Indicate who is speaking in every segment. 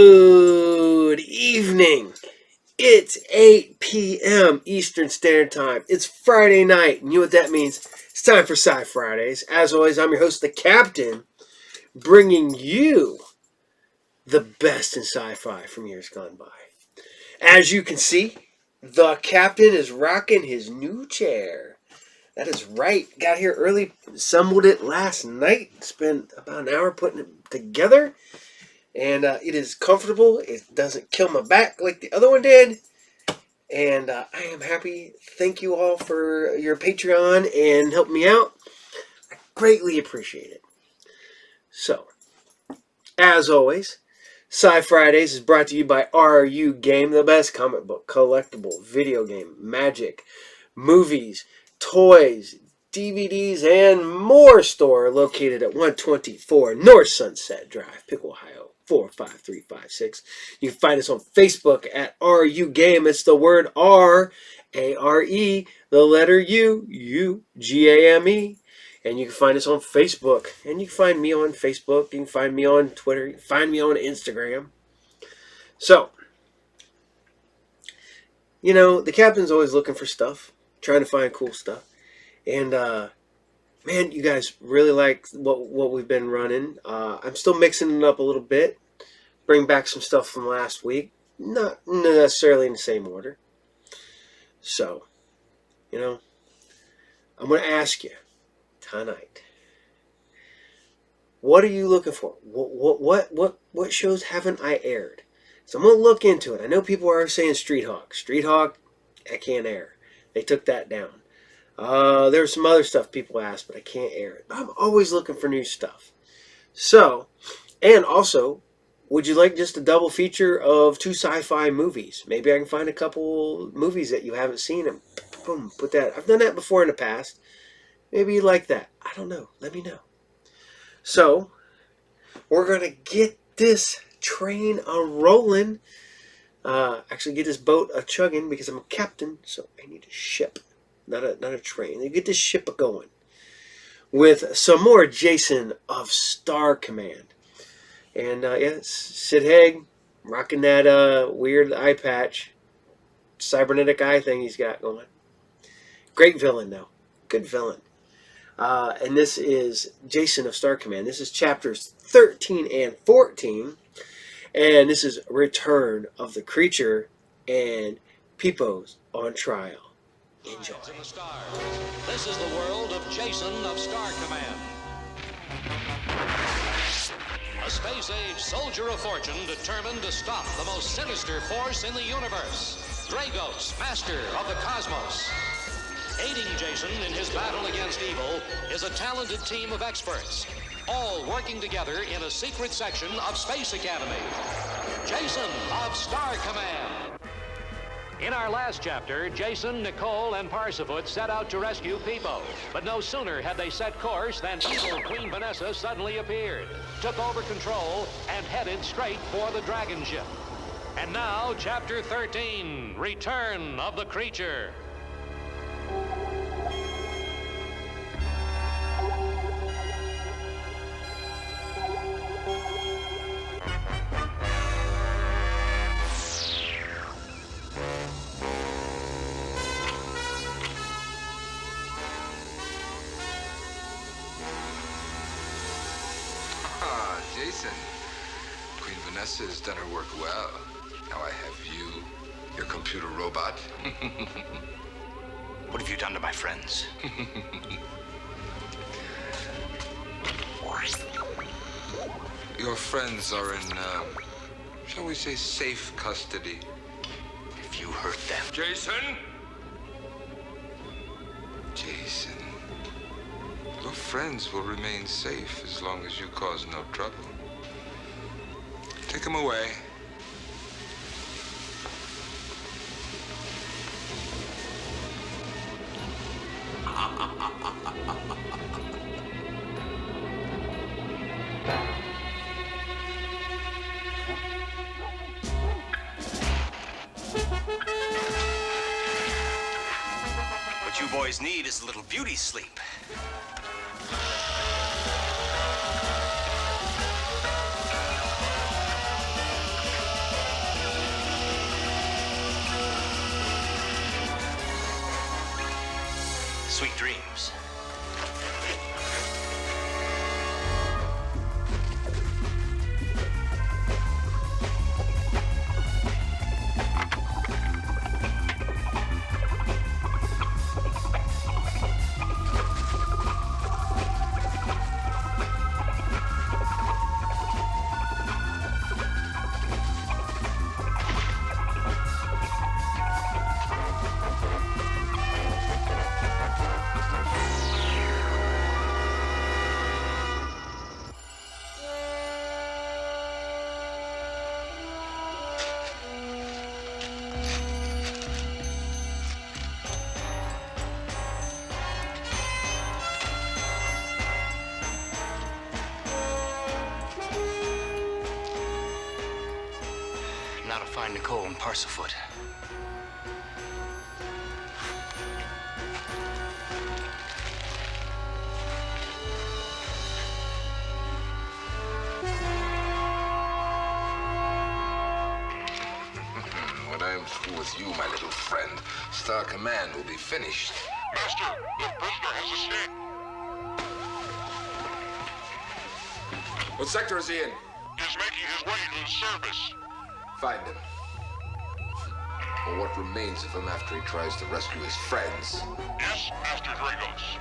Speaker 1: Good evening. It's 8 p.m. Eastern Standard Time. It's Friday night, and you know what that means? It's time for SciFridays. As always, I'm your host, the Captain, bringing you the best in sci-fi from years gone by. As you can see, the Captain is rocking his new chair. That is right. Got here early, assembled it last night, spent about an hour putting it together. And it is comfortable. It doesn't kill my back like the other one did. And I am happy. Thank you all for your Patreon and helping me out. I greatly appreciate it. So, as always, SciFridays is brought to you by RU Game, the best comic book, collectible, video game, magic, movies, toys, DVDs, and more store located at 124 North Sunset Drive, Pickle, Ohio. 45356. You can find us on Facebook at RU Game. It's the word R, A-R-E, the letter U, U-G-A-M-E. And you can find us on Facebook. And you can find me on Facebook. You can find me on Twitter. You can find me on Instagram. So, you know, the Captain's always looking for stuff, trying to find cool stuff. And, man, you guys really like what we've been running. I'm still mixing it up a little bit. Bring back some stuff from last week. Not necessarily in the same order. So, you know, I'm going to ask you tonight. What are you looking for? What shows haven't I aired? So I'm going to look into it. I know people are saying Street Hawk. Street Hawk, I can't air. They took that down. There's some other stuff people ask, but I can't air it. I'm always looking for new stuff. So, and also, would you like just a double feature of 2 sci-fi movies? Maybe I can find a couple movies that you haven't seen and boom, put that. I've done that before in the past. Maybe you like that. I don't know. Let me know. So, we're going to get this train a-rolling. Actually, get this boat a-chugging because I'm a captain, so I need a ship. Not a train. They get this ship going with some more Jason of Star Command. And yeah, Sid Haig rocking that weird eye patch, cybernetic eye thing he's got going. Great villain though, good villain. And this is Jason of Star Command. This is chapters 13 and 14, and this is Return of the Creature and Peepo's on Trial. Enjoy.
Speaker 2: This is the world of Jason of Star Command. A space-age soldier of fortune determined to stop the most sinister force in the universe. Dragos, master of the cosmos. Aiding Jason in his battle against evil is a talented team of experts, all working together in a secret section of Space Academy. Jason of Star Command. In our last chapter, Jason, Nicole, and Parsifoot set out to rescue Peepo. But no sooner had they set course than evil Queen Vanessa suddenly appeared, took over control, and headed straight for the dragon ship. And now, Chapter 13, Return of the Creature.
Speaker 3: Jason, Queen Vanessa has done her work well. Now I have you, your computer robot.
Speaker 4: What have you done to my friends?
Speaker 3: Your friends are in, shall we say, safe custody.
Speaker 4: If you hurt them...
Speaker 3: Jason? Jason. Your friends will remain safe as long as you cause no trouble. Take them away.
Speaker 4: What you boys need is a little beauty sleep. Sweet dreams. Now to find Nicole and Parsafoot.
Speaker 3: When I am through with you, my little friend, Star Command will be finished.
Speaker 5: Master, the prisoner has escaped.
Speaker 3: What sector is he in?
Speaker 5: He's making his way to the service.
Speaker 3: Find him. Or what remains of him after he tries to rescue his friends.
Speaker 5: Yes, Master Dragos.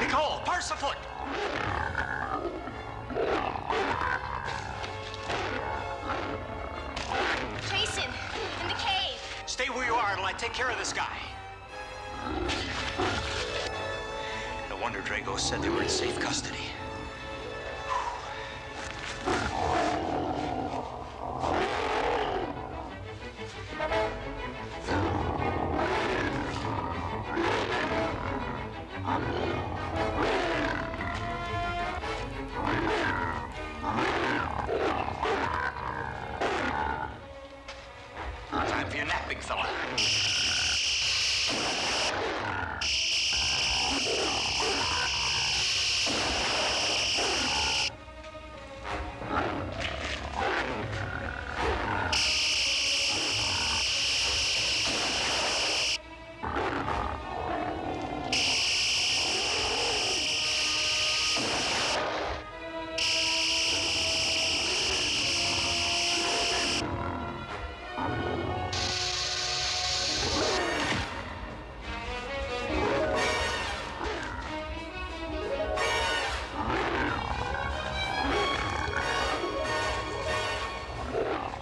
Speaker 4: Nicole, Parsafoot!
Speaker 6: Jason, in the cave.
Speaker 4: Stay where you are until I take care of this guy. No wonder Drago said they were in safe custody. Time for your nap, big fella.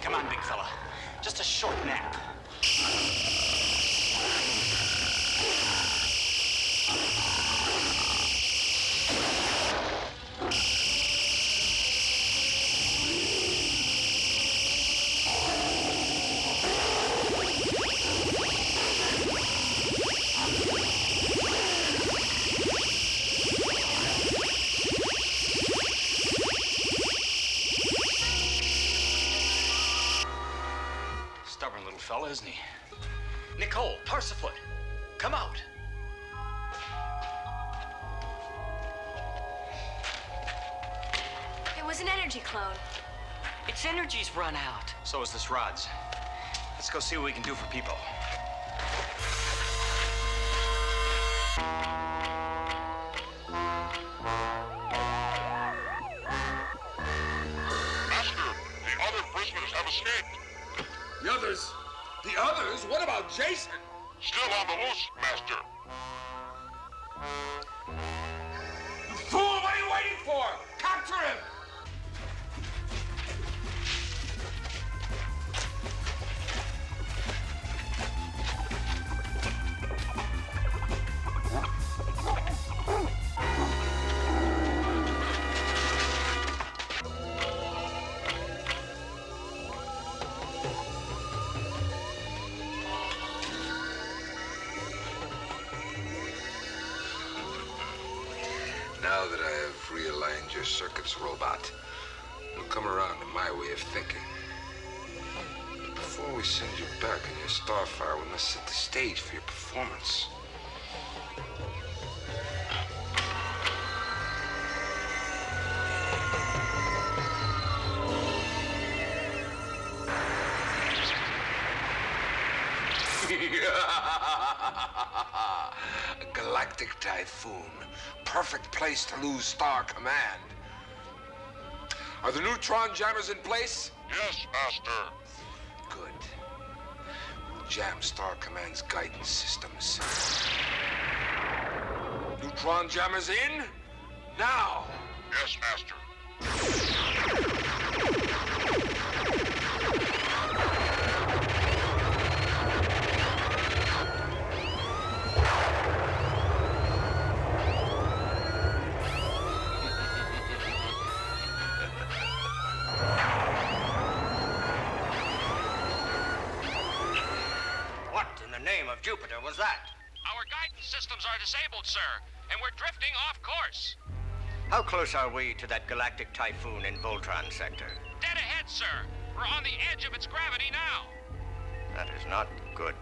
Speaker 4: Come on, big fella. Just a short nap. Stubborn little fella, isn't he? Nicole, Parsafoot, come out.
Speaker 6: It was an energy clone.
Speaker 4: Its energy's run out. So is this rod's. Let's go see what we can do for people.
Speaker 5: Master, the other prisoners have escaped.
Speaker 3: The others? The others? What about Jason?
Speaker 5: Still on the loose, Master.
Speaker 3: Fool, what are you waiting for? Capture him! Now that I have realigned your circuits, robot, you'll come around to my way of thinking. But before we send you back in your starfire, we must set the stage for your performance. A galactic typhoon. Perfect place to lose Star Command. Are the neutron jammers in place?
Speaker 5: Yes, Master.
Speaker 3: Good. We'll jam Star Command's guidance systems. Neutron jammers in? Now!
Speaker 5: Yes, Master.
Speaker 4: What in the name of Jupiter was that?
Speaker 7: Our guidance systems are disabled, sir, and we're drifting off course.
Speaker 4: How close are we to that galactic typhoon in Voltron sector?
Speaker 7: Dead ahead, sir. We're on the edge of its gravity now.
Speaker 4: That is not good.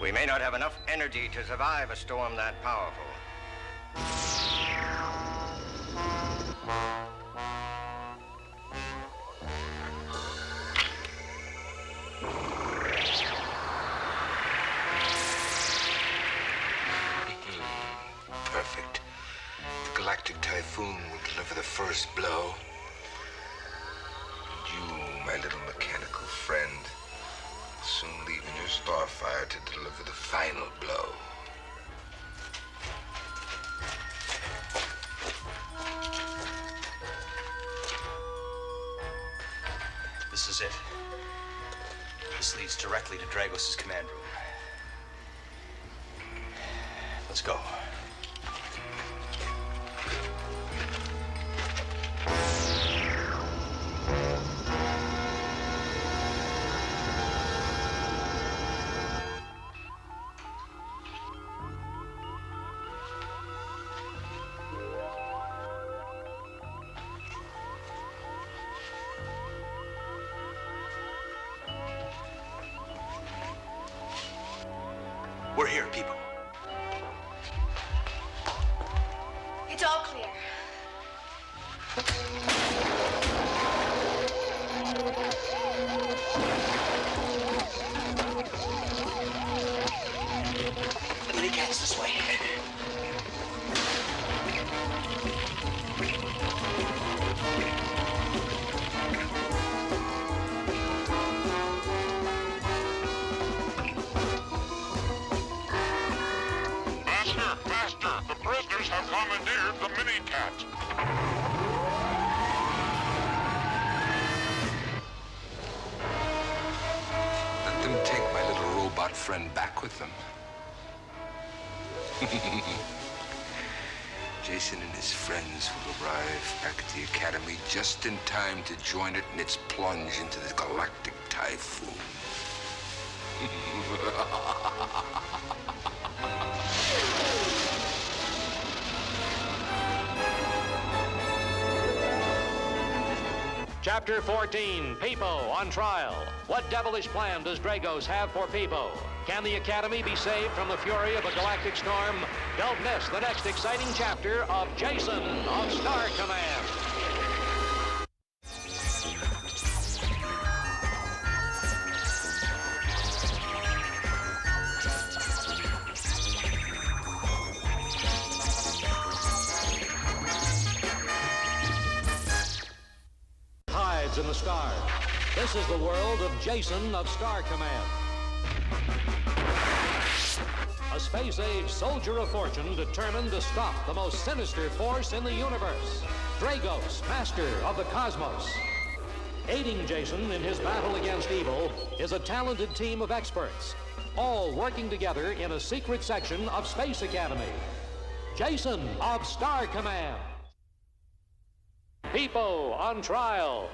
Speaker 4: We may not have enough energy to survive a storm that powerful.
Speaker 3: Perfect. The galactic typhoon will deliver the first blow. And you, my little mechanical friend, will soon leave in your starfire to deliver the final blow.
Speaker 8: This is it. This leads directly to Dragos' command room. Let's go. We're here, people.
Speaker 6: It's all clear.
Speaker 8: The mini cat's this way.
Speaker 5: Master, the prisoners have commandeered the mini-cat.
Speaker 3: Let them take my little robot friend back with them. Jason and his friends will arrive back at the Academy just in time to join it in its plunge into the galactic typhoon.
Speaker 2: Chapter 14, Peepo on trial. What devilish plan does Dragos have for Peepo? Can the Academy be saved from the fury of a galactic storm? Don't miss the next exciting chapter of Jason of Star Command. Hides in the stars. This is the world of Jason of Star Command. A space-age soldier of fortune determined to stop the most sinister force in the universe. Dragos, master of the cosmos. Aiding Jason in his battle against evil is a talented team of experts, all working together in a secret section of Space Academy. Jason of Star Command. Peepo on trial.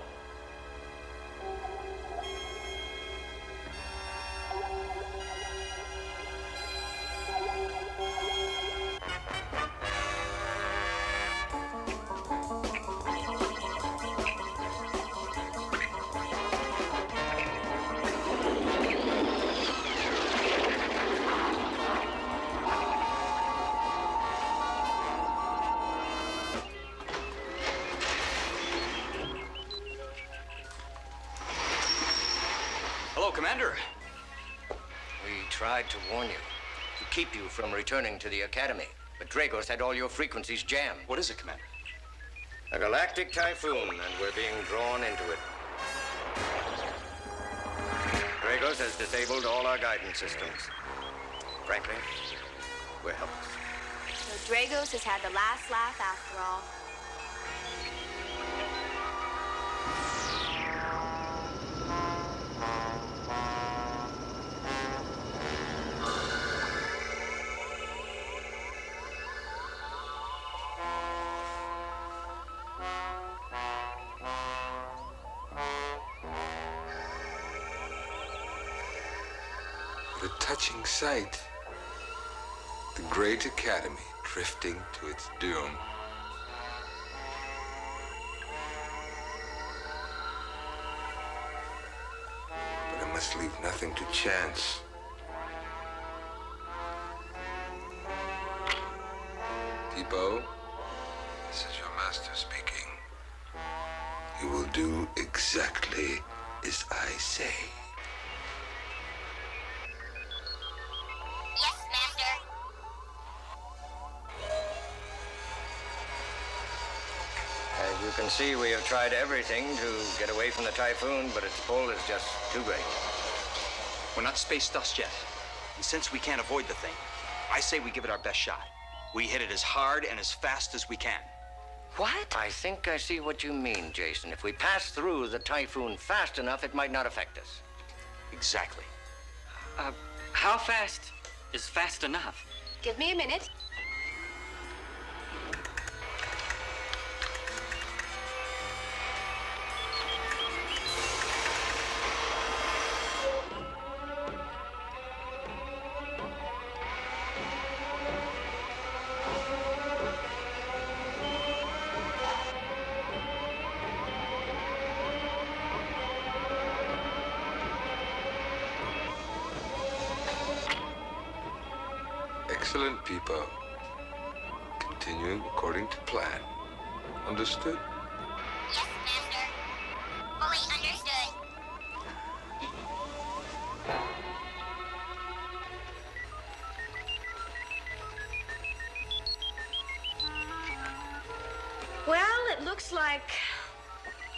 Speaker 8: Commander.
Speaker 4: We tried to warn you, to keep you from returning to the Academy. But Dragos had all your frequencies jammed.
Speaker 8: What is it, Commander?
Speaker 4: A galactic typhoon, and we're being drawn into it. Dragos has disabled all our guidance systems. Frankly, we're helpless.
Speaker 6: So Dragos has had the last laugh after all.
Speaker 3: What a touching sight. The great Academy drifting to its doom. But I must leave nothing to chance. Tipo, this is your master speaking. You will do exactly as I say.
Speaker 6: Yes, Master.
Speaker 4: As you can see, we have tried everything to get away from the typhoon, but its pull is just too great.
Speaker 8: We're not space dust yet. And since we can't avoid the thing, I say we give it our best shot. We hit it as hard and as fast as we can.
Speaker 4: What? I think I see what you mean, Jason. If we pass through the typhoon fast enough, it might not affect us.
Speaker 8: Exactly.
Speaker 9: How fast is fast enough?
Speaker 6: Give me a minute.
Speaker 3: Excellent, people. Continuing according to plan. Understood?
Speaker 6: Yes, Master. Fully understood. Well, it looks like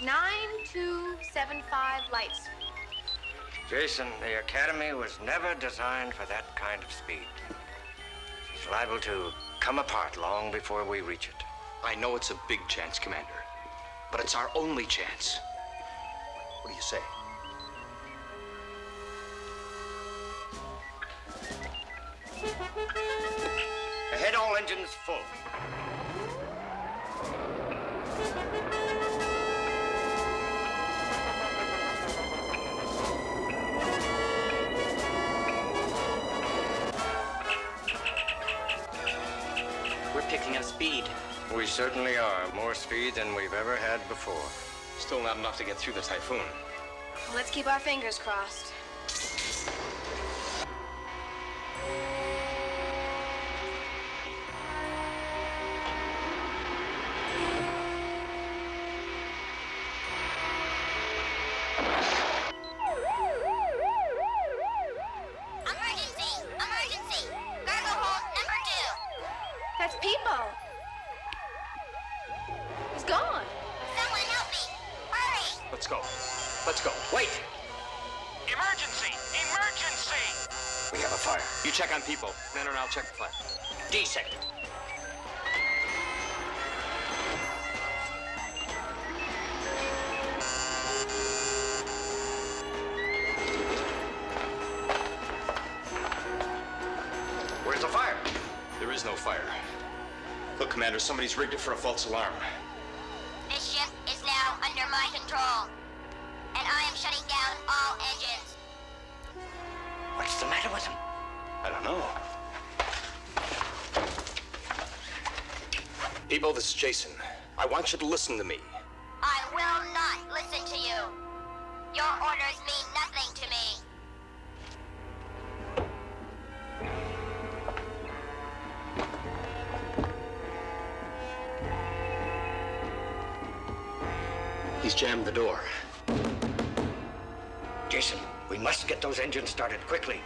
Speaker 6: 9275 lights.
Speaker 4: Jason, the Academy was never designed for that kind of speed. It's liable to come apart long before we reach it.
Speaker 8: I know it's a big chance, Commander, but it's our only chance. What do you say?
Speaker 4: Ahead, all engines full.
Speaker 9: We're picking up speed.
Speaker 4: We certainly are. More speed than we've ever had before.
Speaker 8: Still not enough to get through the typhoon.
Speaker 6: Let's keep our fingers crossed. Emergency! Emergency! Cargo hold number 2. That's people. He's gone. Someone help me! Hurry!
Speaker 8: Let's go. Let's go.
Speaker 4: Wait!
Speaker 7: Emergency! Emergency!
Speaker 4: We have a fire.
Speaker 8: You check on people. Then and I'll check the fire.
Speaker 4: D sector. Where's the fire?
Speaker 8: There is no fire. Look, Commander, somebody's rigged it for a false alarm.
Speaker 6: This ship is now under my control. And I am shutting down all engines.
Speaker 4: What's the matter with him?
Speaker 8: I don't know. People, this is Jason. I want you to listen to me.
Speaker 6: I will not listen to you. Your orders mean nothing to me.
Speaker 8: He's jammed the door.
Speaker 4: Jason, We must get those engines started quickly.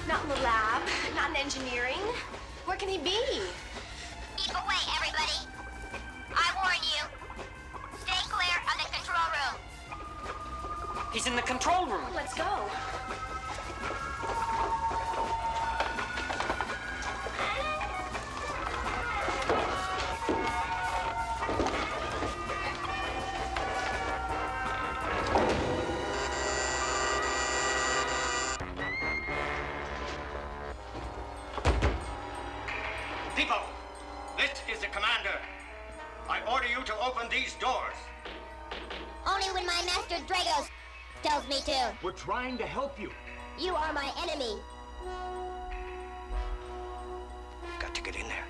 Speaker 10: Not in the lab, not in engineering. Where can he be?
Speaker 6: Keep away, everybody. I warn you. Stay clear of the control room.
Speaker 9: He's in the control room.
Speaker 10: Let's go.
Speaker 4: People, this is the commander. I order you to open these doors.
Speaker 6: Only when my master Dragos tells me to.
Speaker 11: We're trying to help you.
Speaker 6: You are my enemy.
Speaker 4: Got to get in there.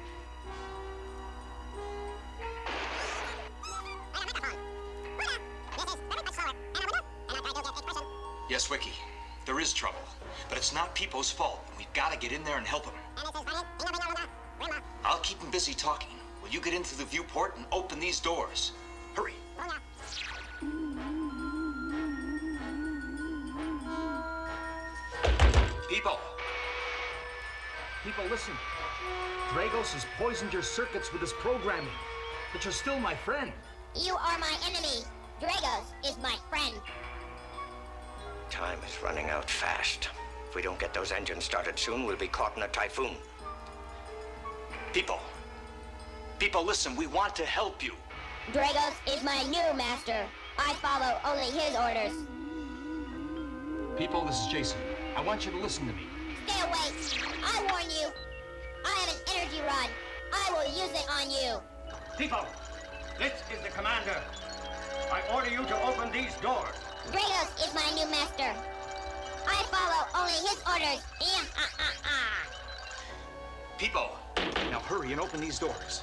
Speaker 8: Yes, Wiki. There is trouble. But it's not People's fault. We've got to get in there and help him. I'll keep him busy talking. Will you get into the viewport and open these doors? Hurry. People.
Speaker 11: People, listen. Dragos has poisoned your circuits with his programming. But you're still my friend.
Speaker 6: You are my enemy. Dragos is my friend.
Speaker 4: Time is running out fast. If we don't get those engines started soon, we'll be caught in a typhoon.
Speaker 8: People. People, listen, we want to help you.
Speaker 6: Dragos is my new master. I follow only his orders.
Speaker 11: People, this is Jason. I want you to listen to me.
Speaker 6: Stay away. I warn you. I have an energy rod. I will use it on you.
Speaker 4: People, this is the commander. I order you to open these doors.
Speaker 6: Dragos is my new master. I follow only his orders.
Speaker 8: People.
Speaker 11: Now hurry and open these doors.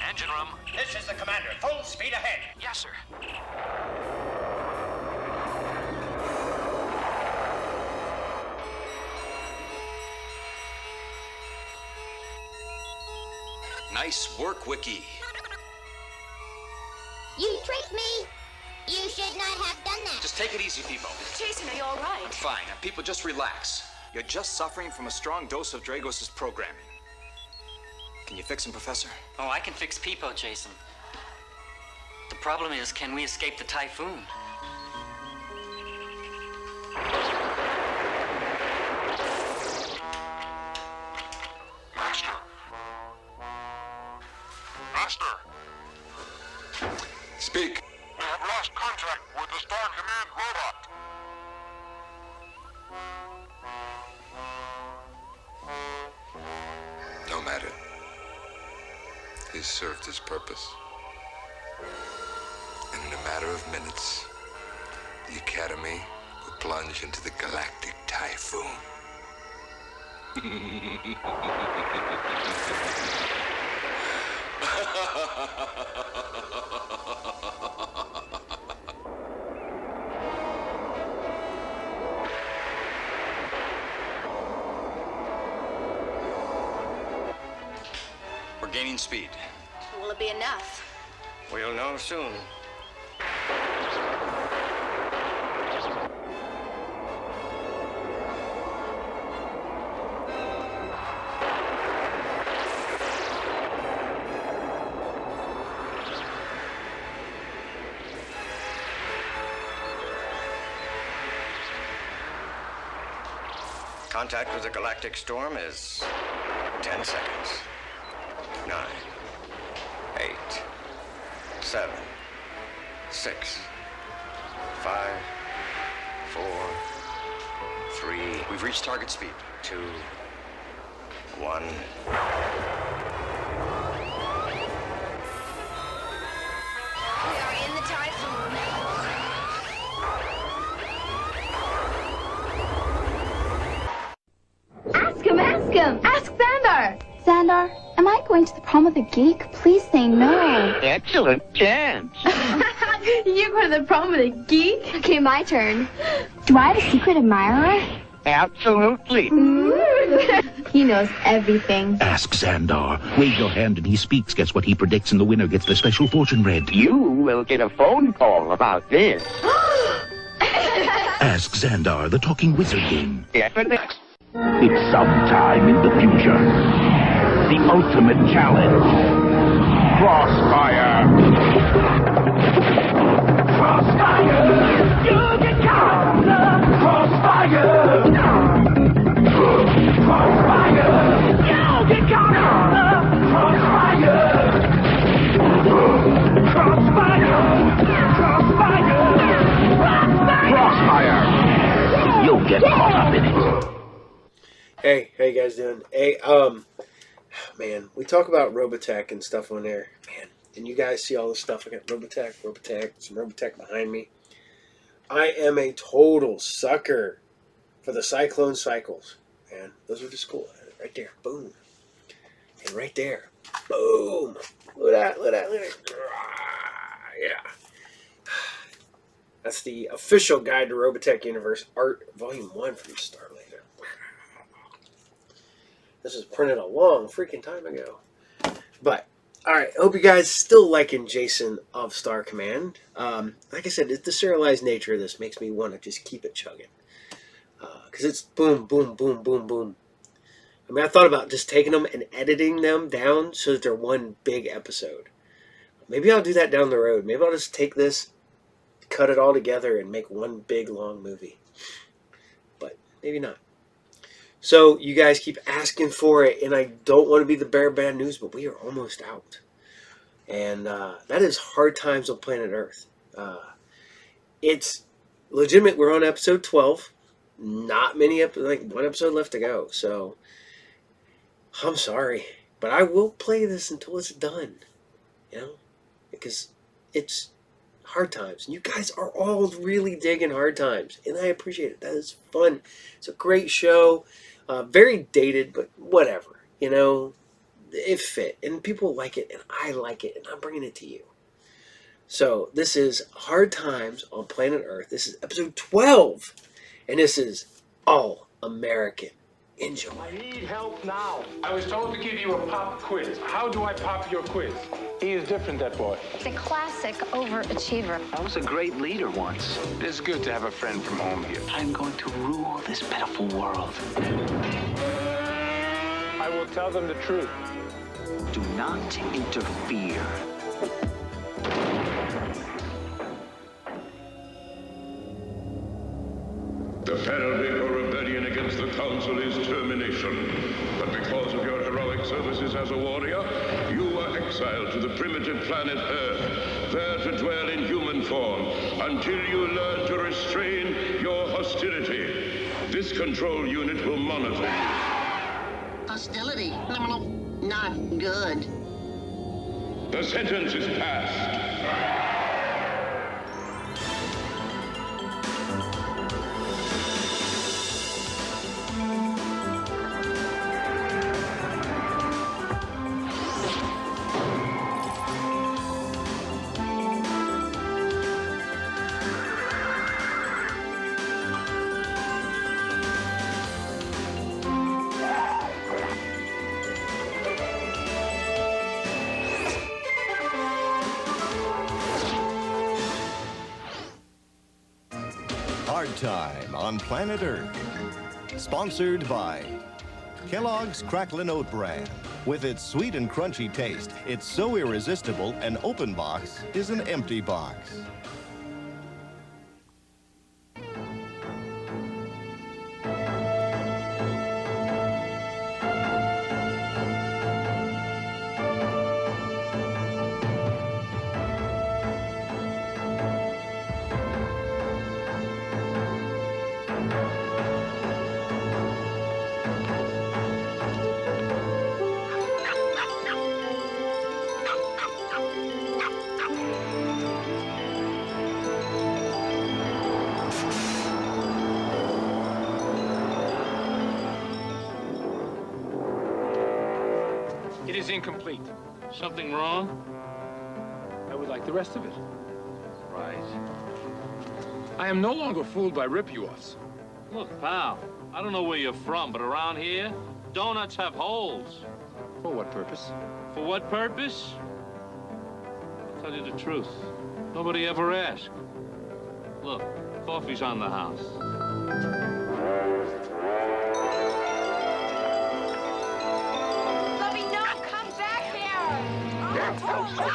Speaker 7: Engine room.
Speaker 4: This is the commander. Full speed ahead.
Speaker 7: Yes, sir.
Speaker 8: Nice work, Wiki.
Speaker 6: You tricked me. You should not have done that.
Speaker 8: Just take it easy, people.
Speaker 10: Jason, are you all right?
Speaker 8: Fine. Now, people, just relax. You're just suffering from a strong dose of Dragos' programming. Can you fix him, Professor?
Speaker 9: Oh, I can fix Peepo, Jason. The problem is, can we escape the typhoon?
Speaker 5: Master. Master,
Speaker 3: Speak.
Speaker 5: we have lost contact with the Star Command robot.
Speaker 3: No matter. He's served his purpose. And in a matter of minutes, the Academy will plunge into the galactic typhoon.
Speaker 8: We're gaining speed.
Speaker 10: Will it be enough?
Speaker 4: We'll know soon. Contact with the galactic storm is 10 seconds. 9, 8, 7, 6, 5, 4, 3.
Speaker 8: We've reached target speed.
Speaker 4: 2, 1.
Speaker 10: We are in the typhoon.
Speaker 12: Ask him, ask him! Ask that! to the prom with a geek? Please say no.
Speaker 13: Excellent chance.
Speaker 12: You go to the prom with a geek? Okay, my turn. Do I have a secret admirer?
Speaker 13: Absolutely.
Speaker 12: He knows everything.
Speaker 14: Ask Xandar. Wave your hand and he speaks. Guess what he predicts, and the winner gets the special fortune read.
Speaker 13: You will get a phone call about this.
Speaker 14: Ask Xandar, the talking wizard game.
Speaker 13: Definitely.
Speaker 14: It's sometime in the future. The ultimate challenge. Crossfire. Crossfire. You get caught. Crossfire. Crossfire. You get caught. Crossfire. Crossfire. Crossfire. Crossfire. You'll get caught up in it.
Speaker 1: Hey, how you guys doing? Hey, man, we talk about Robotech and stuff on there, man, and you guys see all this stuff. I got Robotech, some Robotech behind me. I am a total sucker for the Cyclone Cycles, man. Those are just cool. Right there, boom, and right there, boom. Look at that. Yeah. That's the official guide to Robotech Universe Art Volume 1 from StarLost. This was printed a long freaking time ago. But, alright, I hope you guys still liking Jason of Star Command. Like I said, the serialized nature of this makes me want to just keep it chugging. Because it's boom, boom, boom, boom, boom. I mean, I thought about just taking them and editing them down so that they're one big episode. Maybe I'll do that down the road. Maybe I'll just take this, cut it all together, and make one big, long movie. But maybe not. So you guys keep asking for it, and I don't want to be the bearer of bad news, but we are almost out. And that is Hardtimes on Planet Earth. It's legitimate. We're on episode 12. Not many like one episode left to go. So I'm sorry, but I will play this until it's done. You know, because it's Hardtimes, and you guys are all really digging Hardtimes, and I appreciate it. That is fun. It's a great show. Very dated, but whatever. You know, it fit, and people like it, and I like it, and I'm bringing it to you. So this is Hardtimes on Planet Earth. This is episode 12, and this is All American. Enjoy.
Speaker 15: I need help now. I was told to give you a pop quiz. How do I pop your quiz? He is different, that boy.
Speaker 12: It's a classic overachiever.
Speaker 8: I was a great leader once.
Speaker 15: It's good to have a friend from home here.
Speaker 8: I'm going to rule this pitiful world.
Speaker 15: I will tell them the truth.
Speaker 8: Do not interfere.
Speaker 16: The penalty for rebellion against the Council is termination. But because of your heroic services as a warrior, you are exiled to the primitive planet Earth, there to dwell in human form until you learn to restrain your hostility. This control unit will monitor you.
Speaker 17: Hostility? No, not good.
Speaker 16: The sentence is passed.
Speaker 18: Hardtime on Planet Earth. Sponsored by Kellogg's Cracklin' Oat Bran. With its sweet and crunchy taste, it's so irresistible, an open box is an empty box.
Speaker 15: incomplete.
Speaker 7: Something wrong?
Speaker 15: I would like the rest of it.
Speaker 7: Right.
Speaker 15: I am no longer fooled by rip-you-offs.
Speaker 7: Look, pal, I don't know where you're from, but around here, donuts have holes.
Speaker 15: For what purpose?
Speaker 7: For what purpose? I'll tell you the truth. Nobody ever asked. Look, coffee's on the house.
Speaker 10: Lovey, no! Come back here! Oh, no!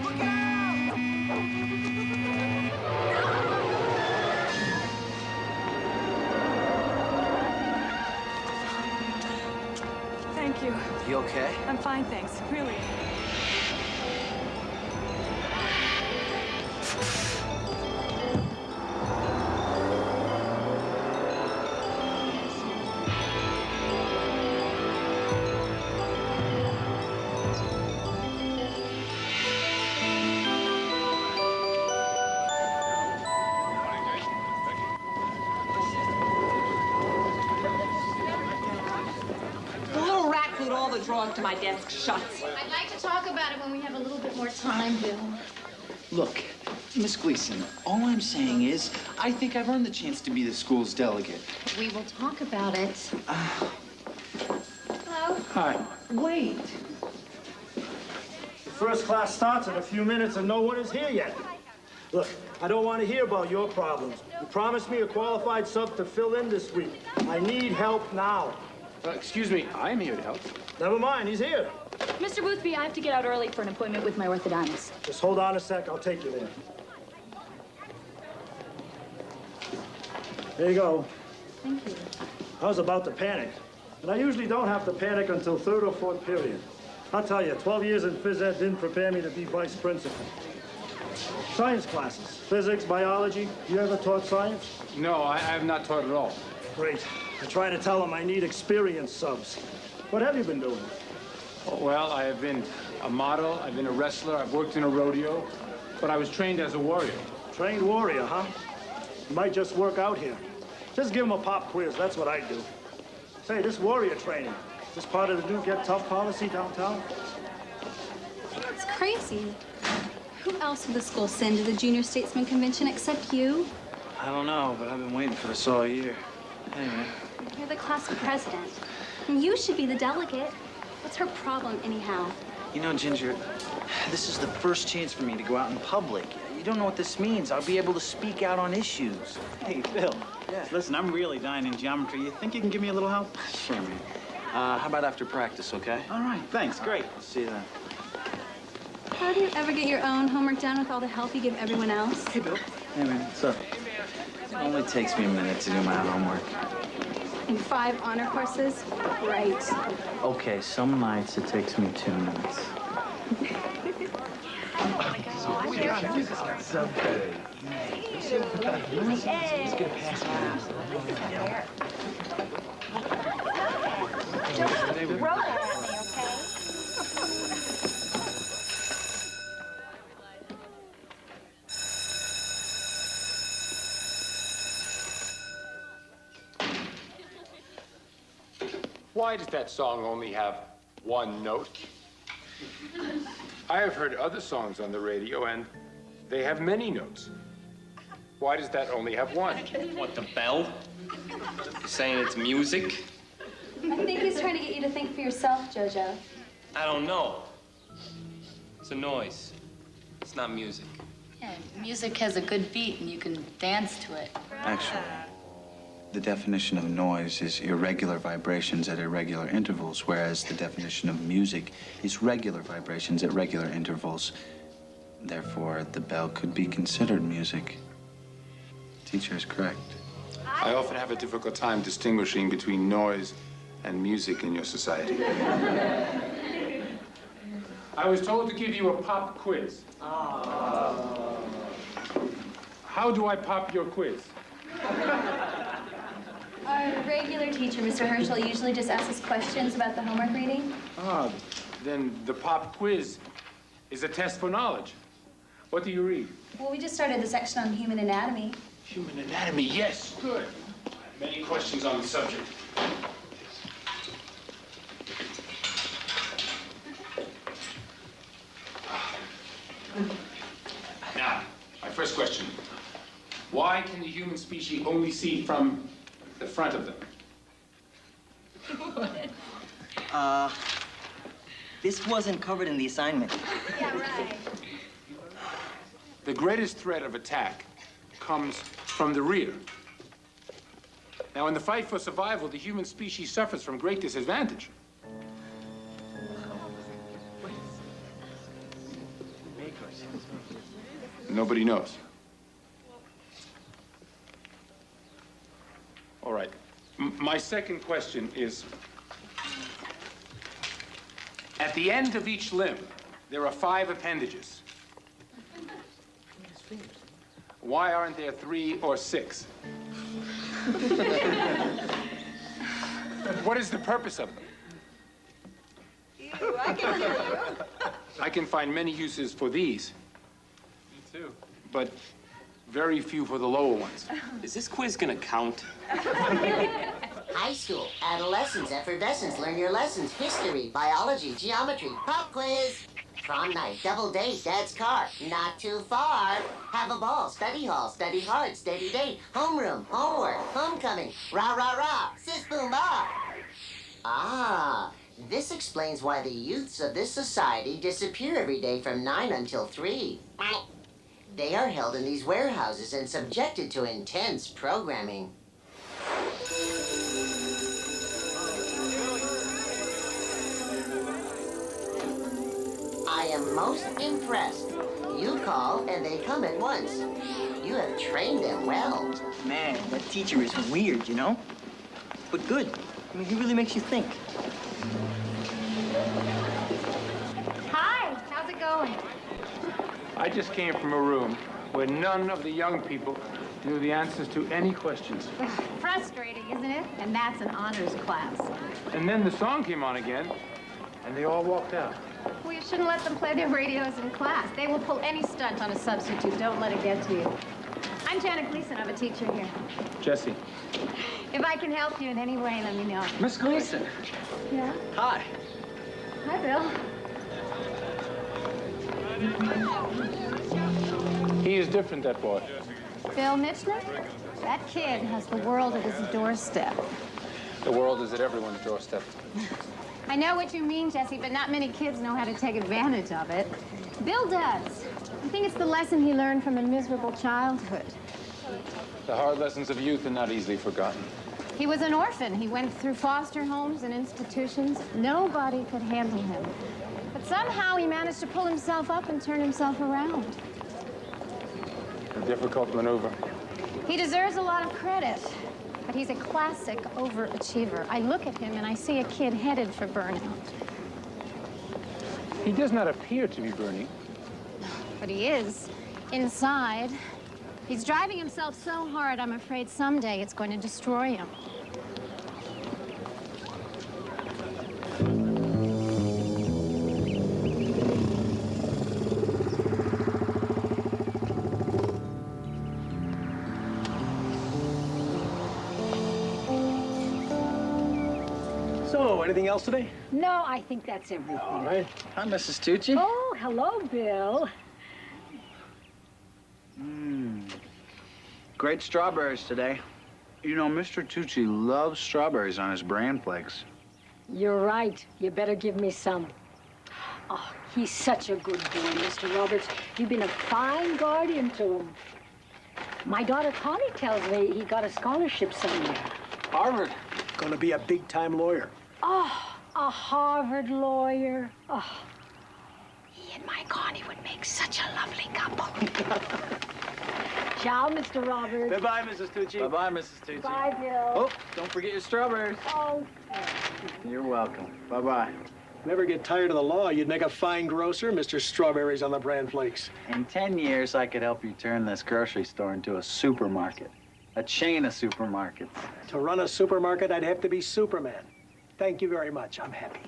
Speaker 10: Look out!
Speaker 19: Thank you.
Speaker 8: You okay?
Speaker 19: I'm fine, thanks. Really.
Speaker 20: The little rat glued all the drawers to my desk shut.
Speaker 12: I'd like to talk about it when we have a little bit more time, Bill.
Speaker 21: Look, Miss Gleason, all I'm saying is I think I've earned the chance to be the school's delegate.
Speaker 12: We will talk about it. Hello?
Speaker 11: Hi.
Speaker 20: Wait.
Speaker 11: The first class starts in a few minutes and no one is here yet. Look, I don't want to hear about your problems. You promised me a qualified sub to fill in this week. I need help now.
Speaker 15: Excuse me, I'm here to help.
Speaker 11: Never mind, he's here.
Speaker 12: Mr. Boothby, I have to get out early for an appointment with my orthodontist.
Speaker 11: Just hold on a sec, I'll take you there. There you go.
Speaker 12: Thank you.
Speaker 11: I was about to panic, but I usually don't have to panic until third or fourth period. I'll tell you, 12 years in phys ed didn't prepare me to be vice principal. Science classes, physics, biology. You ever taught science?
Speaker 15: No, I have not taught at all.
Speaker 11: Great. I try to tell them I need experienced subs. What have you been doing?
Speaker 15: Oh, well, I have been a model, I've been a wrestler, I've worked in a rodeo, but I was trained as a warrior.
Speaker 11: Trained warrior, huh? You might just work out here. Just give them a pop quiz, that's what I'd do. Say, this warrior training, is this part of the new Get Tough policy downtown?
Speaker 22: It's crazy. Who else would the school send to the Junior Statesman Convention except you?
Speaker 21: I don't know, but I've been waiting for this all year. Anyway.
Speaker 22: You're the class president. And you should be the delegate. What's her problem, anyhow?
Speaker 21: You know, Ginger, this is the first chance for me to go out in public. You don't know what this means. I'll be able to speak out on issues.
Speaker 23: Hey, Phil.
Speaker 21: Yeah.
Speaker 23: Listen, I'm really dying in geometry. You think you can give me a little help?
Speaker 21: Sure, man. How about after practice, okay?
Speaker 23: All right, thanks. Great.
Speaker 21: See you then.
Speaker 22: How do you ever get your own homework done with all the help you give everyone else?
Speaker 23: Hey, Bill.
Speaker 21: Hey, man, what's up? It only takes me a minute to do my homework.
Speaker 22: And 5 honor courses? Right.
Speaker 21: Okay, some nights it takes me 2 minutes.
Speaker 15: Why does that song only have one note? I have heard other songs on the radio, and they have many notes. Why does that only have one?
Speaker 9: What, the bell? Saying it's music?
Speaker 22: I think he's trying to get you to think for yourself, Jojo.
Speaker 9: I don't know. It's a noise. It's not music.
Speaker 24: Yeah, music has a good beat and you can dance to it.
Speaker 21: Actually, the definition of noise is irregular vibrations at irregular intervals, whereas the definition of music is regular vibrations at regular intervals. Therefore, the bell could be considered music. Teacher is correct.
Speaker 15: I often have a difficult time distinguishing between noise and music in your society. I was told to give you a pop quiz. How do I pop your quiz?
Speaker 22: Our regular teacher, Mr. Herschel, usually just asks us questions about the homework reading.
Speaker 15: Ah, then the pop quiz is a test for knowledge. What do you read?
Speaker 22: Well, we just started the section on human anatomy.
Speaker 15: Human anatomy, yes, good. Many questions on the subject. First question. Why can the human species only see from the front of them?
Speaker 2: This wasn't covered in the assignment.
Speaker 10: Yeah, right.
Speaker 15: The greatest threat of attack comes from the rear. Now, in the fight for survival, the human species suffers from great disadvantage. Nobody knows. All right. My second question is, at the end of each limb, there are 5 appendages. Why aren't there 3 or 6? What is the purpose of them?
Speaker 10: Ew, I can hear you.
Speaker 15: I can find many uses for these. Me too. But very few for the lower ones.
Speaker 3: Is this quiz gonna count?
Speaker 17: High school, adolescence, effervescence, learn your lessons, history, biology, geometry, pop quiz. Prom night, double date, dad's car, not too far. Have a ball, study hall, study hard, steady date, homeroom, homework, homecoming, rah, rah, rah, sis, boom, bah. Ah, this explains why the youths of this society disappear every day from 9 until 3. They are held in these warehouses and subjected to intense programming. I am most impressed. You call and they come at once. You have trained them well.
Speaker 2: Man, that teacher is weird, you know? But good. I mean, he really makes you think.
Speaker 10: Hi, how's it going?
Speaker 15: I just came from a room where none of the young people knew the answers to any questions.
Speaker 10: Frustrating, isn't it? And that's an honors class.
Speaker 15: And then the song came on again, and they all walked out.
Speaker 10: Well, you shouldn't let them play their radios in class. They will pull any stunt on a substitute. Don't let it get to you. I'm Janet Gleason. I'm a teacher here.
Speaker 15: Jesse.
Speaker 10: If I can help you in any way, let me know.
Speaker 3: Miss Gleason.
Speaker 10: Yeah?
Speaker 3: Hi.
Speaker 10: Hi, Bill.
Speaker 15: He is different, that boy.
Speaker 10: Bill Mitchner? That kid has the world at his doorstep.
Speaker 15: The world is at everyone's doorstep.
Speaker 10: I know what you mean, Jesse, but not many kids know how to take advantage of it. Bill does. I think it's the lesson he learned from a miserable childhood.
Speaker 15: The hard lessons of youth are not easily forgotten.
Speaker 10: He was an orphan. He went through foster homes and institutions. Nobody could handle him. But somehow he managed to pull himself up and turn himself around.
Speaker 15: A difficult maneuver.
Speaker 10: He deserves a lot of credit, but he's a classic overachiever. I look at him and I see a kid headed for burnout.
Speaker 15: He does not appear to be burning.
Speaker 10: But he is, inside. He's driving himself so hard, I'm afraid someday it's going to destroy him.
Speaker 5: So, anything else today?
Speaker 6: No, I think that's everything.
Speaker 5: All right. Hi, Mrs. Tucci.
Speaker 6: Oh, hello, Bill.
Speaker 21: Great strawberries today. You know, Mr. Tucci loves strawberries on his bran flakes.
Speaker 6: You're right. You better give me some. Oh, he's such a good boy, Mr. Roberts. You've been a fine guardian to him. My daughter Connie tells me he got a scholarship somewhere.
Speaker 5: Harvard. Gonna be a big-time lawyer.
Speaker 6: Oh, a Harvard lawyer. Oh, he and my Connie would make such a lovely couple. Ciao, Mr. Roberts.
Speaker 21: Bye-bye, Mrs. Tucci. Bye-bye, Mrs. Tucci.
Speaker 6: Bye, Bill.
Speaker 21: Oh, don't forget your strawberries.
Speaker 6: Oh.
Speaker 21: You're welcome. Bye-bye.
Speaker 5: Never get tired of the law. You'd make a fine grocer, Mr. Strawberries on the bran flakes.
Speaker 21: In 10 years, I could help you turn this grocery store into a supermarket. A chain of supermarkets.
Speaker 5: To run a supermarket, I'd have to be Superman. Thank you very much. I'm happy.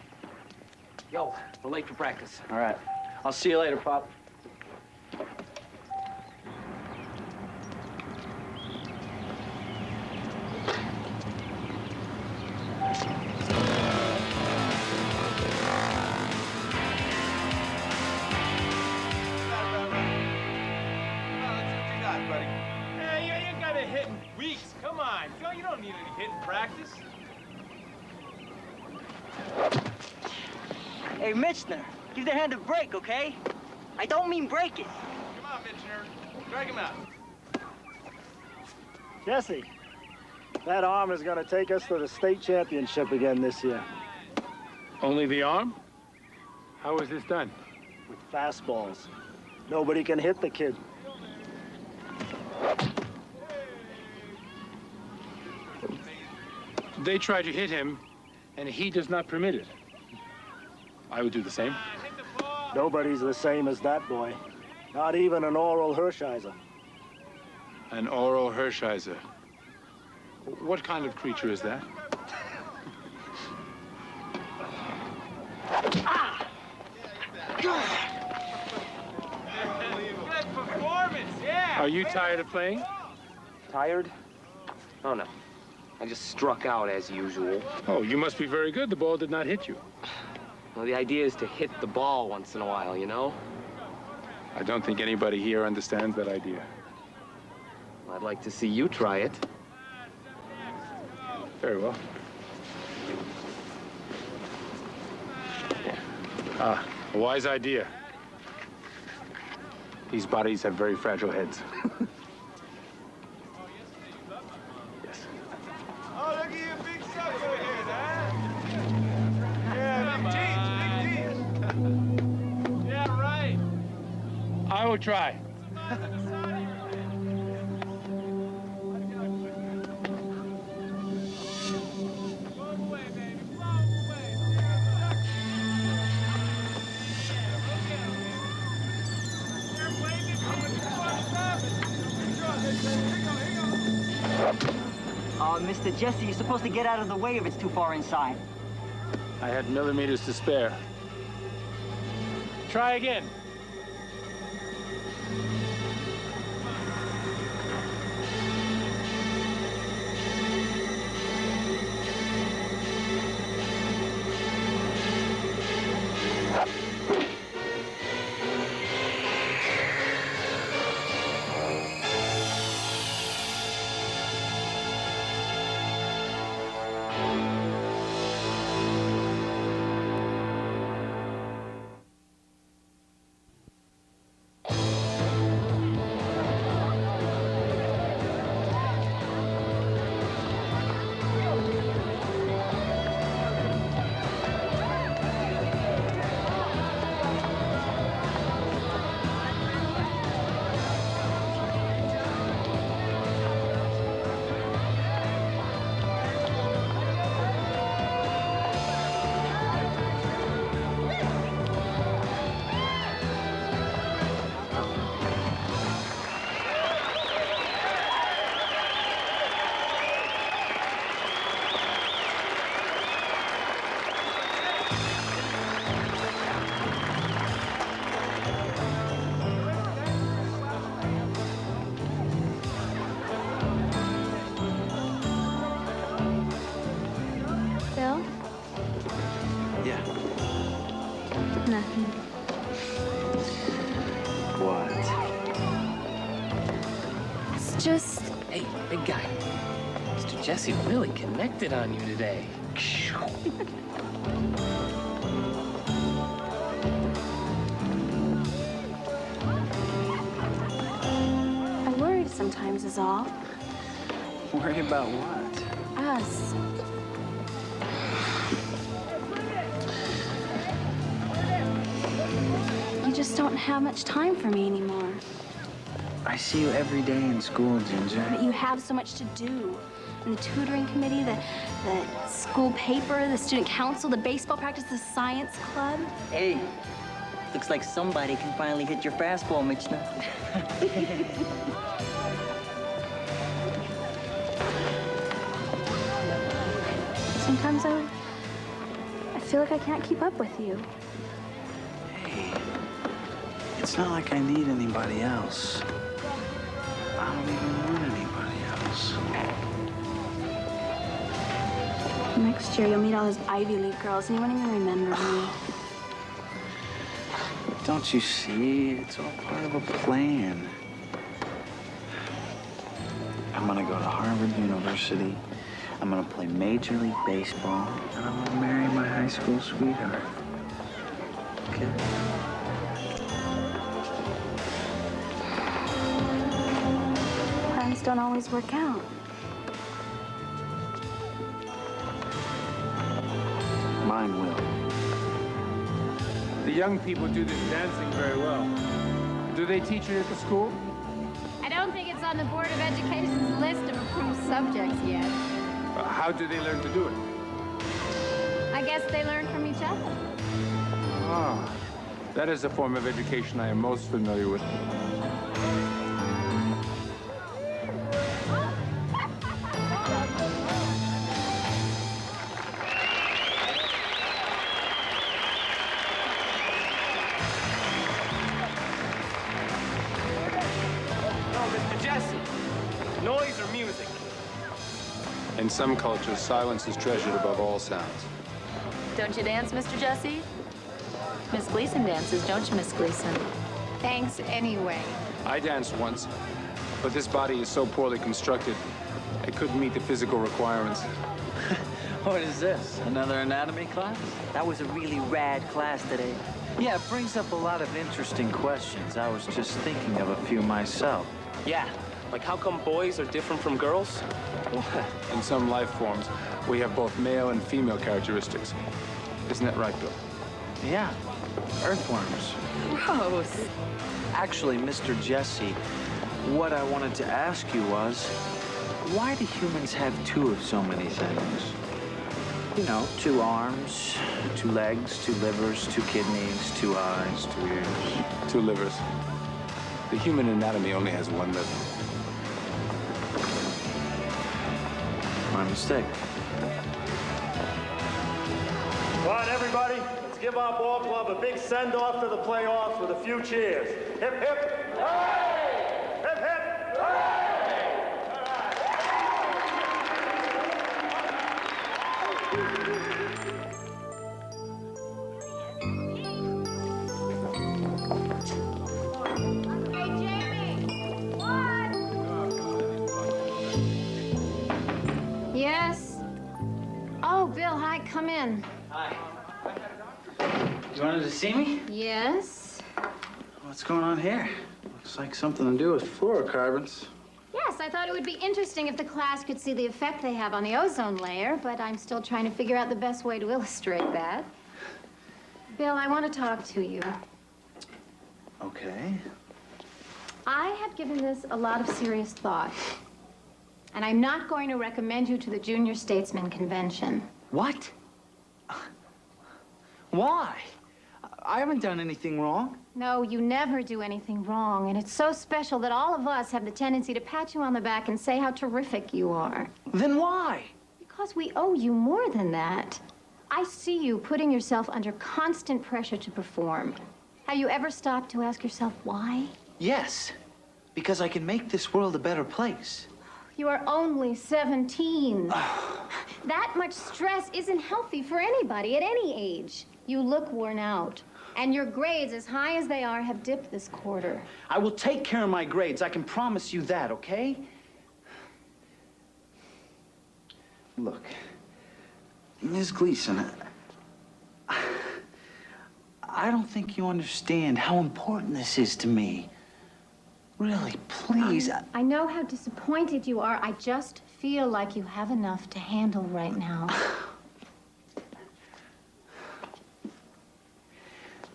Speaker 3: Yo, we're late for practice.
Speaker 21: All right. I'll see you later, Pop.
Speaker 15: Come on, Joe, you don't need any hitting practice.
Speaker 2: Hey, Michener, give the hand a break, okay? I don't mean break it.
Speaker 15: Come on, Michener. Drag him out.
Speaker 11: Jesse, that arm is going to take us to the state championship again this year.
Speaker 15: Only the arm? How was this done?
Speaker 11: With fastballs. Nobody can hit the kid.
Speaker 15: They try to hit him, and he does not permit it. I would do the same.
Speaker 11: Nobody's the same as that boy. Not even an Oral Hershiser.
Speaker 15: An Oral Hershiser. What kind of creature is that? Good performance, yeah! Are you tired of playing?
Speaker 3: Tired? Oh, no. I just struck out as usual.
Speaker 15: Oh, you must be very good. The ball did not hit you.
Speaker 3: Well, the idea is to hit the ball once in a while, you know?
Speaker 15: I don't think anybody here understands that idea.
Speaker 3: Well, I'd like to see you try it.
Speaker 15: Very well. Ah, a wise idea. These bodies have very fragile heads. Yes.
Speaker 1: Oh, look at you, big sucker here, huh? Yeah, big teeth.
Speaker 15: Yeah, right. I will try.
Speaker 2: Mr. Jesse, you're supposed to get out of the way if it's too far inside.
Speaker 15: I had millimeters to spare. Try again.
Speaker 22: Bill?
Speaker 21: Yeah.
Speaker 22: Nothing.
Speaker 21: What?
Speaker 22: It's just...
Speaker 3: Hey, big guy. Mr. Jesse really connected on you today.
Speaker 22: I worry sometimes is all.
Speaker 21: Worry about what?
Speaker 22: Us. You just don't have much time for me anymore.
Speaker 21: I see you every day in school, Ginger.
Speaker 22: But you have so much to do. And the tutoring committee, the school paper, the student council, the baseball practice, the science club.
Speaker 2: Hey, looks like somebody can finally hit your fastball, Michener.
Speaker 22: Sometimes I feel like I can't keep up with you.
Speaker 21: Hey, it's not like I need anybody else. I don't even want anybody else.
Speaker 22: Next year, you'll meet all those Ivy League girls, and you won't even remember me.
Speaker 21: Don't you see? It's all part of a plan. I'm gonna go to Harvard University. I'm gonna play Major League Baseball, and I'm gonna marry my high school sweetheart. Okay?
Speaker 22: Plans don't always work out.
Speaker 21: Mine will.
Speaker 15: The young people do this dancing very well. Do they teach it at the school?
Speaker 10: I don't think it's on the Board of Education's list of approved subjects yet.
Speaker 15: How do they learn to do it?
Speaker 10: I guess they learn from each other.
Speaker 15: Ah, that is a form of education I am most familiar with.
Speaker 3: Noise or music?
Speaker 15: In some cultures, silence is treasured above all sounds.
Speaker 24: Don't you dance, Mr. Jesse? Miss Gleason dances, don't you, Miss Gleason?
Speaker 10: Thanks anyway.
Speaker 15: I danced once, but this body is so poorly constructed, it couldn't meet the physical requirements.
Speaker 21: What is this? Another anatomy class?
Speaker 2: That was a really rad class today.
Speaker 21: Yeah, it brings up a lot of interesting questions. I was just thinking of a few myself.
Speaker 3: Yeah. Like, how come boys are different from girls?
Speaker 15: In some life forms, we have both male and female characteristics. Isn't that right, Bill?
Speaker 21: Yeah, earthworms.
Speaker 24: Gross.
Speaker 21: Actually, Mr. Jesse, what I wanted to ask you was, why do humans have two of so many things? You know, 2 arms, 2 legs, 2 livers, 2 kidneys, 2 eyes, 2 ears.
Speaker 15: 2 livers. The human anatomy only has 1 liver.
Speaker 21: My mistake.
Speaker 11: Come on, everybody. Let's give our ball club a big send-off to the playoffs with a few cheers. Hip, hip. Hooray! Hip, hip. Hooray!
Speaker 10: 'Oh, Bill, hi, come in.
Speaker 21: Hi. You wanted to see me?
Speaker 10: Yes?
Speaker 21: What's going on here? Looks like something to do with fluorocarbons.
Speaker 10: Yes, I thought it would be interesting if the class could see the effect they have on the ozone layer, but I'm still trying to figure out the best way to illustrate that. Bill, I want to talk to you.
Speaker 21: Okay.
Speaker 10: I have given this a lot of serious thought, and I'm not going to recommend you to the Junior Statesman Convention.
Speaker 21: What? Why? I haven't done anything wrong.
Speaker 10: No, you never do anything wrong, and it's so special that all of us have the tendency to pat you on the back and say how terrific you are.
Speaker 21: Then why?
Speaker 10: Because we owe you more than that. I see you putting yourself under constant pressure to perform. Have you ever stopped to ask yourself why?
Speaker 21: Yes, because I can make this world a better place.
Speaker 10: You are only 17. That much stress isn't healthy for anybody at any age. You look worn out. And your grades, as high as they are, have dipped this quarter.
Speaker 21: I will take care of my grades. I can promise you that, okay? Look, Ms. Gleason, I don't think you understand how important this is to me. Really, please.
Speaker 10: I know how disappointed you are. I just feel like you have enough to handle right now.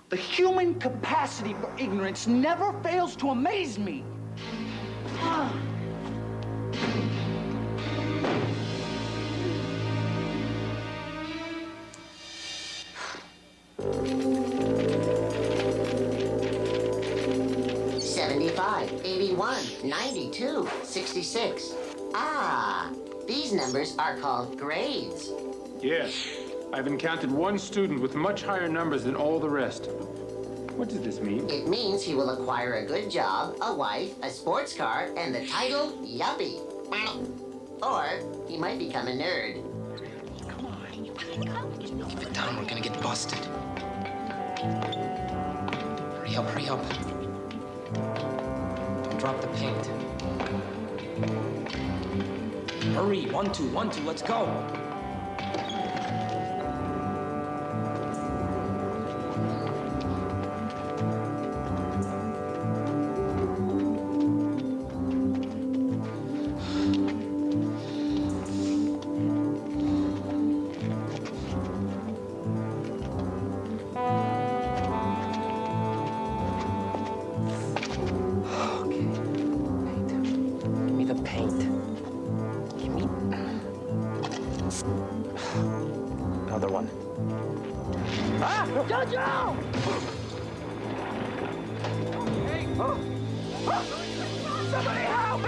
Speaker 21: The human capacity for ignorance never fails to amaze me.
Speaker 17: $75, $81, $92, $66. Ah, these numbers are called grades.
Speaker 15: Yes. I've encountered one student with much higher numbers than all the rest. What does this mean?
Speaker 17: It means he will acquire a good job, a wife, a sports car, and the title Yuppie. Or he might become a nerd.
Speaker 3: Come on, you gotta go. Keep it down, we're gonna get busted. Hurry up, hurry up. Don't drop the paint.
Speaker 4: Hurry, 1, 2, 1, 2, let's go.
Speaker 3: Another one.
Speaker 1: Ah! Jojo! Somebody help me!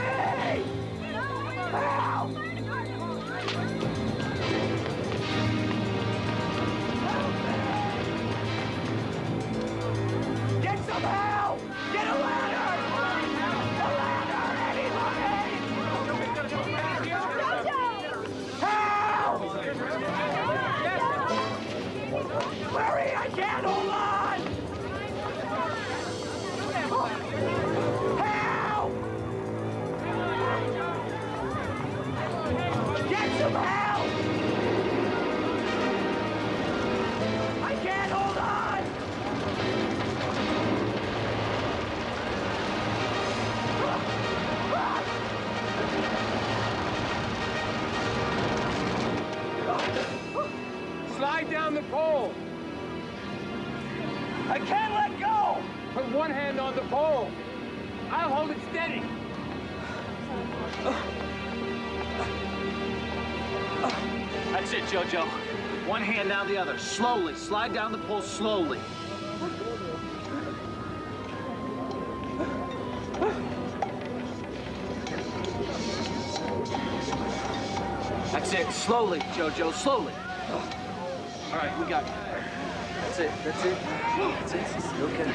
Speaker 1: Help! Get some help! Get a ladder! A ladder! Anybody! Help! Hurry! I can't hold on! Help! Get some help! I can't hold on!
Speaker 15: Slide down the pole.
Speaker 1: I can't let go!
Speaker 15: Put one hand on the pole. I'll hold it steady.
Speaker 4: That's it, Jojo. One hand, now the other. Slowly. Slide down the pole slowly. That's it. Slowly, Jojo. Slowly. All right, we got it. That's it. That's it. That's it. Okay.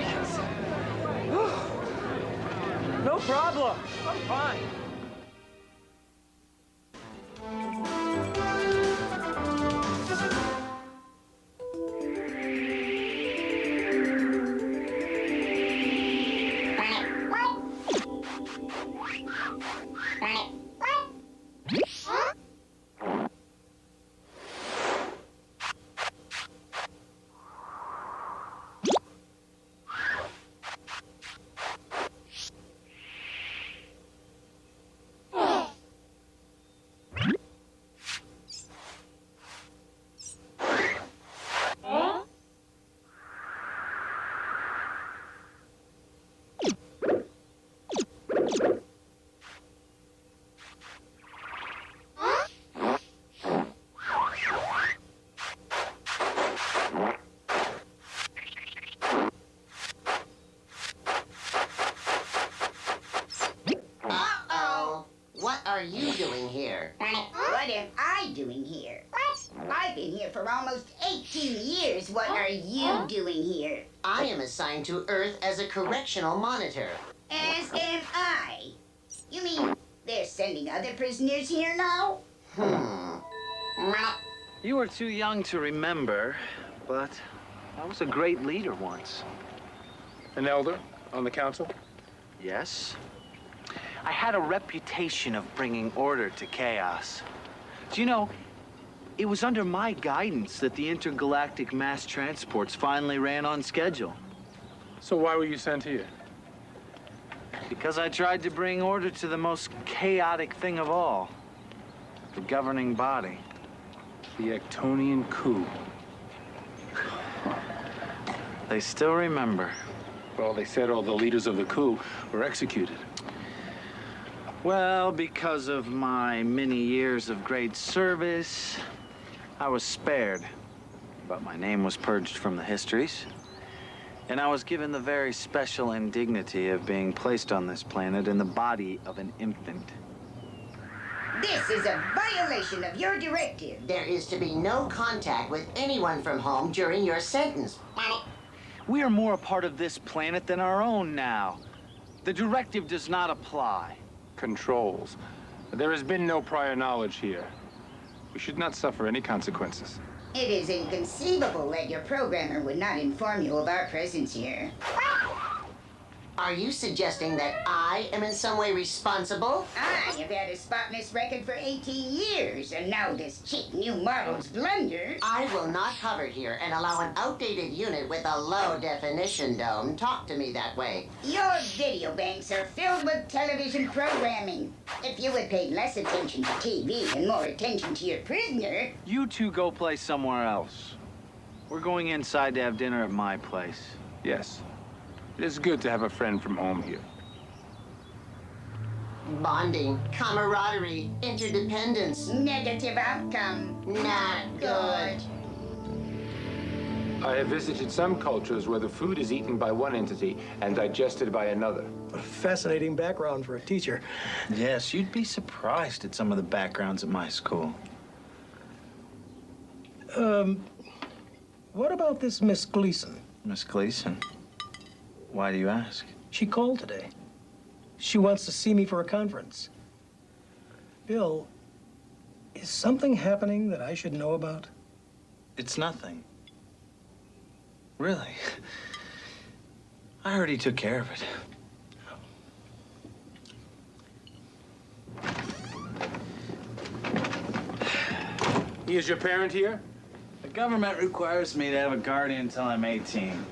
Speaker 1: No problem. I'm fine.
Speaker 17: What are you doing here?
Speaker 13: What am I doing here? I've been here for almost 18 years. What are you doing here?
Speaker 17: I am assigned to Earth as a correctional monitor.
Speaker 13: As am I. You mean they're sending other prisoners here now?
Speaker 4: You were too young to remember, but I was a great leader once.
Speaker 15: An elder on the council?
Speaker 4: Yes. I had a reputation of bringing order to chaos. Do you know, it was under my guidance that the intergalactic mass transports finally ran on schedule.
Speaker 15: So why were you sent here?
Speaker 4: Because I tried to bring order to the most chaotic thing of all, the governing body.
Speaker 15: The Ectonian coup.
Speaker 4: They still remember.
Speaker 15: Well, they said all the leaders of the coup were executed.
Speaker 4: Well, because of my many years of great service, I was spared. But my name was purged from the histories. And I was given the very special indignity of being placed on this planet in the body of an infant.
Speaker 13: This is a violation of your directive.
Speaker 17: There is to be no contact with anyone from home during your sentence.
Speaker 4: We are more a part of this planet than our own now. The directive does not apply.
Speaker 15: Controls. There has been no prior knowledge here. We should not suffer any consequences.
Speaker 13: It is inconceivable that your programmer would not inform you of our presence here.
Speaker 17: Are you suggesting that I am in some way responsible?
Speaker 13: I have had a spotless record for 18 years, and now this cheap new model's blunder.
Speaker 17: I will not hover here and allow an outdated unit with a low-definition dome talk to me that way.
Speaker 13: Your video banks are filled with television programming. If you would pay less attention to TV and more attention to your prisoner...
Speaker 4: You two go play somewhere else. We're going inside to have dinner at my place.
Speaker 15: Yes. It is good to have a friend from home here.
Speaker 17: Bonding, camaraderie, interdependence.
Speaker 13: Negative outcome.
Speaker 17: Not good.
Speaker 15: I have visited some cultures where the food is eaten by one entity and digested by another.
Speaker 5: A fascinating background for a teacher.
Speaker 4: Yes, you'd be surprised at some of the backgrounds at my school.
Speaker 5: What about this Miss Gleason?
Speaker 4: Miss Gleason? Why do you ask?
Speaker 5: She called today. She wants to see me for a conference. Bill, is something happening that I should know about?
Speaker 4: It's nothing. Really. I already took care of it.
Speaker 15: He is your parent here?
Speaker 4: The government requires me to have a guardian until I'm 18.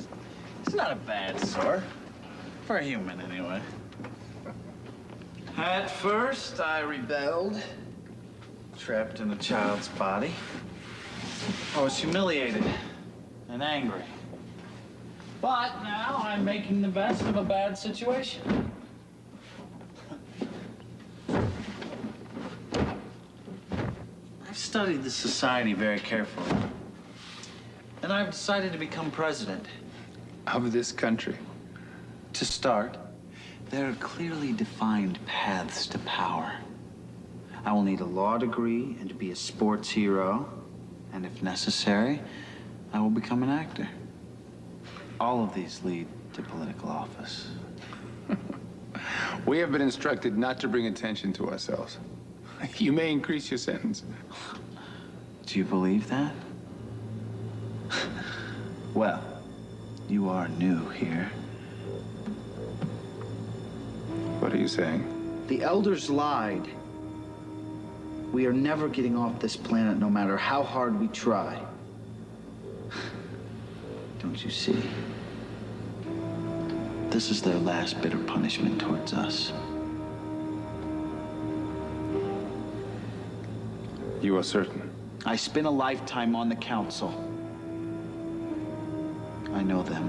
Speaker 4: It's not a bad sort. For a human, anyway. At first, I rebelled. Trapped in a child's body. I was humiliated and angry. But now I'm making the best of a bad situation. I've studied the society very carefully. And I've decided to become president.
Speaker 15: Of this country?
Speaker 4: To start, there are clearly defined paths to power. I will need a law degree and to be a sports hero. And if necessary, I will become an actor. All of these lead to political office.
Speaker 15: We have been instructed not to bring attention to ourselves. You may increase your sentence.
Speaker 4: Do you believe that? Well, you are new here.
Speaker 15: What are you saying?
Speaker 4: The elders lied. We are never getting off this planet no matter how hard we try. Don't you see? This is their last bitter punishment towards us.
Speaker 15: You are certain?
Speaker 4: I spent a lifetime on the council. I know them.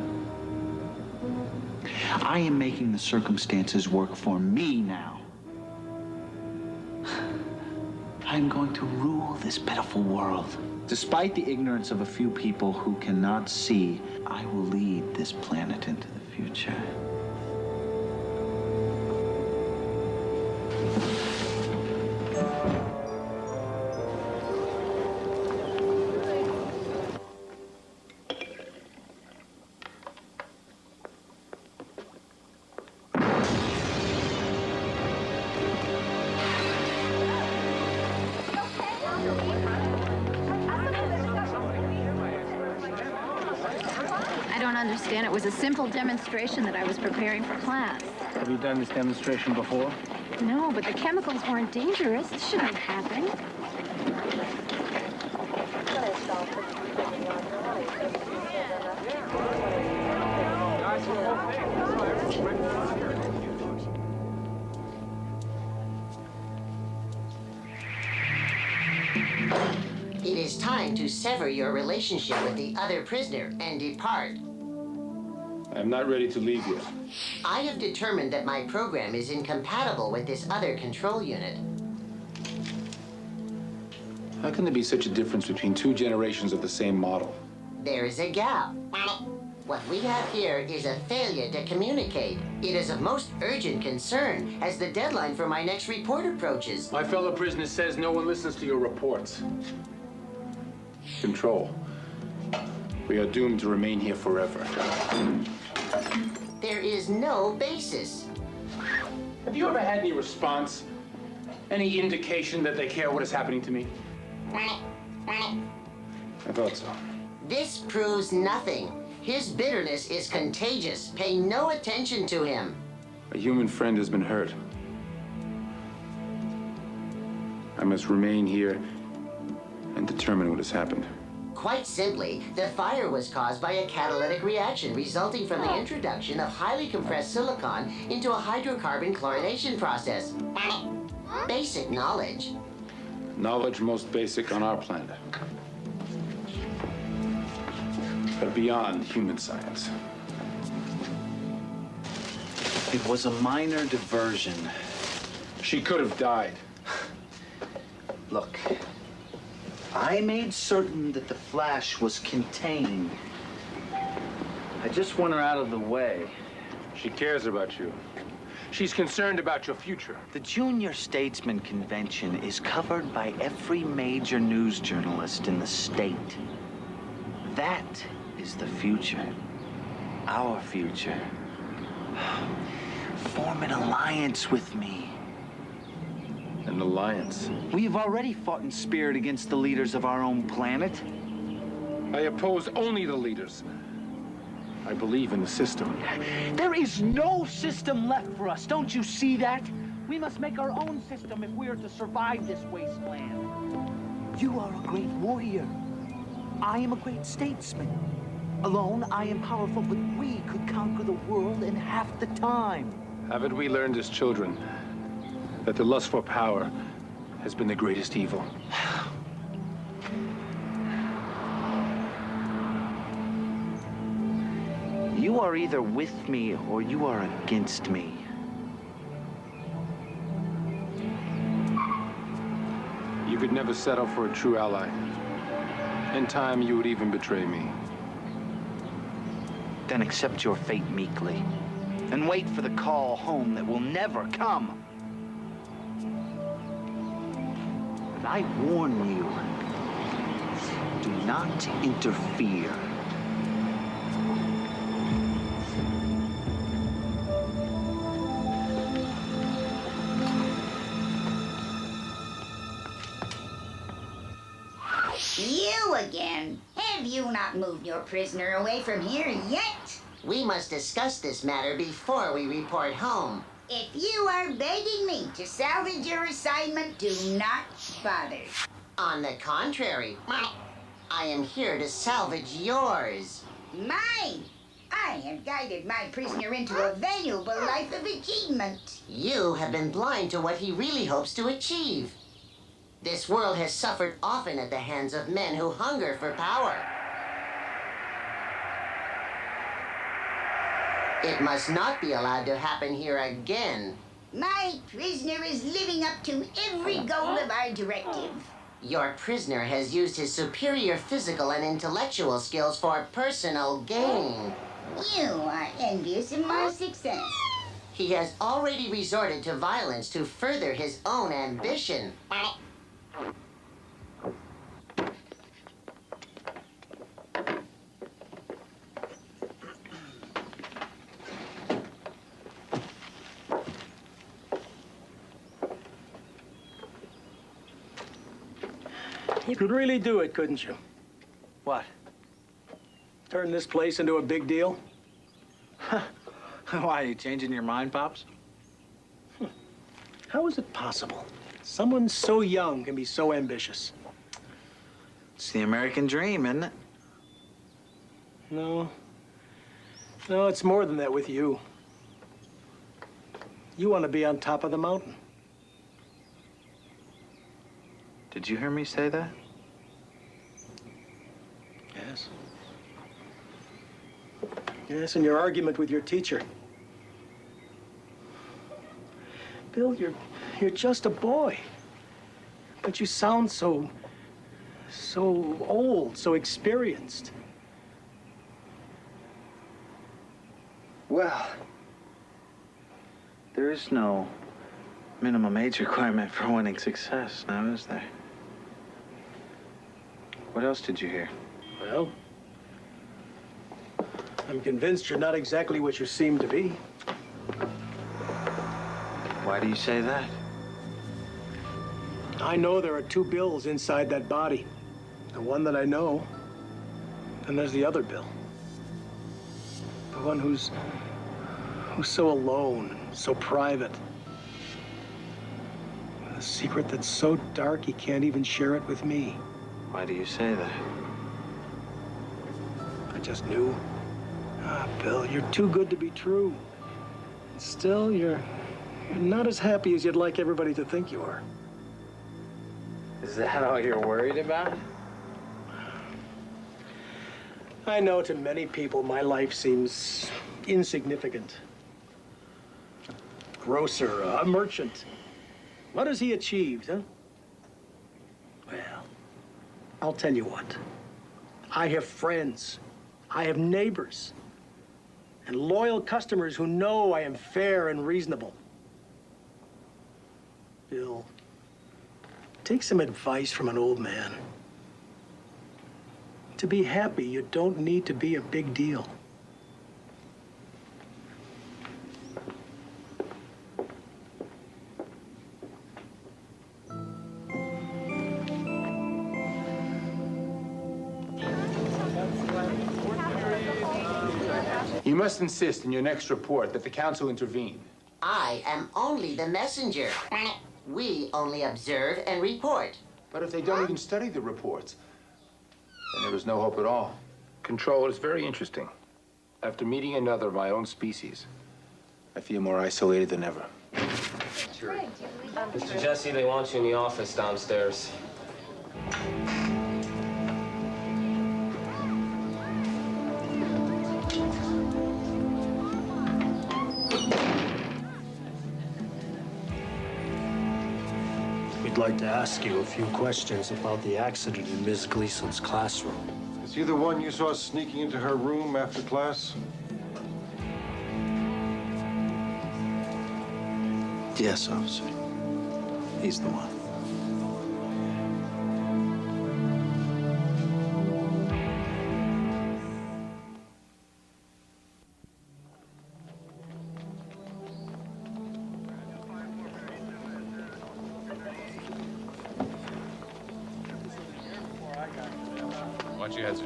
Speaker 4: I am making the circumstances work for me now. I'm going to rule this pitiful world. Despite the ignorance of a few people who cannot see, I will lead this planet into the future.
Speaker 22: I don't understand. It was a simple demonstration that I was preparing for class.
Speaker 15: Have you done this demonstration before?
Speaker 22: No, but the chemicals weren't dangerous. This shouldn't have happened.
Speaker 17: It is time to sever your relationship with the other prisoner and depart.
Speaker 15: I am not ready to leave yet.
Speaker 17: I have determined that my program is incompatible with this other control unit.
Speaker 15: How can there be such a difference between two generations of the same model?
Speaker 17: There is a gap. What we have here is a failure to communicate. It is of most urgent concern as the deadline for my next report approaches.
Speaker 15: My fellow prisoner says no one listens to your reports. Control. We are doomed to remain here forever.
Speaker 17: There is no basis.
Speaker 15: Have you ever had any response? Any indication that they care what is happening to me? I thought so.
Speaker 17: This proves nothing. His bitterness is contagious. Pay no attention to him.
Speaker 15: A human friend has been hurt. I must remain here and determine what has happened.
Speaker 17: Quite simply, the fire was caused by a catalytic reaction resulting from the introduction of highly compressed silicon into a hydrocarbon chlorination process. Basic knowledge.
Speaker 15: Knowledge most basic on our planet. But beyond human science.
Speaker 4: It was a minor diversion.
Speaker 15: She could have died.
Speaker 4: Look, I made certain that the flash was contained. I just want her out of the way.
Speaker 15: She cares about you. She's concerned about your future.
Speaker 4: The Junior Statesman Convention is covered by every major news journalist in the state. That is the future. Our future. Form an alliance with me.
Speaker 15: An alliance?
Speaker 4: We have already fought in spirit against the leaders of our own planet.
Speaker 15: I oppose only the leaders. I believe in the system.
Speaker 4: There is no system left for us. Don't you see that? We must make our own system if we are to survive this wasteland. You are a great warrior. I am a great statesman. Alone, I am powerful, but we could conquer the world in half the time.
Speaker 15: Haven't we learned as children that the lust for power has been the greatest evil?
Speaker 4: You are either with me or you are against me.
Speaker 15: You could never settle for a true ally. In time, you would even betray me.
Speaker 4: Then accept your fate meekly and wait for the call home that will never come. But I warn you, do not interfere.
Speaker 13: You again? Have you not moved your prisoner away from here yet?
Speaker 17: We must discuss this matter before we report home.
Speaker 13: If you are begging me to salvage your assignment, do not bother.
Speaker 17: On the contrary, I am here to salvage yours.
Speaker 13: Mine? I have guided my prisoner into a valuable life of achievement.
Speaker 17: You have been blind to what he really hopes to achieve. This world has suffered often at the hands of men who hunger for power. It must not be allowed to happen here again.
Speaker 13: My prisoner is living up to every goal of our directive.
Speaker 17: Your prisoner has used his superior physical and intellectual skills for personal gain.
Speaker 13: You are envious of my success.
Speaker 17: He has already resorted to violence to further his own ambition.
Speaker 5: You could really do it, couldn't you?
Speaker 4: What?
Speaker 5: Turn this place into a big deal?
Speaker 4: Why, are you changing your mind, Pops?
Speaker 5: How is it possible? Someone so young can be so ambitious.
Speaker 4: It's the American dream, isn't it?
Speaker 5: No. No, it's more than that with you. You want to be on top of the mountain.
Speaker 4: Did you hear me say that?
Speaker 5: Yes. Yes, in your argument with your teacher. Bill, you're just a boy. But you sound so old, so experienced.
Speaker 4: Well, there is no minimum age requirement for winning success, now is there? What else did you hear?
Speaker 5: Well, I'm convinced you're not exactly what you seem to be.
Speaker 4: Why do you say that?
Speaker 5: I know there are two Bills inside that body. The one that I know, and there's the other Bill. The one who's so alone, so private. With a secret that's so dark he can't even share it with me.
Speaker 4: Why do you say that?
Speaker 5: I just knew. Ah, Bill, you're too good to be true. Still, you're not as happy as you'd like everybody to think you are.
Speaker 4: Is that all you're worried about?
Speaker 5: I know to many people my life seems insignificant. Grocer, a merchant. What has he achieved, huh? Well, I'll tell you what. I have friends. I have neighbors. And loyal customers who know I am fair and reasonable. Bill, take some advice from an old man. To be happy, you don't need to be a big deal.
Speaker 15: You must insist in your next report that the council intervene.
Speaker 17: I am only the messenger. We only observe and report.
Speaker 15: But if they don't even study the reports, then there is no hope at all. Control is very interesting. After meeting another of my own species, I feel more isolated than ever.
Speaker 3: Mr. Jesse, they want you in the office downstairs.
Speaker 5: We'd like to ask you a few questions about the accident in Ms. Gleason's classroom.
Speaker 7: Is he the one you saw sneaking into her room after class?
Speaker 21: Yes, officer. He's the one.
Speaker 15: Watch your head, sir.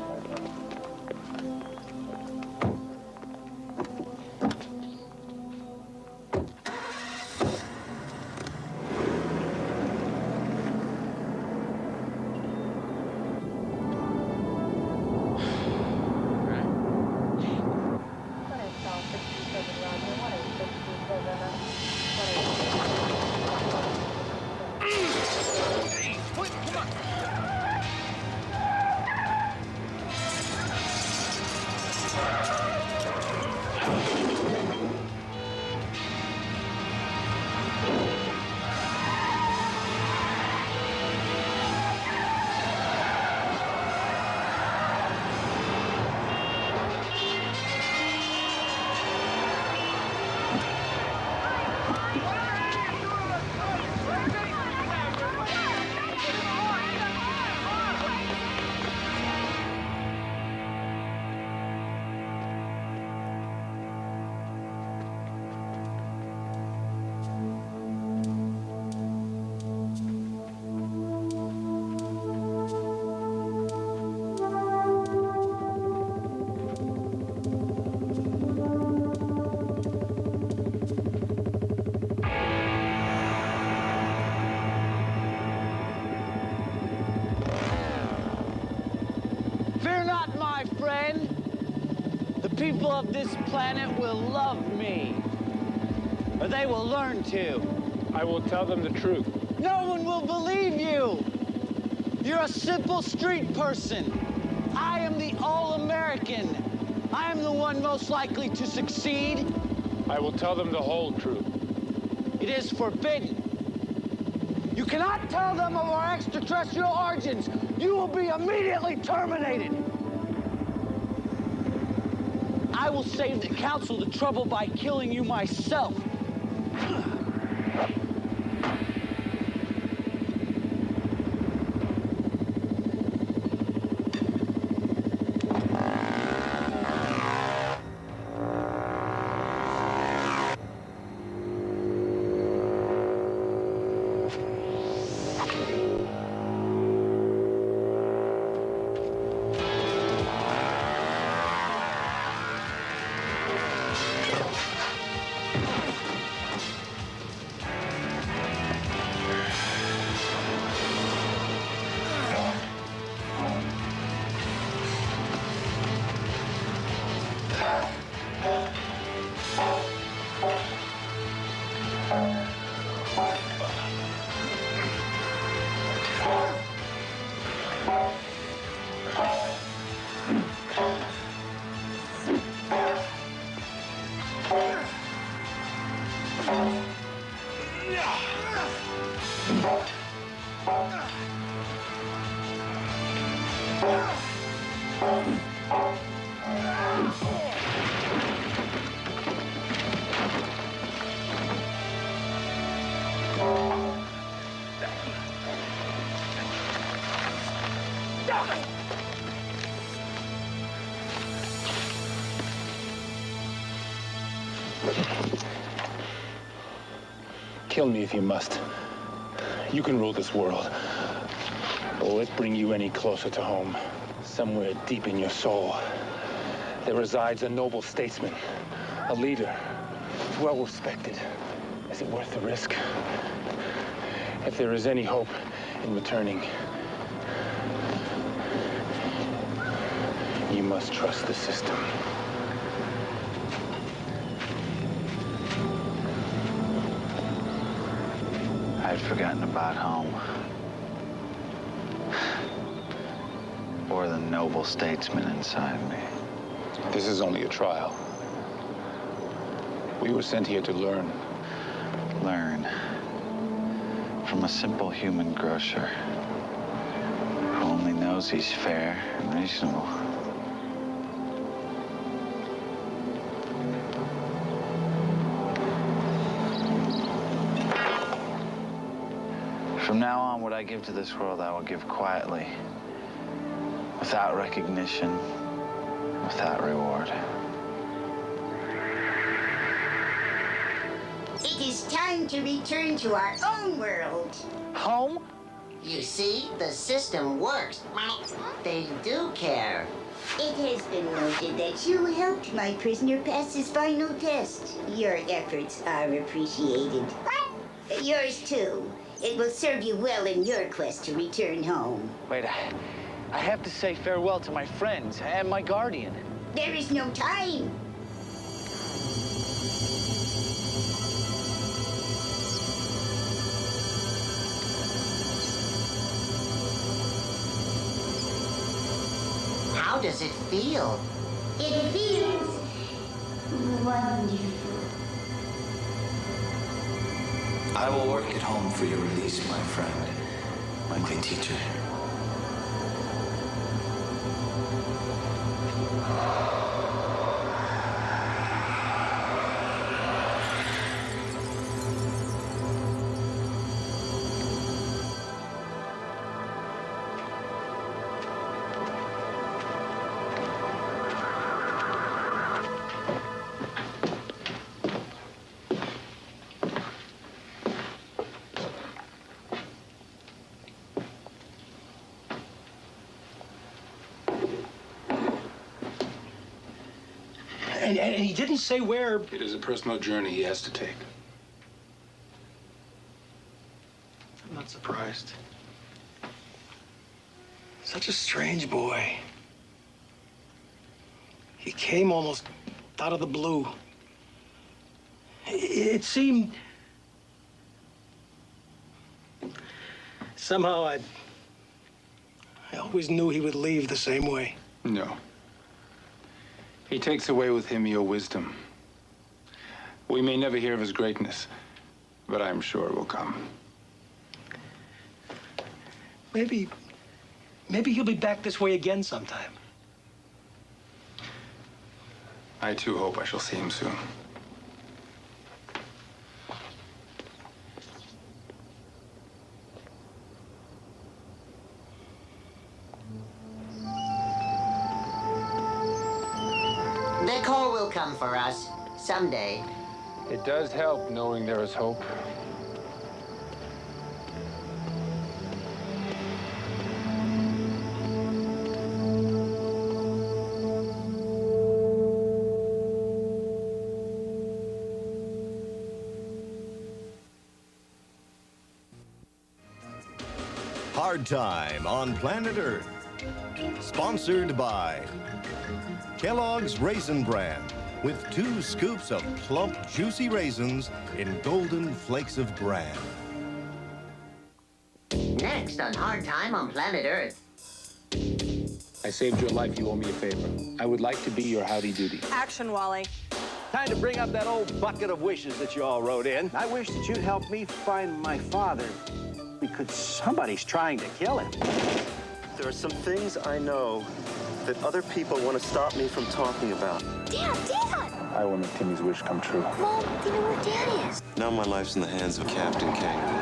Speaker 14: Fear not, my friend. The people of this planet will love me. Or they will learn to.
Speaker 15: I will tell them the truth.
Speaker 14: No one will believe you. You're a simple street person. I am the all-American. I am the one most likely to succeed.
Speaker 15: I will tell them the whole truth.
Speaker 14: It is forbidden. You cannot tell them of our extraterrestrial origins. You will be immediately terminated. I will save the council the trouble by killing you myself.
Speaker 15: Kill me if you must. You can rule this world. Will it bring you any closer to home? Somewhere deep in your soul, there resides a noble statesman, a leader, well respected. Is it worth the risk? If there is any hope in returning, you must trust the system.
Speaker 21: I'd forgotten about home. Or the noble statesman inside me.
Speaker 15: This is only a trial. We were sent here to learn.
Speaker 21: Learn from a simple human grocer who only knows he's fair and reasonable. From now on, what I give to this world, I will give quietly, without recognition, without reward.
Speaker 13: It is time to return to our own world.
Speaker 17: Home? You see, the system works. They do care.
Speaker 13: It has been noted that you helped my prisoner pass his final test. Your efforts are appreciated. Yours too. It will serve you well in your quest to return home.
Speaker 14: Wait, I have to say farewell to my friends and my guardian.
Speaker 13: There is no time.
Speaker 17: How does it feel?
Speaker 13: It feels wonderful.
Speaker 21: I will work at home for your release, my friend, my great teacher.
Speaker 5: And he didn't say where.
Speaker 15: It is a personal journey he has to take.
Speaker 5: I'm not surprised. Such a strange boy. He came almost out of the blue. It seemed... Somehow I always knew he would leave the same way.
Speaker 15: No. He takes away with him your wisdom. We may never hear of his greatness, but I'm sure it will come.
Speaker 5: Maybe he'll be back this way again sometime.
Speaker 15: I too hope I shall see him soon.
Speaker 17: The call will come for us someday.
Speaker 15: It does help knowing there is hope.
Speaker 8: Hard Time on Planet Earth. Sponsored by Kellogg's Raisin Bran, with 2 scoops of plump, juicy raisins in golden flakes of bran.
Speaker 17: Next on Hard Time on Planet Earth.
Speaker 15: I saved your life. You owe me a favor. I would like to be your howdy-doody.
Speaker 20: Action, Wally.
Speaker 12: Time to bring up that old bucket of wishes that you all wrote in. I wish that you'd help me find my father, because somebody's trying to kill him.
Speaker 16: There are some things I know that other people want to stop me from talking about.
Speaker 22: Dad!
Speaker 15: I will make Timmy's wish come true.
Speaker 22: Mom, do you know where Dad is?
Speaker 16: Now my life's in the hands of Captain Kangaroo.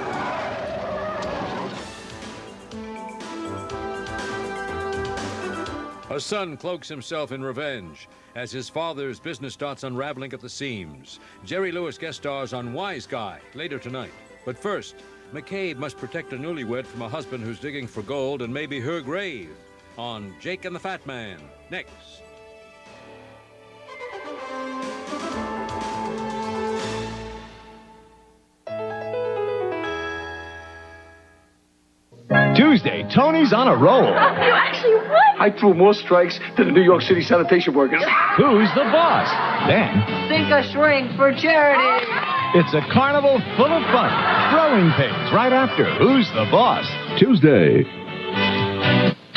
Speaker 18: A son cloaks himself in revenge as his father's business starts unraveling at the seams. Jerry Lewis guest stars on Wise Guy later tonight. But first, McCabe must protect a newlywed from a husband who's digging for gold and maybe her grave on Jake and the Fat Man. Next.
Speaker 19: Tuesday, Tony's on a roll.
Speaker 1: You actually won!
Speaker 19: I threw more strikes than the New York City sanitation workers. Who's the boss? Then,
Speaker 1: Sink a shrink for charity!
Speaker 19: it's a carnival full of fun. Growing pains right after Who's the Boss? Tuesday.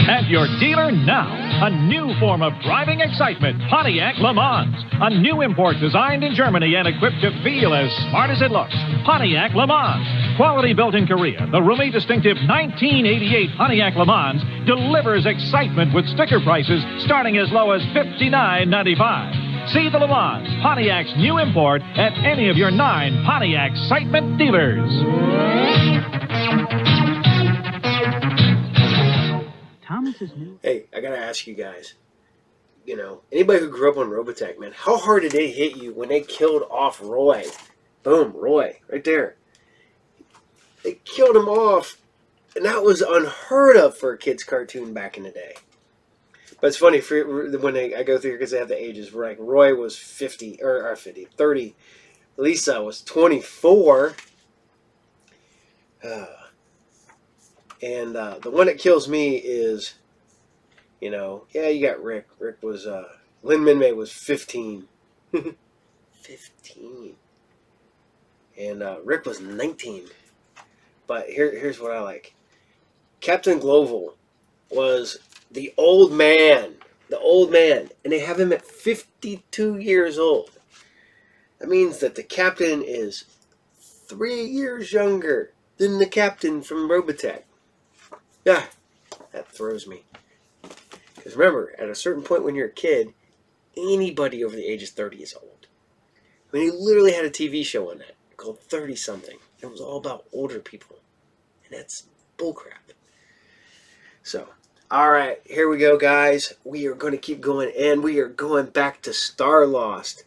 Speaker 25: At your dealer now, a new form of driving excitement, Pontiac Le Mans. A new import designed in Germany and equipped to feel as smart as it looks. Pontiac Le Mans. Quality built in Korea, the roomy, distinctive 1988 Pontiac Le Mans delivers excitement with sticker prices starting as low as $59.95. See the Le Mans, Pontiac's new import, at any of your 9 Pontiac Excitement dealers.
Speaker 5: Hey, I gotta ask you guys, you know, anybody who grew up on Robotech, man, how hard did it hit you when they killed off Roy? Boom, Roy, right there. They killed him off, and that was unheard of for a kid's cartoon back in the day. But it's funny, when I go through here, because they have the ages, like Roy was 30. Lisa was 24. And the one that kills me is, you know, yeah, you got Rick. Rick was, Lin Minmay was 15. 15. And Rick was 19. But here's what I like. Captain Gloval was the old man. The old man. And they have him at 52 years old. That means that the captain is 3 years younger than the captain from Robotech. Yeah, that throws me. Because remember, at a certain point when you're a kid, anybody over the age of 30 is old. I mean, he literally had a TV show on that called 30-something. It was all about older people. And that's bullcrap. So, all right, here we go, guys. We are going to keep going, and we are going back to StarLost.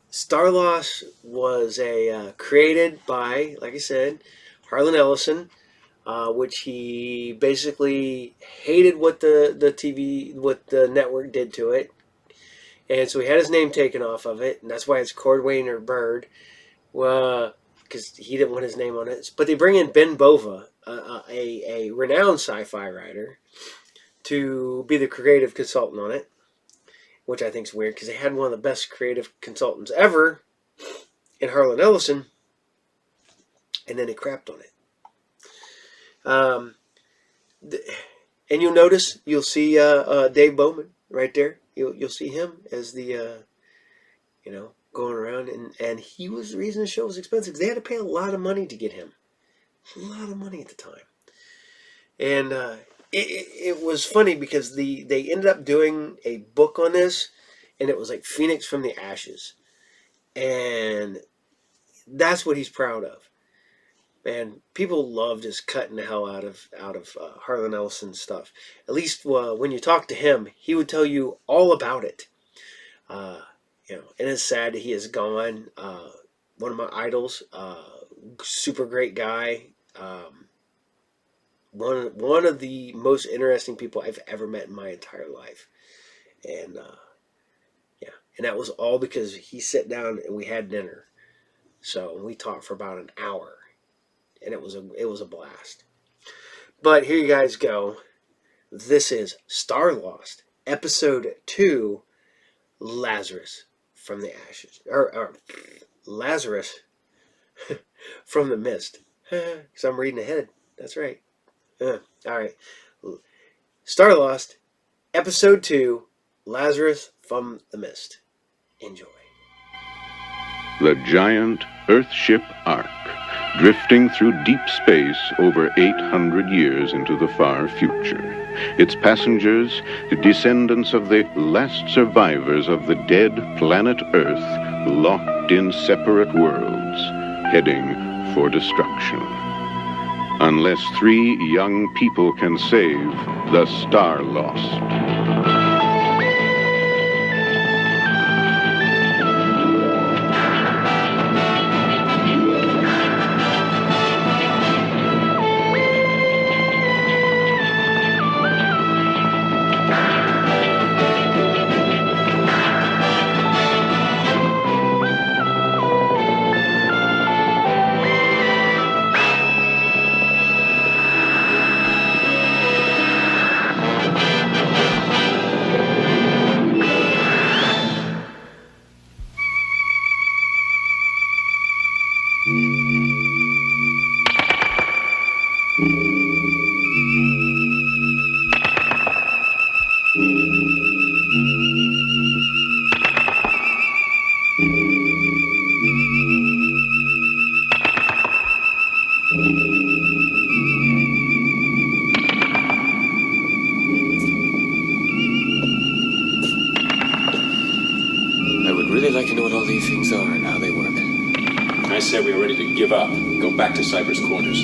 Speaker 5: StarLost was created by, like I said, Harlan Ellison, which he basically hated what the network did to it, and so he had his name taken off of it, and that's why it's Cordwainer Bird, because he didn't want his name on it. But they bring in Ben Bova, a renowned sci-fi writer, to be the creative consultant on it, which I think is weird because they had one of the best creative consultants ever in Harlan Ellison, and then they crapped on it. And you'll notice, you'll see Dave Bowman right there. You'll see him as the, going around, and he was the reason the show was expensive. They had to pay a lot of money to get him. A lot of money at the time. And it was funny because they ended up doing a book on this, and it was like Phoenix from the Ashes. And that's what he's proud of. Man, people love just cutting the hell out of Harlan Ellison's stuff. At least when you talk to him, he would tell you all about it. And it's sad that he is gone. One of my idols, super great guy. One of the most interesting people I've ever met in my entire life. And and that was all because he sat down and we had dinner. So we talked for about an hour. And it was a blast. But here you guys go. This is StarLost, Episode 2, Lazarus from the Ashes. Or Lazarus from the Mist. Because I'm reading ahead. That's right. All right. StarLost, Episode 2,
Speaker 2: Lazarus from the Mist. Enjoy.
Speaker 6: The giant Earthship Ark, drifting through deep space over 800 years into the far future. Its passengers, the descendants of the last survivors of the dead planet Earth, locked in separate worlds, heading for destruction. Unless 3 young people can save the StarLost.
Speaker 3: I would really like to know what all these things are and how they work.
Speaker 15: I said we were ready to give up. Go back to Cypher's quarters.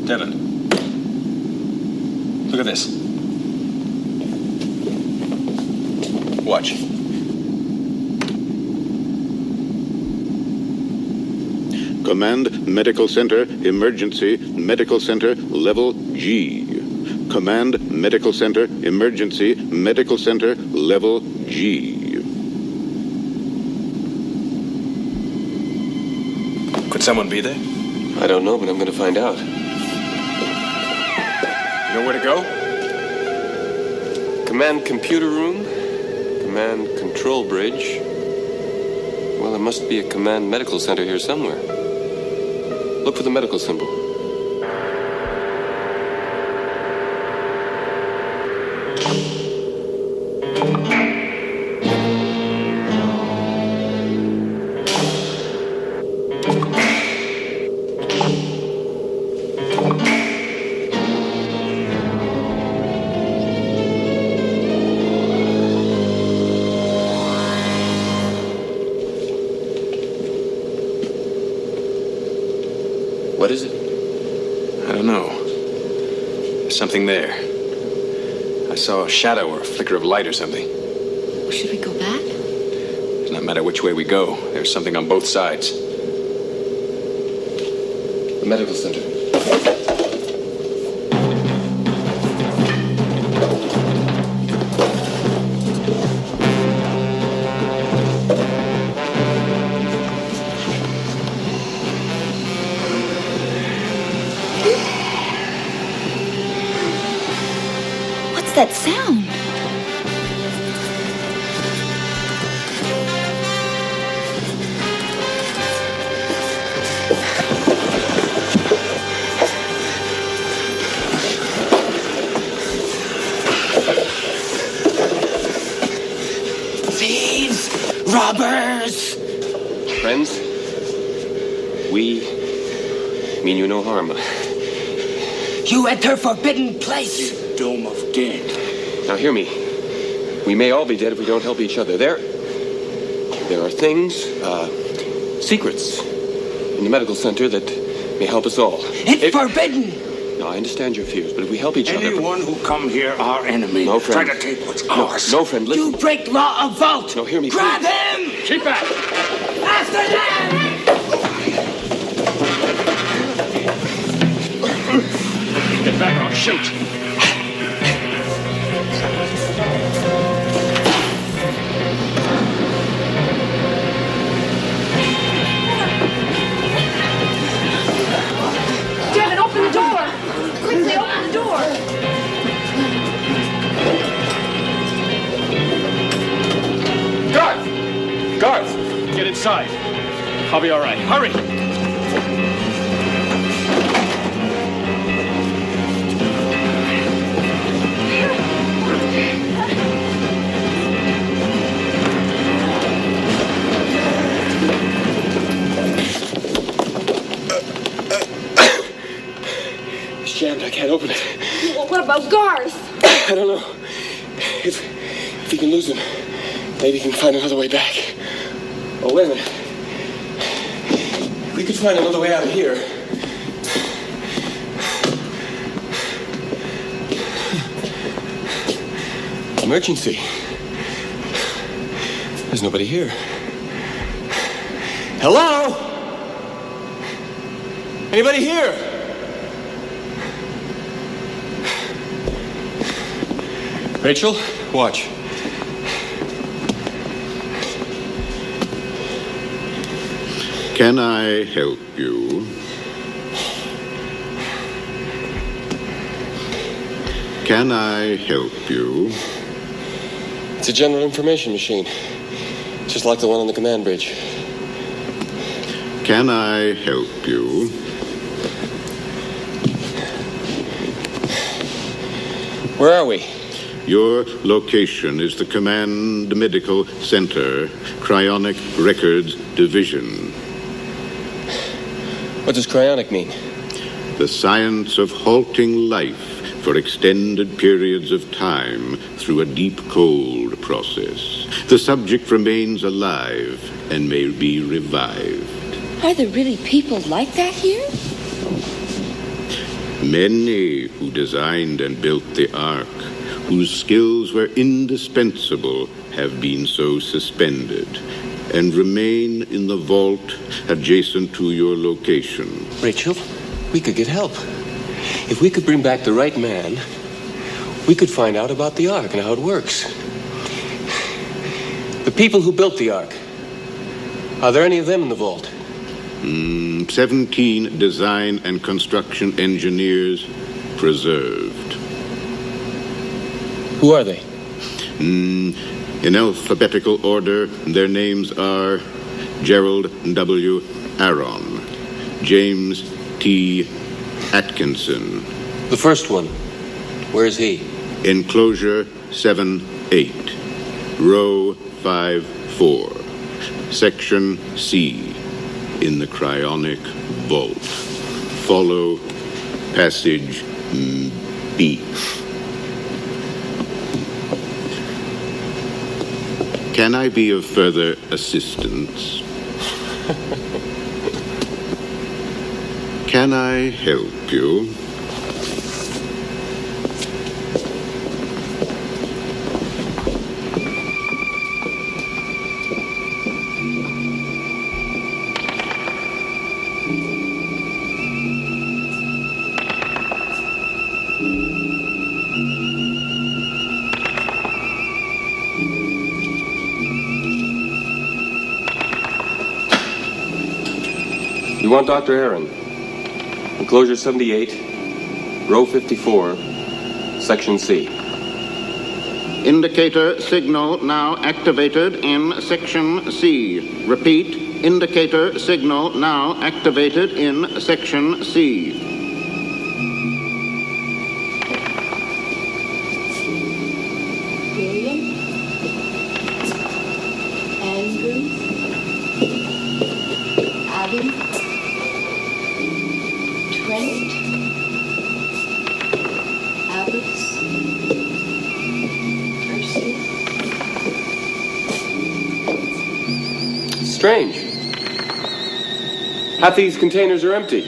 Speaker 15: Devin, look at this. Watch.
Speaker 6: Command Medical Center, Emergency Medical Center, Level G. Command Medical Center, Emergency Medical Center, Level G.
Speaker 15: Could someone be there?
Speaker 3: I don't know, but I'm going to find out.
Speaker 15: You know where to go?
Speaker 3: Command computer room. Command control bridge. Well, there must be a command medical center here somewhere. Look for the medical symbol. What is it?
Speaker 15: I don't know. There's something there. I saw a shadow or a flicker of light or something.
Speaker 9: Should we go back?
Speaker 15: It does not matter which way we go. There's something on both sides.
Speaker 3: The medical center.
Speaker 9: What's that sound?
Speaker 3: Thieves! Robbers! Friends, we mean you no harm.
Speaker 1: You enter forbidden place.
Speaker 3: Dome of dead. Now hear me. We may all be dead if we don't help each other. There are things, secrets in the medical center that may help us all.
Speaker 1: It's forbidden.
Speaker 3: No, I understand your fears, but if we help each other...
Speaker 1: Anyone who come here our enemy.
Speaker 3: No, friend.
Speaker 1: Try to take what's ours.
Speaker 3: No, friend, listen.
Speaker 1: You break law of vault.
Speaker 3: No, hear me,
Speaker 1: Grab
Speaker 3: please.
Speaker 1: him.
Speaker 3: Keep back.
Speaker 1: After them.
Speaker 15: Get back or I'll shoot.
Speaker 4: inside. I'll be all right. Hurry!
Speaker 3: It's jammed. I can't open it.
Speaker 20: Well, what about Garth?
Speaker 3: I don't know. If we can lose him, maybe we can find another way back. Oh, wait a minute. We could find another way out of here. Emergency. There's nobody here. Hello? Anybody here? Rachel, watch.
Speaker 6: Can I help you? Can I help you?
Speaker 3: It's a general information machine. Just like the one on the command bridge.
Speaker 6: Can I help you?
Speaker 3: Where are we?
Speaker 6: Your location is the Command Medical Center, Cryonic Records Division.
Speaker 3: What does cryonic mean?
Speaker 6: The science of halting life for extended periods of time through a deep cold process. The subject remains alive and may be revived.
Speaker 9: Are there really people like that here?
Speaker 6: Many who designed and built the Ark, whose skills were indispensable, have been so suspended and remain in the vault adjacent to your location.
Speaker 3: Rachel, we could get help. If we could bring back the right man, we could find out about the Ark and how it works. The people who built the Ark, are there any of them in the vault?
Speaker 6: 17 design and construction engineers preserved.
Speaker 3: Who are they?
Speaker 6: In alphabetical order, their names are Gerald W. Aron, James T. Atkinson.
Speaker 3: The first one, where is he?
Speaker 6: Enclosure 7-8, row 5-4, section C, in the cryonic vault. Follow passage B. Can I be of further assistance? Can I help you?
Speaker 3: You want Dr. Aaron. Enclosure 78, row 54, section C.
Speaker 6: Indicator signal now activated in section C. Repeat, indicator signal now activated in section C.
Speaker 9: William? Andrew? Adam? Trent? Abbots? Percy?
Speaker 3: Strange. Half these containers are empty.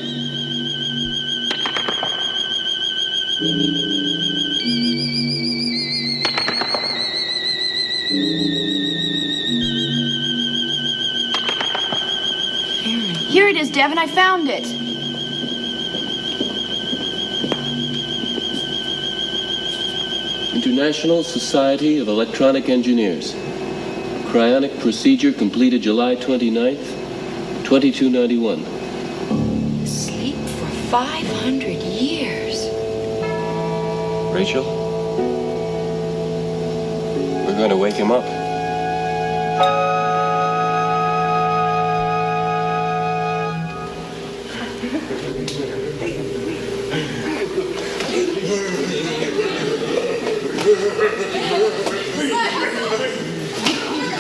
Speaker 20: Here it is, Devin. I found it.
Speaker 3: International Society of Electronic Engineers. Cryonic procedure completed July 29th, 2291.
Speaker 9: Sleep for 500 years.
Speaker 3: Rachel, we're going to wake him up.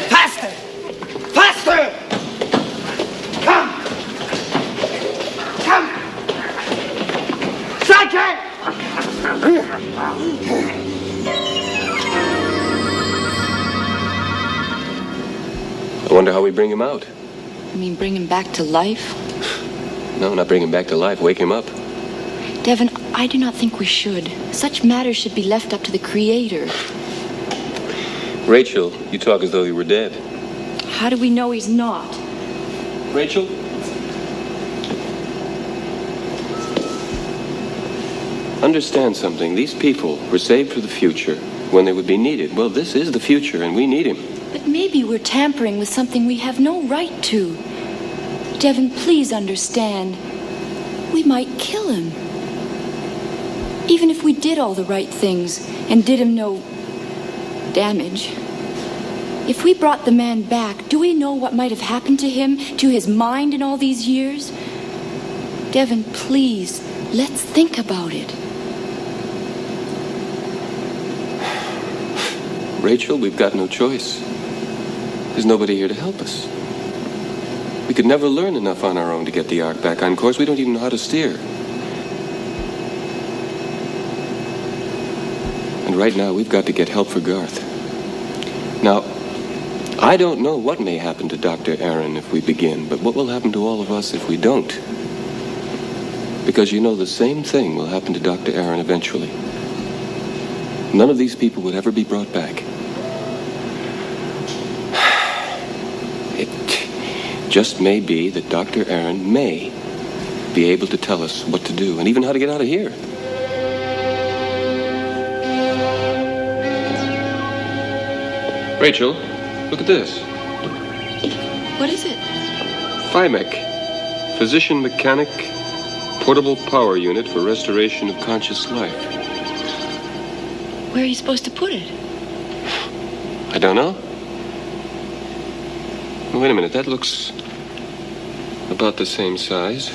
Speaker 1: Faster! Faster! Come! Come! Psychic!
Speaker 3: I wonder how we bring him out.
Speaker 9: You mean bring him back to life?
Speaker 3: No, not bring him back to life. Wake him up.
Speaker 9: Devin, I do not think we should. Such matters should be left up to the Creator.
Speaker 3: Rachel, you talk as though he were dead.
Speaker 9: How do we know he's not?
Speaker 3: Rachel? Understand something. These people were saved for the future when they would be needed. Well, this is the future, and we need him.
Speaker 9: But maybe we're tampering with something we have no right to. Devin, please understand. We might kill him. Even if we did all the right things and did him no damage. If we brought the man back, do we know what might have happened to him, to his mind in all these years? Devin, please, let's think about it.
Speaker 3: Rachel, we've got no choice. There's nobody here to help us. We could never learn enough on our own to get the Ark back on course. We don't even know how to steer. And right now, we've got to get help for Garth. Now, I don't know what may happen to Dr. Aaron if we begin, but what will happen to all of us if we don't? Because you know the same thing will happen to Dr. Aaron eventually. None of these people would ever be brought back. It just may be that Dr. Aaron may be able to tell us what to do and even how to get out of here. Rachel, look at this.
Speaker 9: What is it?
Speaker 3: FIMEC, Physician Mechanic Portable Power Unit for Restoration of Conscious Life.
Speaker 9: Where are you supposed to put it?
Speaker 3: I don't know. Oh, wait a minute, that looks about the same size.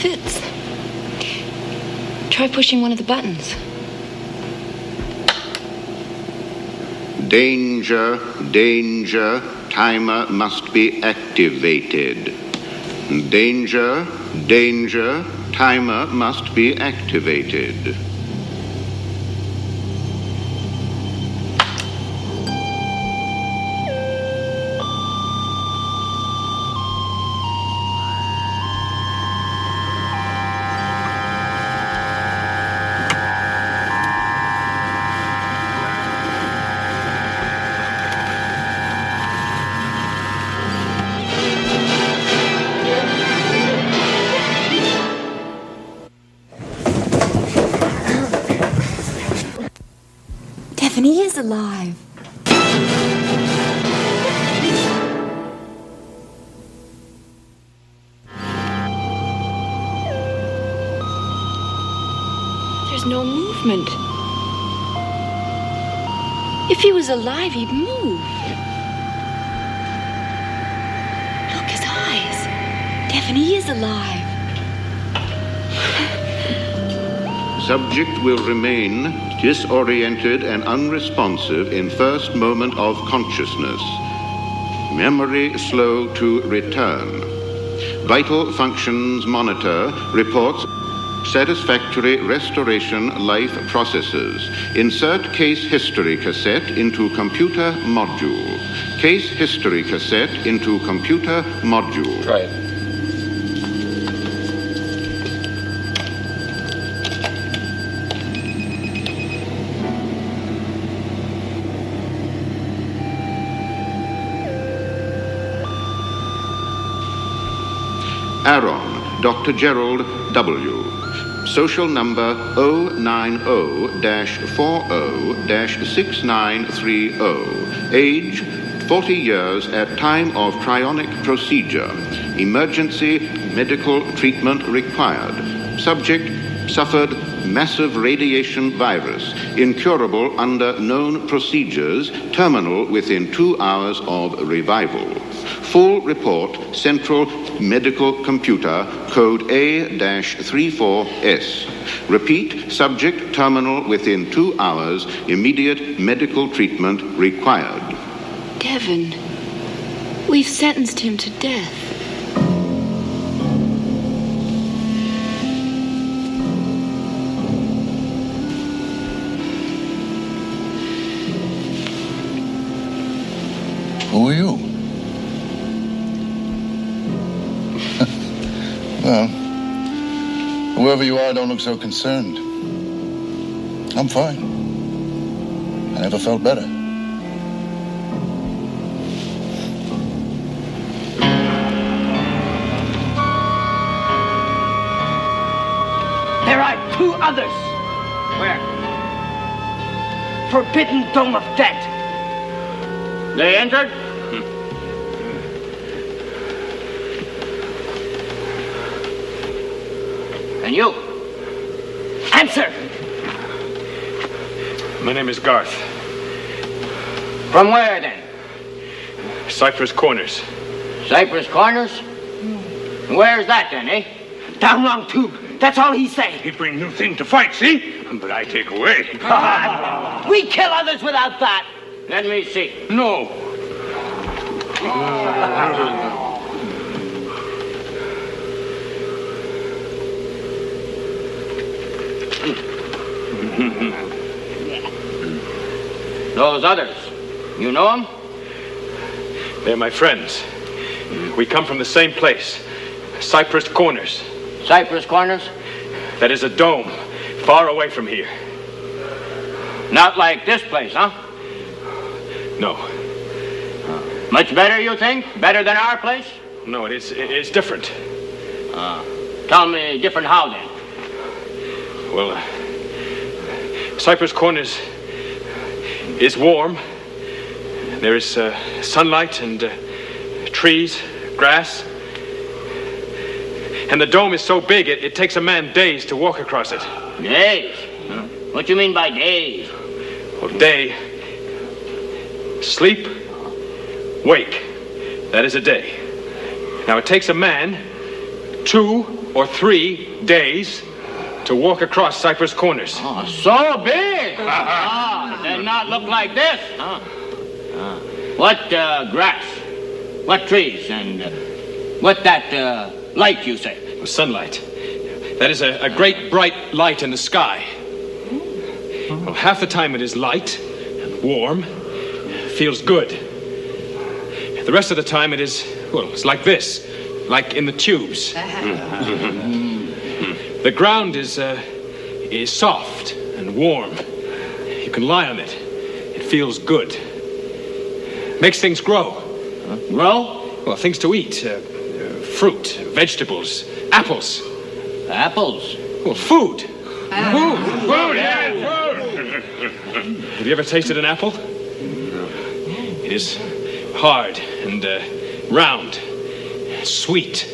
Speaker 9: Fits. Try pushing one of the buttons.
Speaker 6: Danger, danger, timer must be activated. Danger, danger, timer must be activated.
Speaker 9: Devin, he is alive. There's no movement. If he was alive, he'd move. Look, his eyes. Devin, he is alive.
Speaker 6: Subject will remain disoriented and unresponsive in first moment of consciousness. Memory slow to return. Vital functions monitor reports satisfactory restoration life processes. Insert case history cassette into computer module. Case history cassette into computer module.
Speaker 3: Try it.
Speaker 6: Aaron, Dr. Gerald W. Social number 090-40-6930. Age 40 years at time of cryonic procedure. Emergency medical treatment required. Subject suffered massive radiation virus, incurable under known procedures, terminal within 2 hours of revival. Full report, Central Medical Computer, code A-34S. Repeat, subject terminal within 2 hours, immediate medical treatment required.
Speaker 9: Devin, we've sentenced him to death.
Speaker 7: Who are you? Well, whoever you are, don't look so concerned. I'm fine. I never felt better.
Speaker 1: There are 2 others.
Speaker 14: Where?
Speaker 1: Forbidden Dome of Death.
Speaker 14: They entered? And you?
Speaker 1: Answer!
Speaker 4: My name is Garth.
Speaker 14: From where, then?
Speaker 4: Cypress Corners.
Speaker 14: Cypress Corners? Where's that, then, eh?
Speaker 1: Down long tube. That's all he say.
Speaker 4: He bring new thing to fight, see? But I take away.
Speaker 1: We kill others without that.
Speaker 14: Let me see.
Speaker 4: No.
Speaker 14: Those others, you know them?
Speaker 4: They're my friends. We come from the same place. Cypress Corners.
Speaker 14: Cypress Corners?
Speaker 4: That is a dome, far away from here.
Speaker 14: Not like this place, huh?
Speaker 4: No.
Speaker 14: Much better, you think? Better than our place?
Speaker 4: No, it's different.
Speaker 14: Tell me different how, then?
Speaker 4: Well, Cypress Corners is warm. There is sunlight and trees, grass. And the dome is so big, it takes a man days to walk across it.
Speaker 14: Days? Huh? What do you mean by days?
Speaker 4: Well, day, sleep, wake. That is a day. Now, it takes a man 2 or 3 days to walk across Cypress Corners.
Speaker 14: Oh, so big! Then not look like this, huh? What grass? What trees? And what that light you say?
Speaker 4: Well, sunlight. That is a great bright light in the sky. Well, half the time it is light and warm, feels good. The rest of the time it is, well, it's like this, like in the tubes. The ground is soft and warm. You can lie on it. It feels good. Makes things grow.
Speaker 14: Grow?
Speaker 4: Well, things to eat. Fruit, vegetables, apples.
Speaker 14: Apples?
Speaker 4: Well, food. Food, yeah, food. Have you ever tasted an apple? It is hard and round, sweet,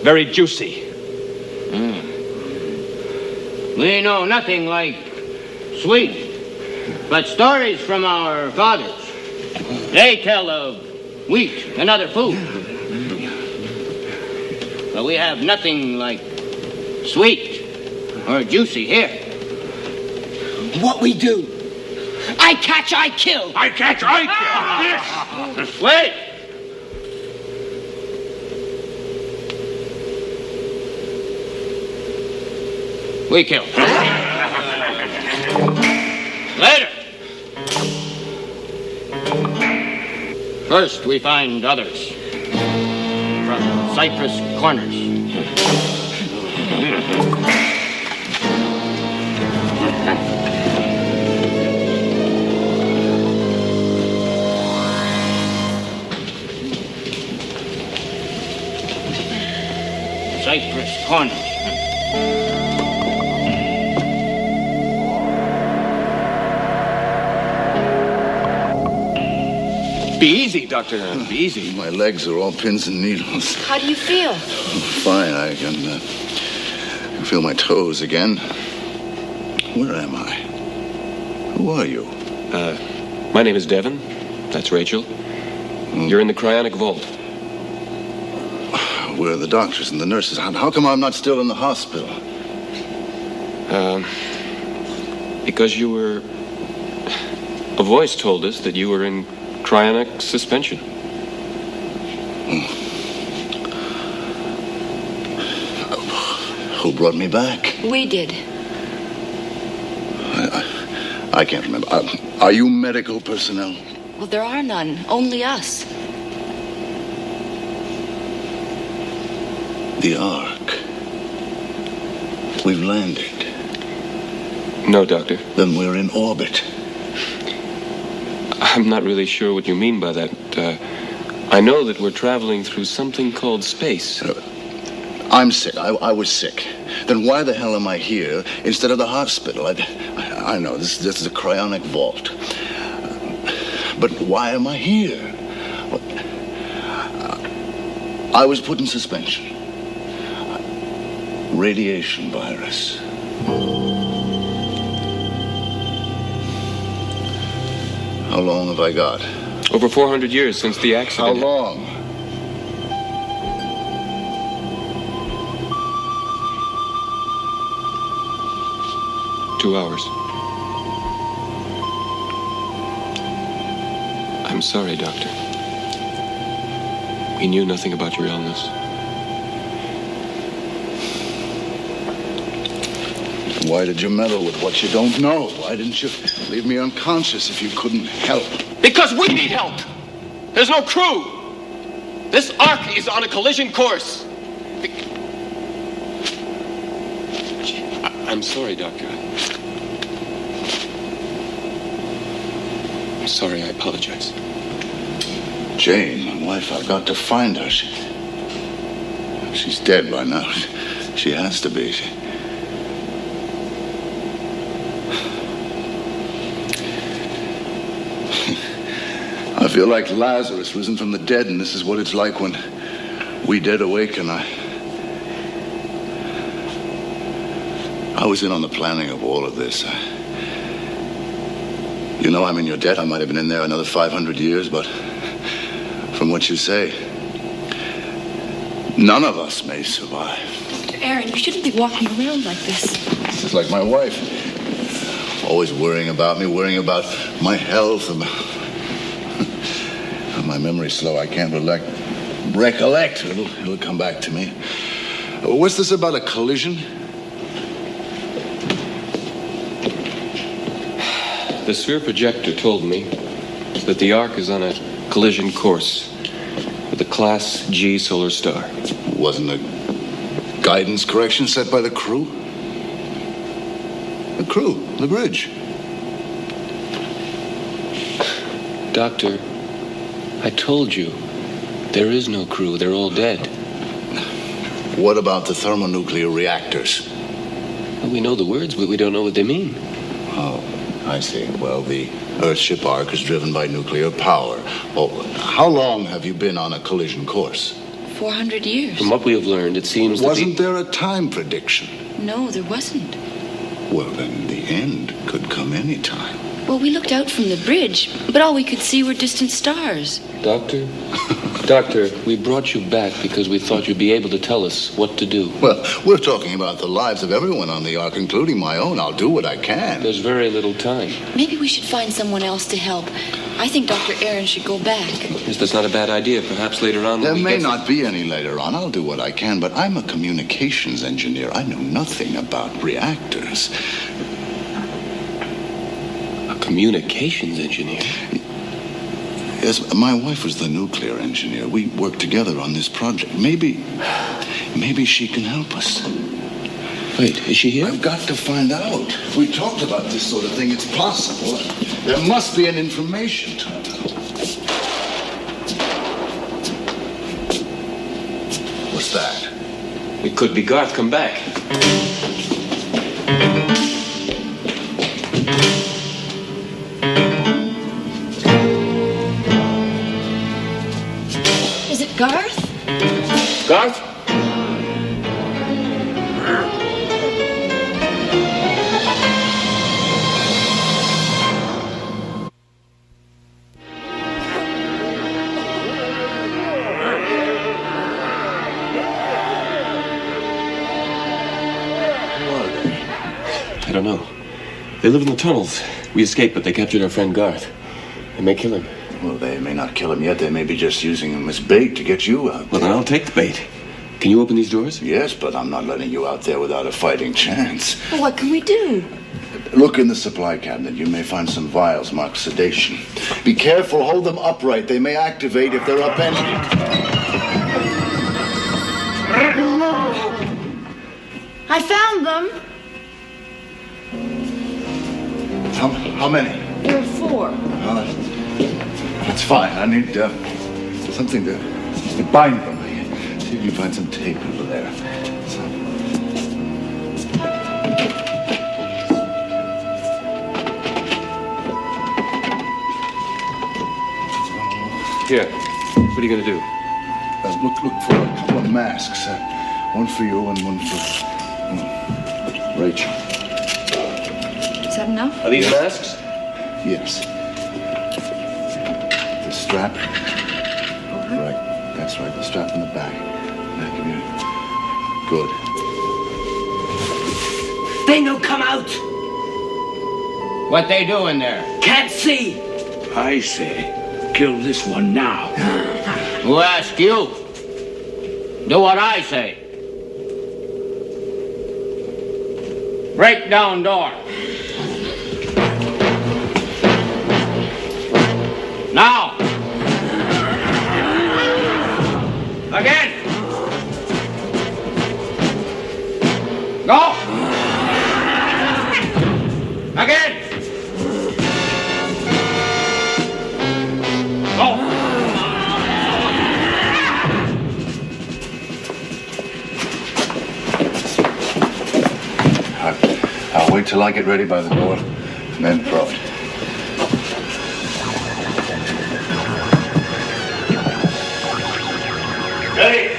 Speaker 4: very juicy.
Speaker 14: We know nothing like sweet, but stories from our fathers. They tell of wheat and other food. But we have nothing like sweet or juicy here.
Speaker 1: What we do? I catch, I kill.
Speaker 4: I catch, I kill.
Speaker 14: Yes. Wait. We kill. Later. First, we find others from Cypress Corners. Cypress Corners.
Speaker 4: Be easy, Doctor. Be easy.
Speaker 7: My legs are all pins and needles.
Speaker 9: How do you feel?
Speaker 7: Fine, I can feel my toes again. Where am I? Who are you?
Speaker 3: My name is Devon. That's Rachel. You're in the cryonic vault.
Speaker 7: Where are the doctors and the nurses? How come I'm not still in the hospital?
Speaker 3: Because you were... A voice told us that you were in cryonic suspension.
Speaker 7: Who brought me back?
Speaker 9: We did.
Speaker 7: I can't remember. Are you medical personnel?
Speaker 9: Well, there are none. Only us.
Speaker 7: The Ark. We've landed.
Speaker 3: No, Doctor.
Speaker 7: Then we're in orbit.
Speaker 3: I'm not really sure what you mean by that. I know that we're traveling through something called space.
Speaker 7: I'm sick. I was sick. Then why the hell am I here instead of the hospital? I know, this is a cryonic vault. But why am I here? I was put in suspension. Radiation virus. How long have I got?
Speaker 3: Over 400 years since the accident.
Speaker 7: How long?
Speaker 3: Two hours. I'm sorry, Doctor. We knew nothing about your illness.
Speaker 7: Why did you meddle with what you don't know? Why didn't you leave me unconscious if you couldn't help?
Speaker 3: Because we need help! There's no crew! This Ark is on a collision course! I'm sorry, Doctor. I'm sorry, I apologize.
Speaker 7: Jane, my wife, I've got to find her. She's dead by now. She has to be. I feel like Lazarus risen from the dead, and this is what it's like when we dead awaken. I was in on the planning of all of this. You know I'm in your debt. I might have been in there another 500 years, but from what you say, none of us may survive.
Speaker 9: Dr. Aaron, you shouldn't be walking around like this.
Speaker 7: This is like my wife. Always worrying about me, worrying about my health. And my memory's slow. I can't recollect. It'll come back to me. What's this about a collision?
Speaker 3: The sphere projector told me that the Ark is on a collision course with a Class G solar star.
Speaker 7: Wasn't a guidance correction set by the crew? The crew, the bridge.
Speaker 3: Doctor, I told you, there is no crew. They're all dead.
Speaker 7: What about the thermonuclear reactors?
Speaker 3: Well, we know the words, but we don't know what they mean.
Speaker 7: Oh, I see. Well, the Earthship Ark is driven by nuclear power. Oh, how long have you been on a collision course?
Speaker 9: 400 years.
Speaker 3: From what we have learned, it seems
Speaker 7: Wasn't there a time prediction?
Speaker 9: No, there wasn't.
Speaker 7: Well, then the end could come any time.
Speaker 9: Well, we looked out from the bridge, but all we could see were distant stars.
Speaker 3: Doctor, we brought you back because we thought you'd be able to tell us what to do.
Speaker 7: Well, we're talking about the lives of everyone on the Ark, including my own. I'll do what I can.
Speaker 3: There's very little time.
Speaker 9: Maybe we should find someone else to help. I think Dr. Aaron should go back.
Speaker 3: Yes, that's not a bad idea. Perhaps later on...
Speaker 7: There may not be any later on. I'll do what I can, but I'm a communications engineer. I know nothing about reactors.
Speaker 3: A communications engineer?
Speaker 7: Yes, my wife was the nuclear engineer. We worked together on this project. Maybe she can help us.
Speaker 3: Wait, is she here?
Speaker 7: I've got to find out. We talked about this sort of thing. It's possible. There must be an information tunnel. What's that?
Speaker 3: It could be Garth. Come back.
Speaker 9: Is it Garth?
Speaker 3: Garth? don't know. They live in the tunnels. We escaped, but they captured our friend Garth. They may kill him.
Speaker 7: Well, they may not kill him yet. They may be just using him as bait to get you out.
Speaker 3: Well, then I'll take the bait. Can you open these doors?
Speaker 7: Yes, but I'm not letting you out there without a fighting chance.
Speaker 9: Well, what can we do?
Speaker 7: Look in the supply cabinet. You may find some vials marked sedation. Be careful. Hold them upright. They may activate if they're upended.
Speaker 10: I found them.
Speaker 7: How many?
Speaker 10: There are 4.
Speaker 7: That's fine. I need something to bind them. See if you can find some tape over there.
Speaker 3: Here. What are you going to do?
Speaker 7: Look for a couple of masks. One for you and one for Rachel.
Speaker 9: Is that enough?
Speaker 3: Are these masks?
Speaker 7: Yes. The strap. Right. That's right. The strap in the back. Back of you. Good.
Speaker 1: They no come out.
Speaker 11: What they doing there?
Speaker 1: Can't see. I say, kill this one now.
Speaker 11: Who asked you? Do what I say. Break down door. Now. Again. Go. Again. Go.
Speaker 7: I'll wait till I get ready by the door and then throw it.
Speaker 1: Ready?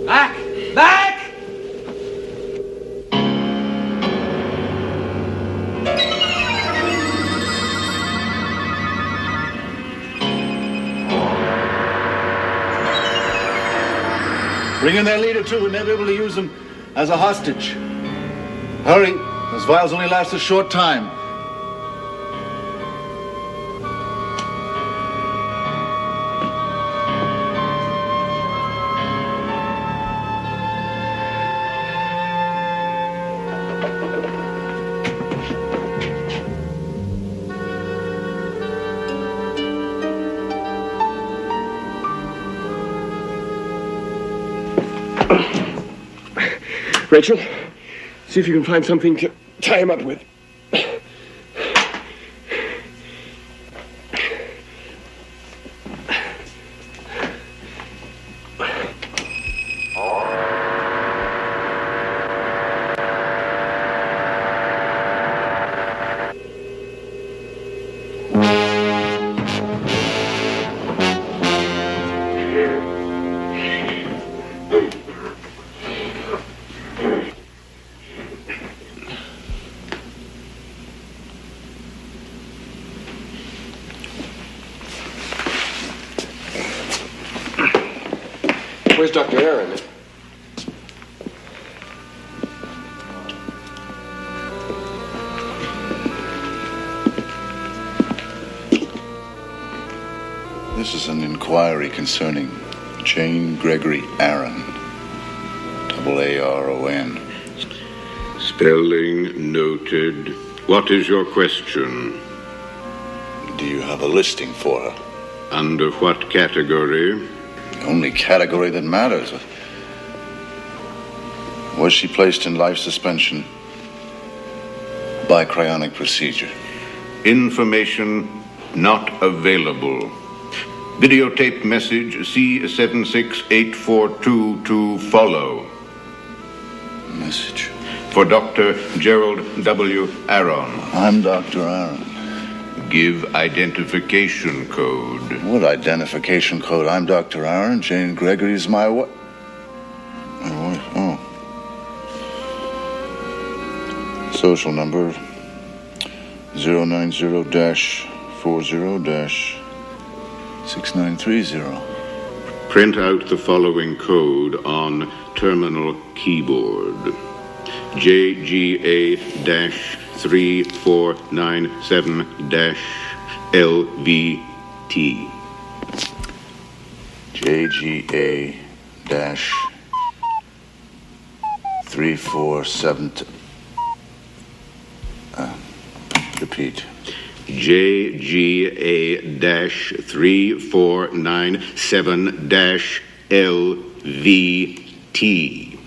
Speaker 1: Back! Back!
Speaker 7: Bring in their leader, too. We may be able to use them as a hostage. Hurry. Those vials only last a short time.
Speaker 3: Rachel, see if you can find something to tie him up with. Where's Dr. Aaron?
Speaker 7: This is an inquiry concerning Jane Gregory Aaron. A-R-O-N.
Speaker 6: Spelling noted. What is your question?
Speaker 7: Do you have a listing for her?
Speaker 6: Under what category?
Speaker 7: The only category that matters. Was she placed in life suspension by cryonic procedure?
Speaker 6: Information not available. Videotape message C76842 to follow.
Speaker 7: Message.
Speaker 6: For Dr. Gerald W. Aaron.
Speaker 7: I'm Dr. Aaron.
Speaker 6: Give identification code.
Speaker 7: What identification code? I'm Dr. Aaron. Jane Gregory's my what? My wife. Oh. Social number 090-40-6930.
Speaker 6: Print out the following code on terminal keyboard. JGA-3497-LVT.
Speaker 7: JGA-347. Repeat.
Speaker 6: JGA-3497-LVT.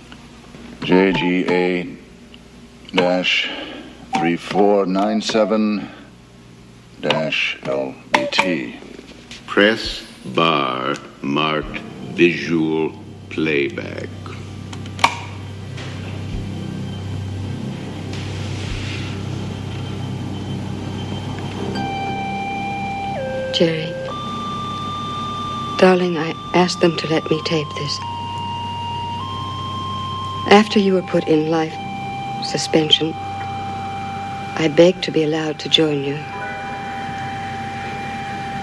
Speaker 7: JGA-3497-LVT.
Speaker 6: Press bar marked visual playback.
Speaker 8: Jerry, darling, I asked them to let me tape this. After you were put in life suspension, I begged to be allowed to join you.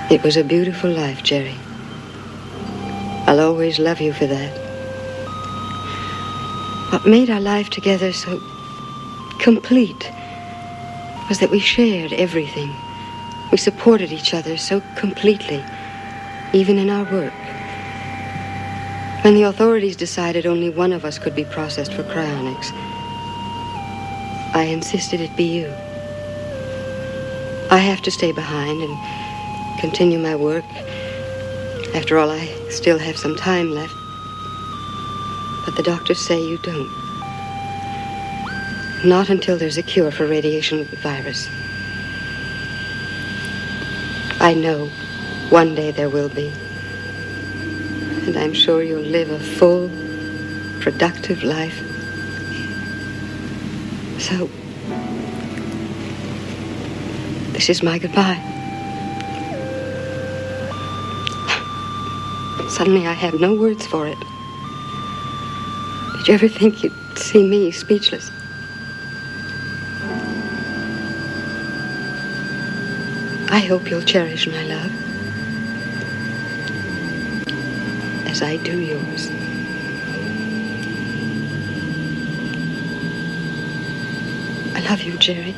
Speaker 8: It was a beautiful life, Jerry. I'll always love you for that. What made our life together so complete was that we shared everything. We supported each other so completely, even in our work. When the authorities decided only one of us could be processed for cryonics, I insisted it be you. I have to stay behind and continue my work. After all, I still have some time left. But the doctors say you don't. Not until there's a cure for radiation virus. I know one day there will be. And I'm sure you'll live a full, productive life. So, this is my goodbye. Suddenly I have no words for it. Did you ever think you'd see me speechless? I hope you'll cherish my love as I do yours. I love you, Jerry.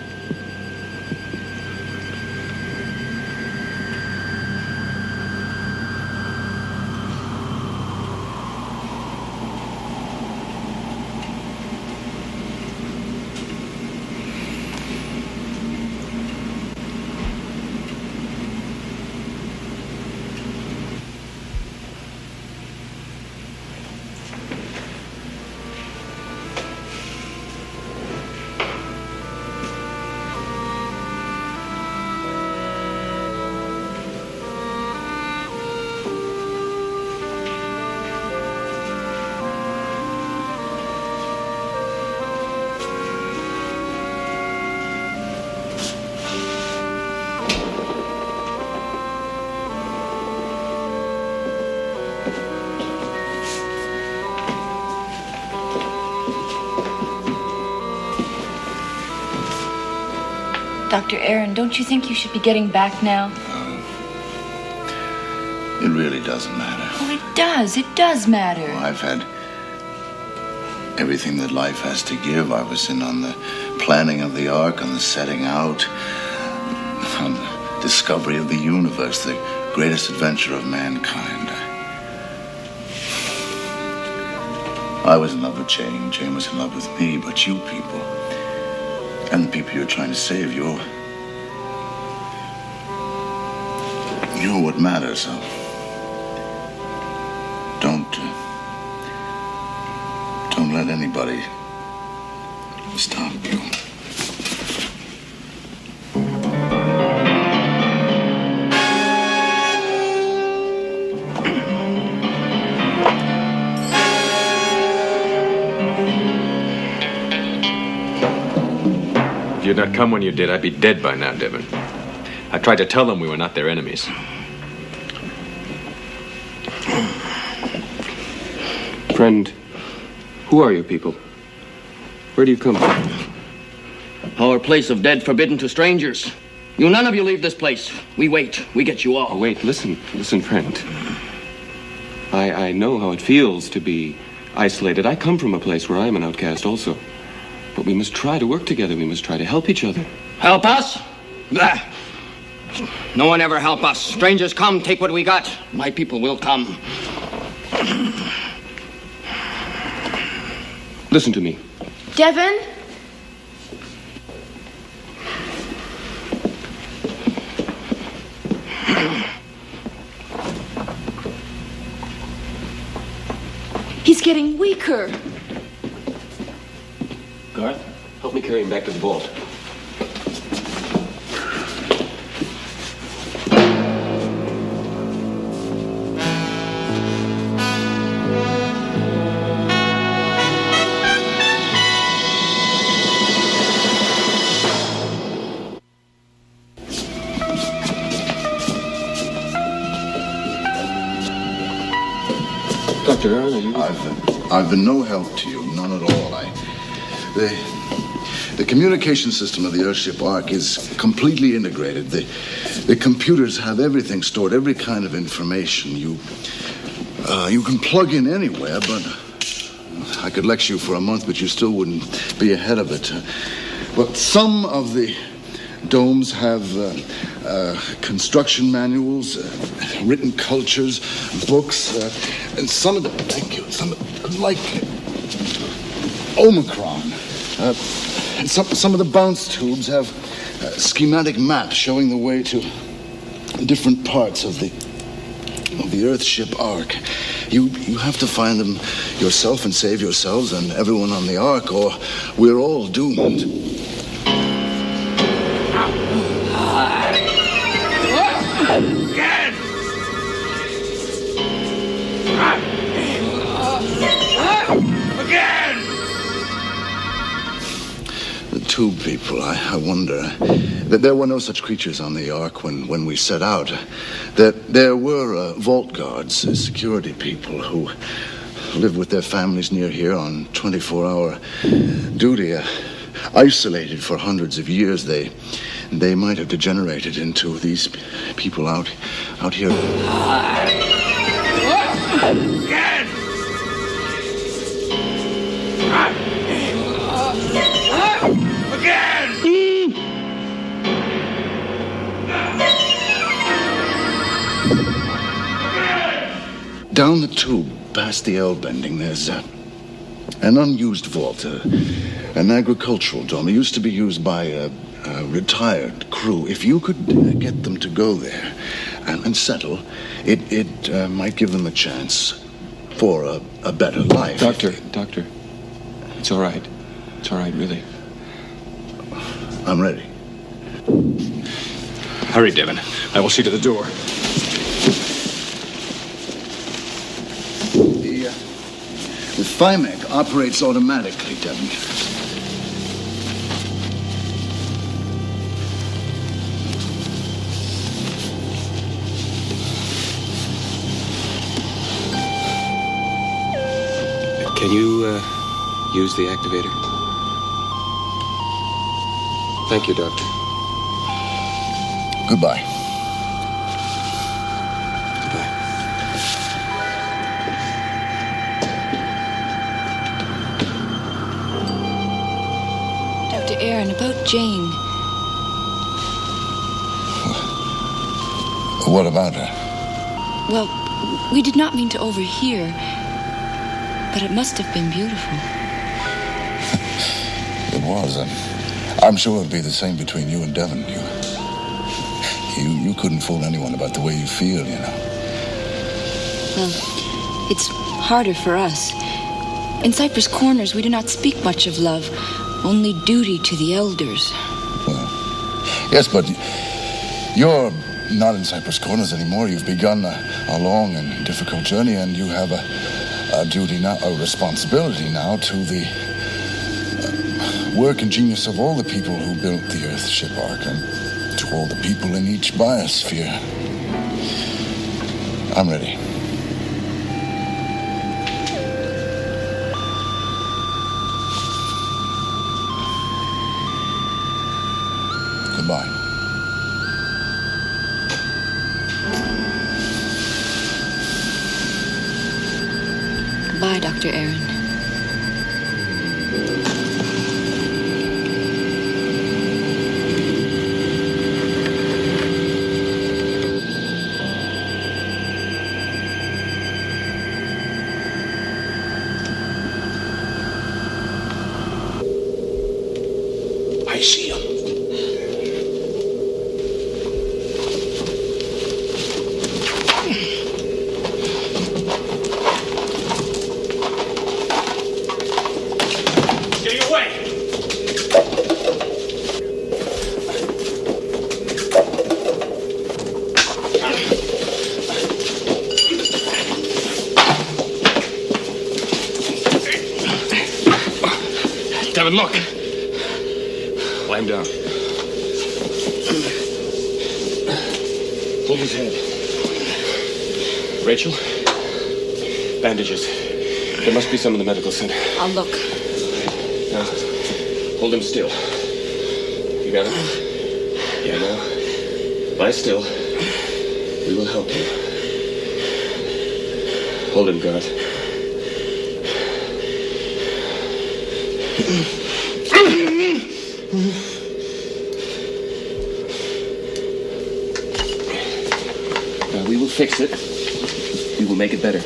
Speaker 9: Dr. Aaron, don't you think you should be getting back now?
Speaker 7: It really doesn't matter.
Speaker 9: Oh, it does. It does matter.
Speaker 7: Well, I've had everything that life has to give. I was in on the planning of the Ark, on the setting out, on the discovery of the universe, the greatest adventure of mankind. I was in love with Jane. Jane was in love with me, but you people, and the people you're trying to save, you're what matters. So don't let anybody stop you.
Speaker 4: If you'd not come when you did, I'd be dead by now, Devon. I tried to tell them we were not their enemies.
Speaker 3: Friend, who are you people? Where do you come from?
Speaker 11: Our place of dead forbidden to strangers. You none of you leave this place. We wait. We get you all.
Speaker 3: Oh, wait, listen, friend. I know how it feels to be isolated. I come from a place where I am an outcast also. But we must try to work together. We must try to help each other.
Speaker 11: Help us? Blah. No one ever help us. Strangers come, take what we got. My people will come.
Speaker 3: Listen to me.
Speaker 10: Devin?
Speaker 9: He's getting weaker.
Speaker 3: Garth, help me carry him back to the vault. Dr. Aaron, are you...
Speaker 7: I've been no help to you, none at all. The communication system of the Earthship Ark is completely integrated. The computers have everything stored, every kind of information. You can plug in anywhere, but I could lecture you for a month, but you still wouldn't be ahead of it. But some of the domes have construction manuals, written cultures, books, and some of like Omicron. Some of the bounce tubes have schematic maps showing the way to different parts of the Earthship Ark. You have to find them yourself and save yourselves and everyone on the Ark, or we're all doomed.
Speaker 1: Again! Again!
Speaker 7: The tube people, I wonder that there were no such creatures on the Ark when we set out. That there were vault guards, security people who live with their families near here on 24-hour duty, isolated for hundreds of years. They might have degenerated into these people out here.
Speaker 1: Again! Again!
Speaker 7: Down the tube, past the L bending, there's an unused vault, an agricultural dome. It used to be used by a retired crew. If you could get them to go there and settle, it might give them a chance for a better life.
Speaker 3: Doctor, it's all right. It's all right, really.
Speaker 7: I'm ready.
Speaker 4: Hurry, Devin. I will see to the door.
Speaker 7: The ThyMech operates automatically, Devin.
Speaker 3: Can you use the activator? Thank you, Doctor.
Speaker 7: Goodbye.
Speaker 9: Dr. Aaron, about Jane.
Speaker 7: What about her?
Speaker 9: Well, we did not mean to overhear, but it must have been beautiful.
Speaker 7: It was. I'm sure it'd be the same between you and Devin. You couldn't fool anyone about the way you feel, you know.
Speaker 9: Well, it's harder for us. In Cypress Corners, we do not speak much of love, only duty to the elders.
Speaker 7: Well, yes, but you're not in Cypress Corners anymore. You've begun a long and difficult journey, and you have a duty now, a responsibility now to the work and genius of all the people who built the Earthship Ark, and to all the people in each biosphere. I'm ready. Goodbye.
Speaker 9: Bye, Dr. Aaron.
Speaker 2: I see him.
Speaker 4: Get away! Devin, look! Lie him down. Hold his head. Rachel? Bandages. There must be some in the medical center.
Speaker 9: I'll look.
Speaker 3: Now, hold him still. You got him? Yeah, now. Lie still. We will help you. Hold him, guard. Now, we will fix it. We will make it better.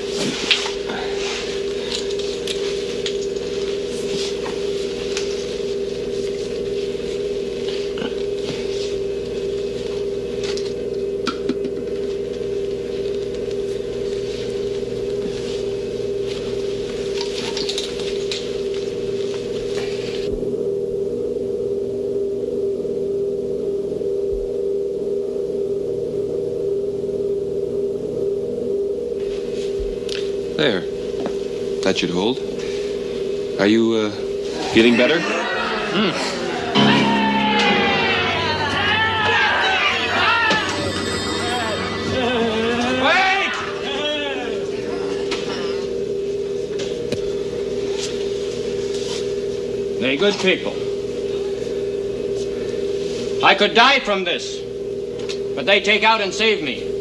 Speaker 3: There. That should hold. Are you, feeling better?
Speaker 11: They good people. I could die from this, but they take out and save me.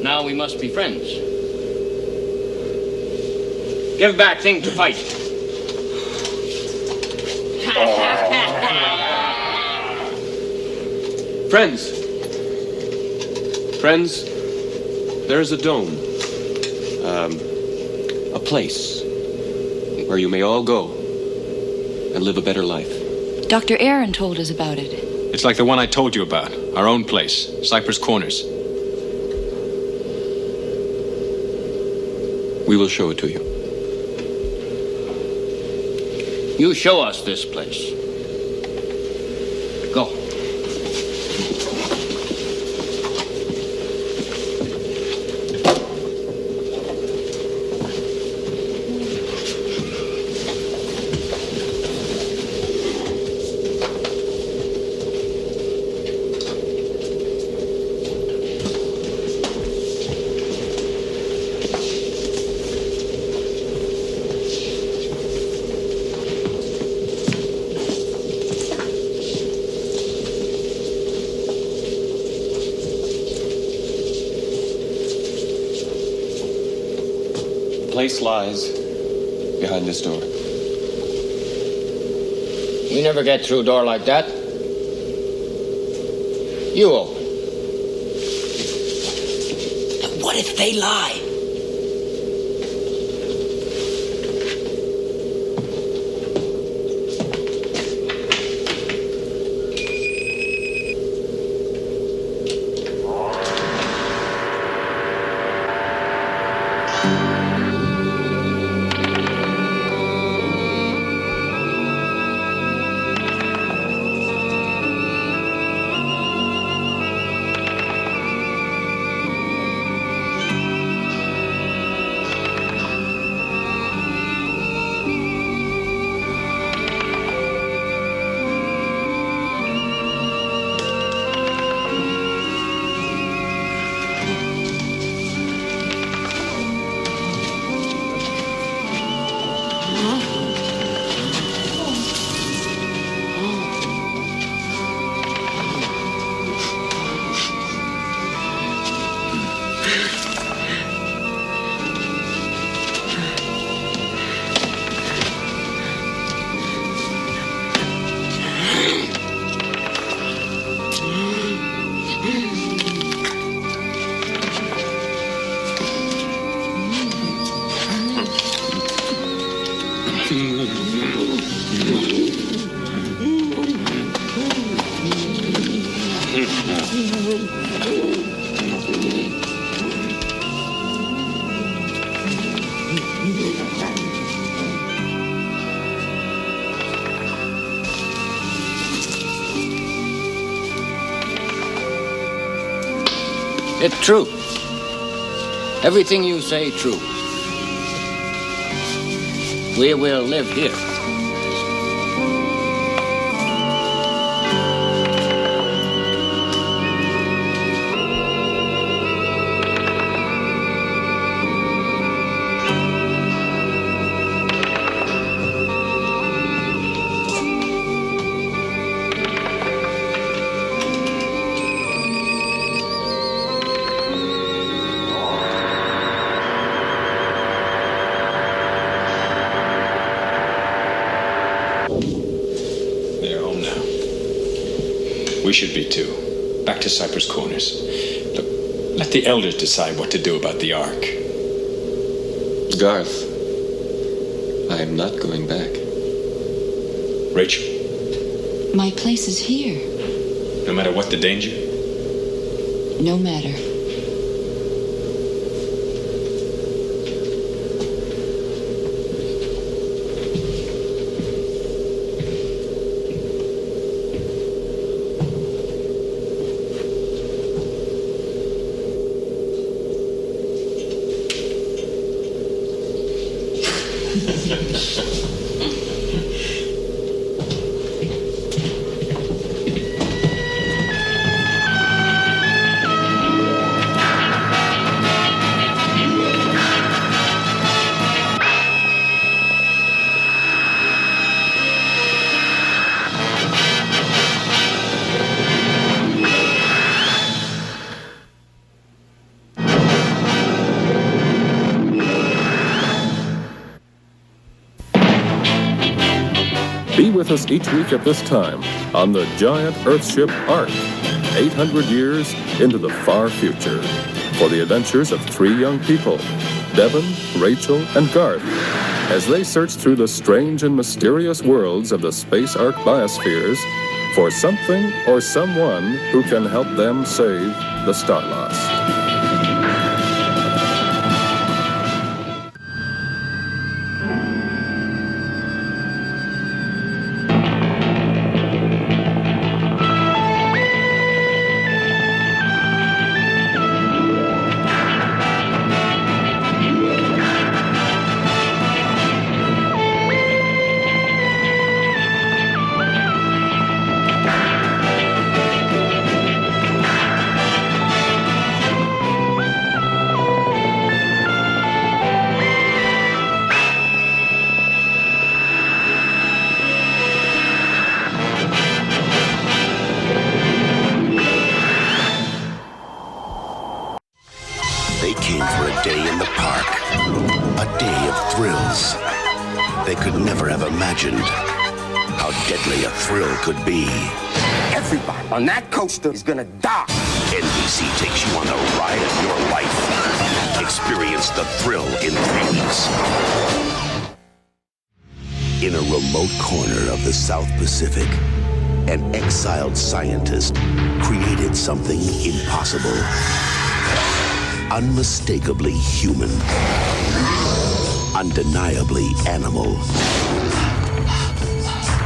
Speaker 11: Now we must be friends. Give back thing to fight.
Speaker 3: Friends. Friends, there is a dome. A place where you may all go and live a better life.
Speaker 9: Dr. Aaron told us about it.
Speaker 4: It's like the one I told you about. Our own place. Cypress Corners.
Speaker 3: We will show it to you.
Speaker 11: You show us this place. Go.
Speaker 3: The place lies behind this door.
Speaker 11: We never get through a door like that. You open.
Speaker 2: What if they lie?
Speaker 11: It's true. Everything you say, true. We will live here.
Speaker 4: They're home now. We should be too. Back to Cypress Corners. Look, let the elders decide what to do about the Ark.
Speaker 3: Garth, I am not going back.
Speaker 4: Rachel,
Speaker 9: My place is here.
Speaker 4: no matter what the danger,
Speaker 9: No matter.
Speaker 13: Be with us each week at this time on the giant Earthship Ark, 800 years into the far future, for the adventures of three young people, Devon, Rachel, and Garth, as they search through the strange and mysterious worlds of the space Ark biospheres for something or someone who can help them save the StarLost.
Speaker 2: They came for a day in the park. A day of thrills. They could never have imagined how deadly a thrill could be.
Speaker 11: Everybody on that coaster is gonna die.
Speaker 2: NBC takes you on the ride of your life. Experience the thrill in threes. In a remote corner of the South Pacific, an exiled scientist created something impossible. Unmistakably human. Undeniably animal.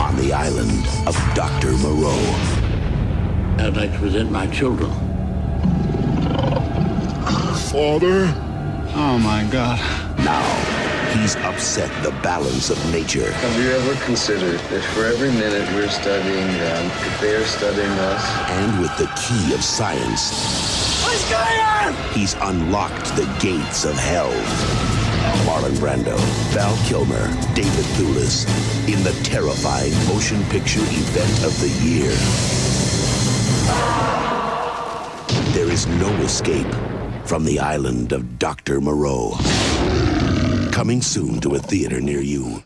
Speaker 2: On the island of Dr. Moreau.
Speaker 7: I'd like to present my children.
Speaker 2: Father?
Speaker 7: Oh, my God.
Speaker 2: Now, he's upset the balance of nature.
Speaker 17: Have you ever considered that for every minute we're studying them, that they are studying us?
Speaker 2: And with the key of science,
Speaker 1: What's going on?
Speaker 2: he's unlocked the gates of hell. Marlon Brando, Val Kilmer, David Thewlis in the terrifying motion picture event of the year. There is no escape from the island of Dr. Moreau. Coming soon to a theater near you.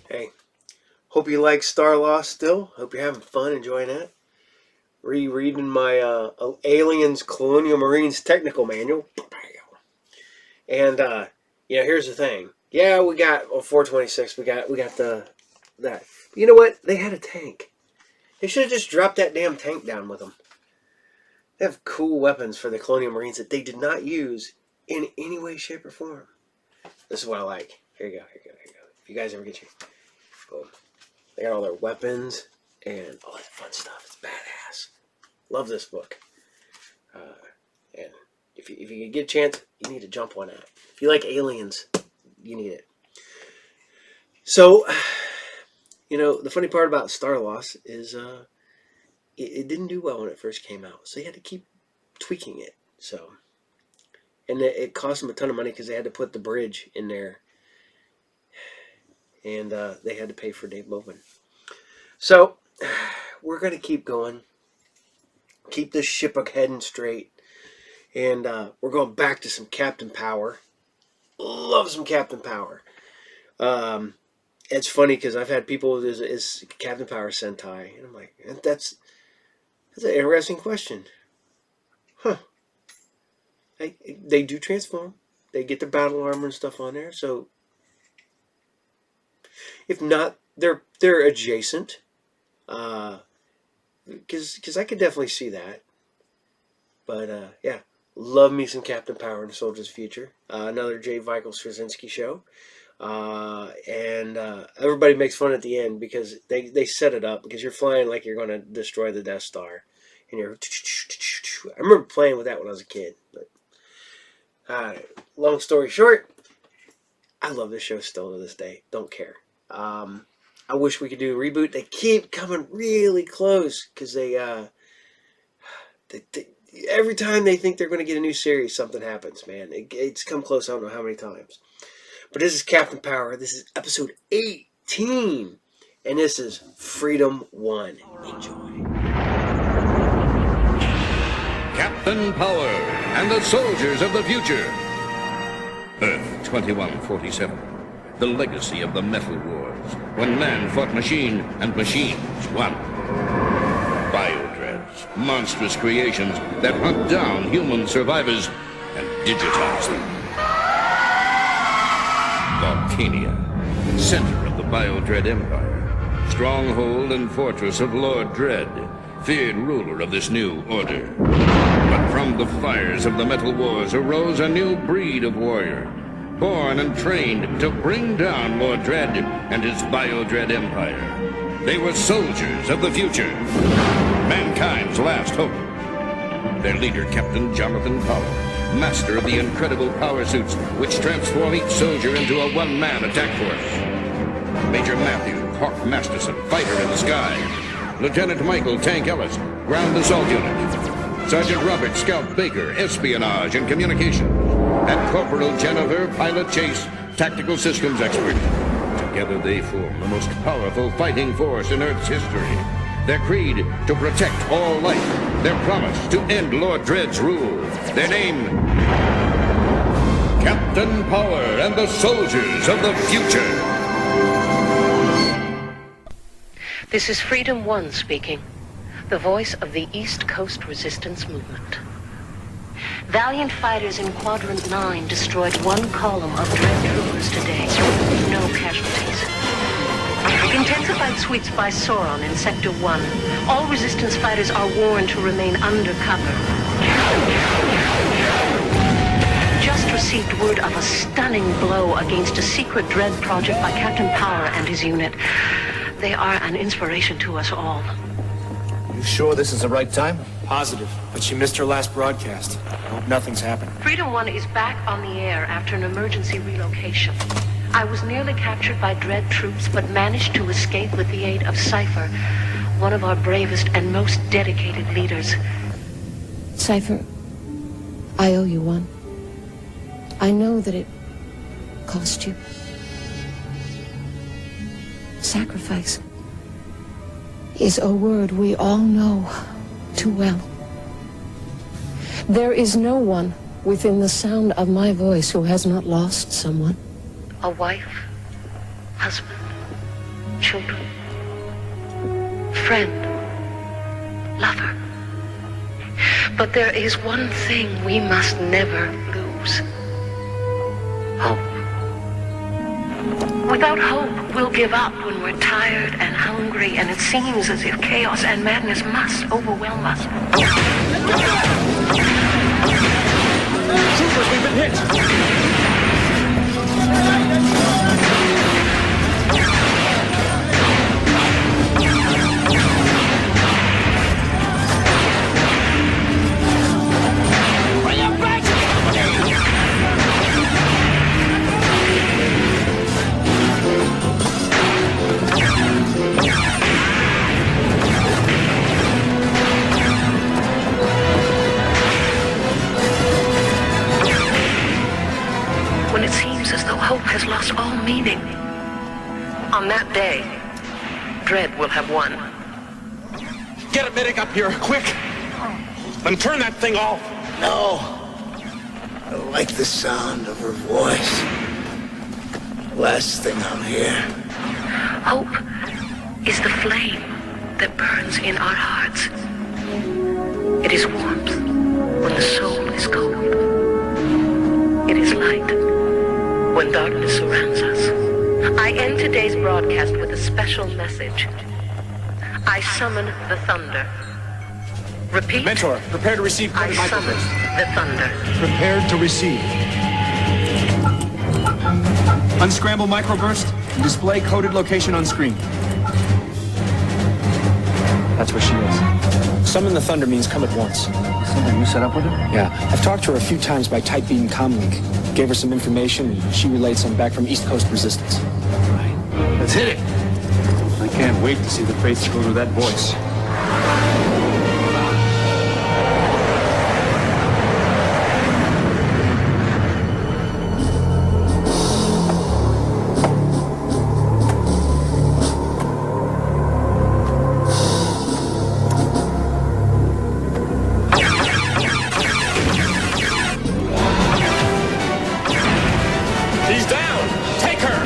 Speaker 5: Hey, hope you like StarLost still. Hope you're having fun enjoying that. Rereading my Aliens Colonial Marines Technical Manual. And here's the thing. Yeah, we got 426. We got that. But you know what? They had a tank. They should have just dropped that damn tank down with them. They have cool weapons for the Colonial Marines that they did not use in any way, shape, or form. This is what I like. Here you go. If you guys ever get your... Boom. They got all their weapons and all that fun stuff. It's badass. Love this book. And
Speaker 12: If you get a chance, you need to jump on that. If you like aliens, you need it. So, the funny part about StarLost is it didn't do well when it first came out. So you had to keep tweaking it. So, and it cost them a ton of money because they had to put the bridge in there. And they had to pay for Dave Bowman. So, we're going to keep going. Keep this ship heading straight. And we're going back to some Captain Power. Love some Captain Power. It's funny because I've had people is Captain Power Sentai. And I'm like, that's an interesting question. Huh. They do transform. They get their battle armor and stuff on there. So, if not, they're adjacent. Because I could definitely see that. But, yeah. Love me some Captain Power in Soldier's Future. Another J. Michael Straczynski show. And everybody makes fun at the end because they set it up because you're flying like you're going to destroy the Death Star. And you're... I remember playing with that when I was a kid. But, long story short, I love this show still to this day. Don't care. I wish we could do a reboot. They keep coming really close because they every time they think they're going to get a new series, something happens, man. It's come close, I don't know how many times. But this is Captain Power. This is episode 18. And this is Freedom 1. Enjoy.
Speaker 18: Captain Power and the Soldiers of the Future. Earth 2147. The legacy of the Metal Wars, when man fought machine and machines won. Biodreads, monstrous creations that hunt down human survivors and digitize them. Volcania, center of the Biodread Empire, stronghold and fortress of Lord Dread, feared ruler of this new order. But from the fires of the Metal Wars arose a new breed of warrior, born and trained to bring down Lord Dread and his Biodread Empire. They were soldiers of the future, mankind's last hope. Their leader, Captain Jonathan Power, master of the incredible power suits which transform each soldier into a one-man attack force. Major Matthew Hawk Masterson, fighter in the sky. Lieutenant Michael Tank Ellis, ground assault unit. Sergeant Robert Scout Baker, espionage and communication. And Corporal Jennifer, pilot chase, tactical systems expert. Together they form the most powerful fighting force in Earth's history. Their creed, to protect all life. Their promise, to end Lord Dread's rule. Their name, Captain Power and the Soldiers of the Future.
Speaker 21: This is Freedom 1 speaking, the voice of the East Coast Resistance Movement. Valiant fighters in Quadrant 9 destroyed one column of Dread troopers today. No casualties. Intensified sweeps by Sauron in Sector 1. All Resistance fighters are warned to remain undercover. Just received word of a stunning blow against a secret Dread project by Captain Power and his unit. They are an inspiration to us all.
Speaker 22: You sure this is the right time?
Speaker 23: Positive, but she missed her last broadcast. I hope nothing's happened.
Speaker 21: Freedom 1 is back on the air after an emergency relocation. I was nearly captured by Dread troops, but managed to escape with the aid of SciFri, one of our bravest and most dedicated leaders.
Speaker 24: SciFri, I owe you one. I know that it cost you. Sacrifice is a word we all know too well. There is no one within the sound of my voice who has not lost someone.
Speaker 21: A wife, husband, children, friend, lover. But there is one thing we must never lose. Hope. Without hope, we'll give up when we're tired and hungry, and it seems as if chaos and madness must overwhelm us.
Speaker 1: Troopers, we've been hit! Bring him back!
Speaker 21: when it seems as though hope has lost all meaning. On that day, dread will have won.
Speaker 3: Get a medic up here, quick! Then turn that thing off!
Speaker 22: No. I like the sound of her voice. Last thing I'll hear.
Speaker 21: Hope is the flame that burns in our hearts. It is warmth when the soul is cold. It is light when darkness surrounds us. I end today's broadcast with a special message. I summon the thunder. Repeat.
Speaker 23: Mentor, prepare to receive
Speaker 21: I
Speaker 23: coded
Speaker 21: summon
Speaker 23: microburst.
Speaker 21: the thunder.
Speaker 23: Prepared to receive. Unscramble microburst and display coded location on screen. That's where she is. Summon the thunder means come at once.
Speaker 22: Something you set up with her?
Speaker 23: Yeah, I've talked to her a few times by type beam comlink. Gave her some information, and she relayed some back from East Coast Resistance.
Speaker 22: Right. Let's hit it.
Speaker 23: I can't wait to see the fates go to that voice.
Speaker 3: He's down! Take her!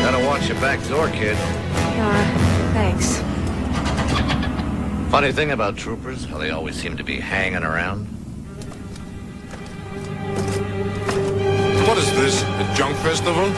Speaker 22: Gotta watch your back door, kid.
Speaker 24: Thanks.
Speaker 22: Funny thing about troopers, how they always seem to be hanging around.
Speaker 15: What is this? A junk festival?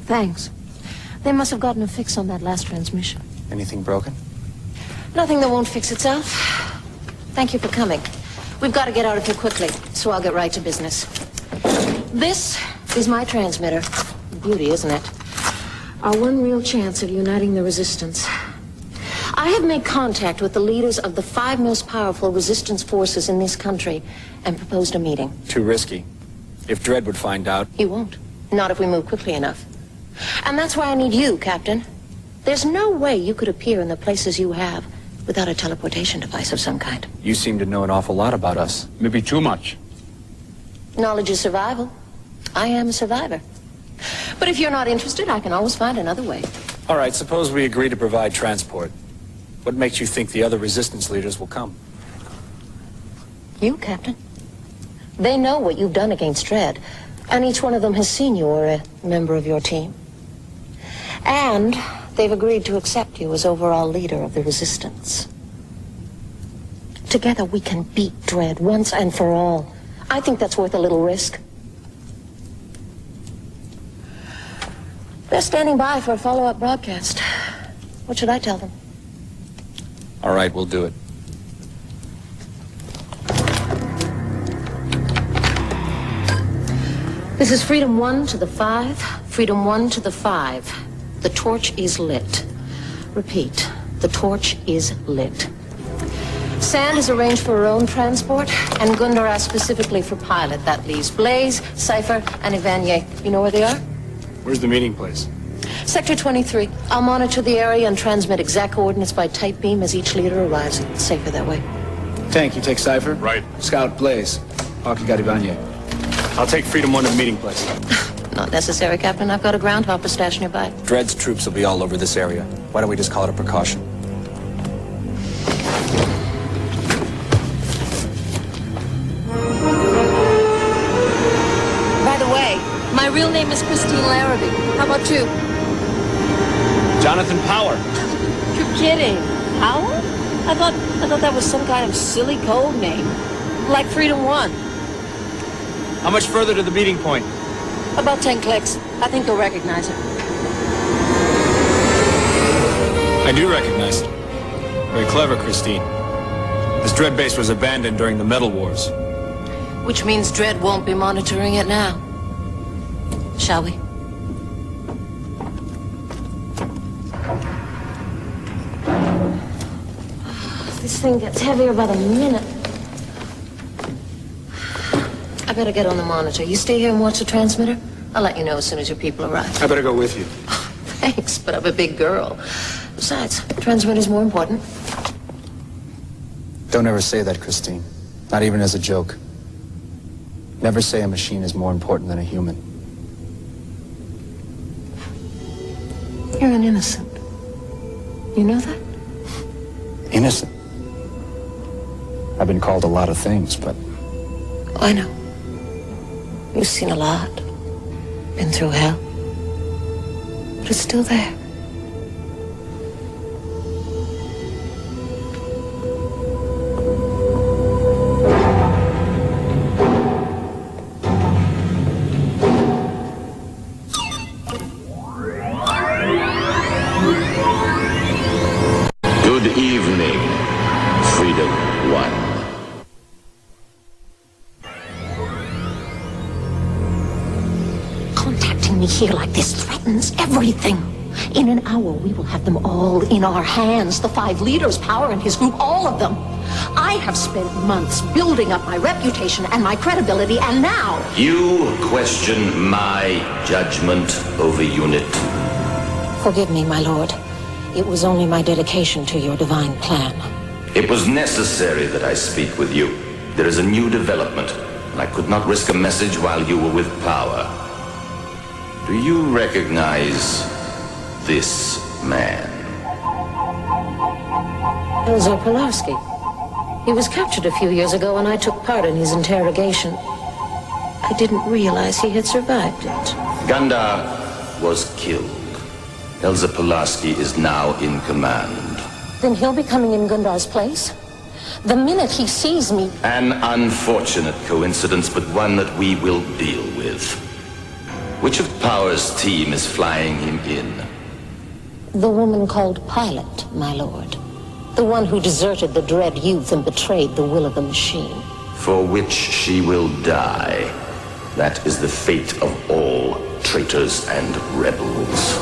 Speaker 24: Thanks. They must have gotten a fix on that last transmission.
Speaker 23: Anything broken?
Speaker 24: Nothing that won't fix itself. Thank you for coming. We've got to get out of here quickly, so I'll get right to business. This is my transmitter. Beauty, isn't it? Our one real chance of uniting the resistance. I have made contact with the leaders of the 5 most powerful resistance forces in this country and proposed a meeting.
Speaker 23: Too risky. If Dredd would find out.
Speaker 24: He won't. Not if we move quickly enough. And that's why I need you, Captain. There's no way you could appear in the places you have without a teleportation device of some kind.
Speaker 23: You seem to know an awful lot about us. Maybe too much.
Speaker 24: Knowledge is survival. I am a survivor. But if you're not interested, I can always find another way.
Speaker 23: All right, suppose we agree to provide transport. What makes you think the other resistance leaders will come?
Speaker 24: You, Captain. They know what you've done against Dredd, and each one of them has seen you or a member of your team. And they've agreed to accept you as overall leader of the resistance. Together we can beat Dredd once and for all. I think that's worth a little risk. They're standing by for a follow-up broadcast. What should I tell them?
Speaker 23: All right, we'll do it.
Speaker 24: This is Freedom 1 to the 5, Freedom 1 to the 5. The torch is lit. Repeat, the torch is lit. Sand has arranged for her own transport, and Gundar asked specifically for pilot. That leaves Blaze, Cypher, and Evanier. You know where they are?
Speaker 23: Where's the meeting place?
Speaker 24: Sector 23. I'll monitor the area and transmit exact coordinates by type beam as each leader arrives. It's safer that way.
Speaker 23: Tank, you take Cypher?
Speaker 15: Right.
Speaker 23: Scout, Blaze. Hawk, you got Evanier. I'll take Freedom 1 to the meeting place.
Speaker 24: Not necessary, Captain. I've got a groundhopper stashed nearby.
Speaker 23: Dredd's troops will be all over this area. Why don't we just call it a precaution?
Speaker 24: real name is Christine Larrabee. How about you?
Speaker 23: Jonathan Power.
Speaker 24: You're kidding. Power? I thought that was some kind of silly code name. Like Freedom 1.
Speaker 23: How much further to the meeting point?
Speaker 24: About 10 clicks. I think you'll recognize it.
Speaker 23: I do recognize it. Very clever, Christine. This Dread base was abandoned during the Metal Wars.
Speaker 24: Which means Dread won't be monitoring it now. Shall we? This thing gets heavier by the minute. I better get on the monitor. You stay here and watch the transmitter? I'll let you know as soon as your people arrive.
Speaker 23: I better go with you.
Speaker 24: Thanks, but I'm a big girl. Besides, transmitter's more important.
Speaker 23: Don't ever say that, Christine. Not even as a joke. Never say a machine is more important than a human.
Speaker 24: You're an innocent. You know that?
Speaker 23: Innocent. I've been called a lot of things, but...
Speaker 24: I know. You've seen a lot. Been through hell. But it's still there.
Speaker 2: Good evening, Freedom 1.
Speaker 24: Contacting me here like this threatens everything. In an hour, we will have them all in our hands. The 5 leaders, Power and his group, all of them. I have spent months building up my reputation and my credibility, and now...
Speaker 2: You question my judgment over Unit.
Speaker 24: Forgive me, my lord. It was only my dedication to your divine plan.
Speaker 2: It was necessary that I speak with you. There is a new development, and I could not risk a message while you were with Power. Do you recognize this man?
Speaker 24: Elzer Pulaski. He was captured a few years ago, and I took part in his interrogation. I didn't realize he had survived it.
Speaker 2: Gundar was killed. Elzer Pulaski is now in command.
Speaker 24: Then he'll be coming in Gundar's place? The minute he sees me...
Speaker 2: An unfortunate coincidence, but one that we will deal with. Which of Power's team is flying him in?
Speaker 24: The woman called Pilot, my lord. The one who deserted the Dread youth and betrayed the will of the machine.
Speaker 2: For which she will die. That is the fate of all traitors and rebels.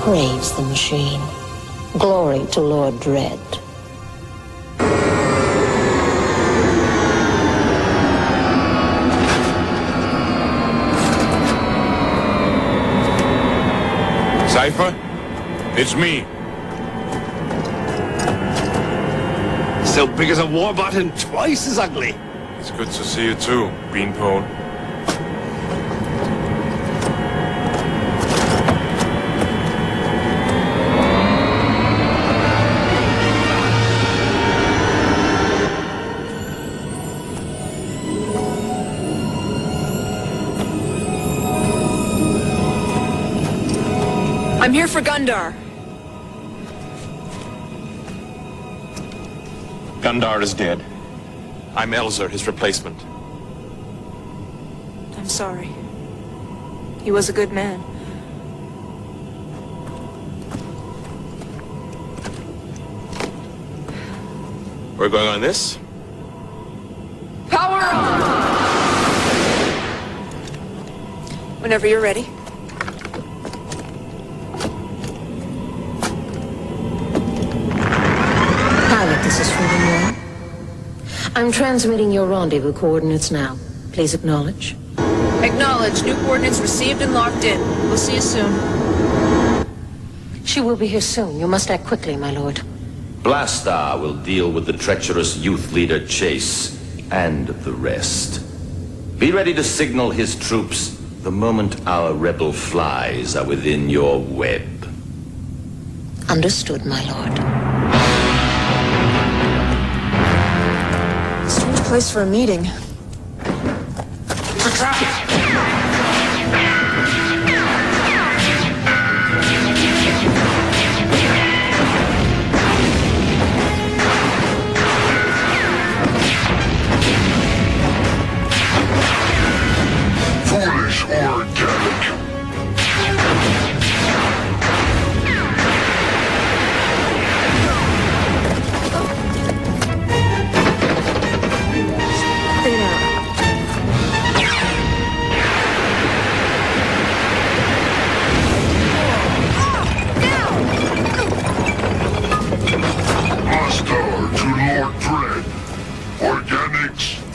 Speaker 24: Praise the machine. Glory to Lord Dread.
Speaker 15: Cypher? It's me.
Speaker 22: So big as a war bot and twice as ugly.
Speaker 15: It's good to see you too, Beanpole.
Speaker 10: I'm here for Gundar.
Speaker 4: Gundar is dead. I'm Elzer, his replacement.
Speaker 10: I'm sorry. He was a good man.
Speaker 4: We're going on this?
Speaker 10: Power on! Whenever you're ready.
Speaker 24: Pilot, this is Freedom 1. I'm transmitting your rendezvous coordinates now. Please acknowledge.
Speaker 10: Acknowledge. New coordinates received and locked in. We'll see you soon.
Speaker 24: She will be here soon. You must act quickly, my lord.
Speaker 2: Blastar will deal with the treacherous youth leader Chase and the rest. Be ready to signal his troops the moment our rebel flies are within your web.
Speaker 24: Understood, my lord.
Speaker 10: Strange place for a meeting.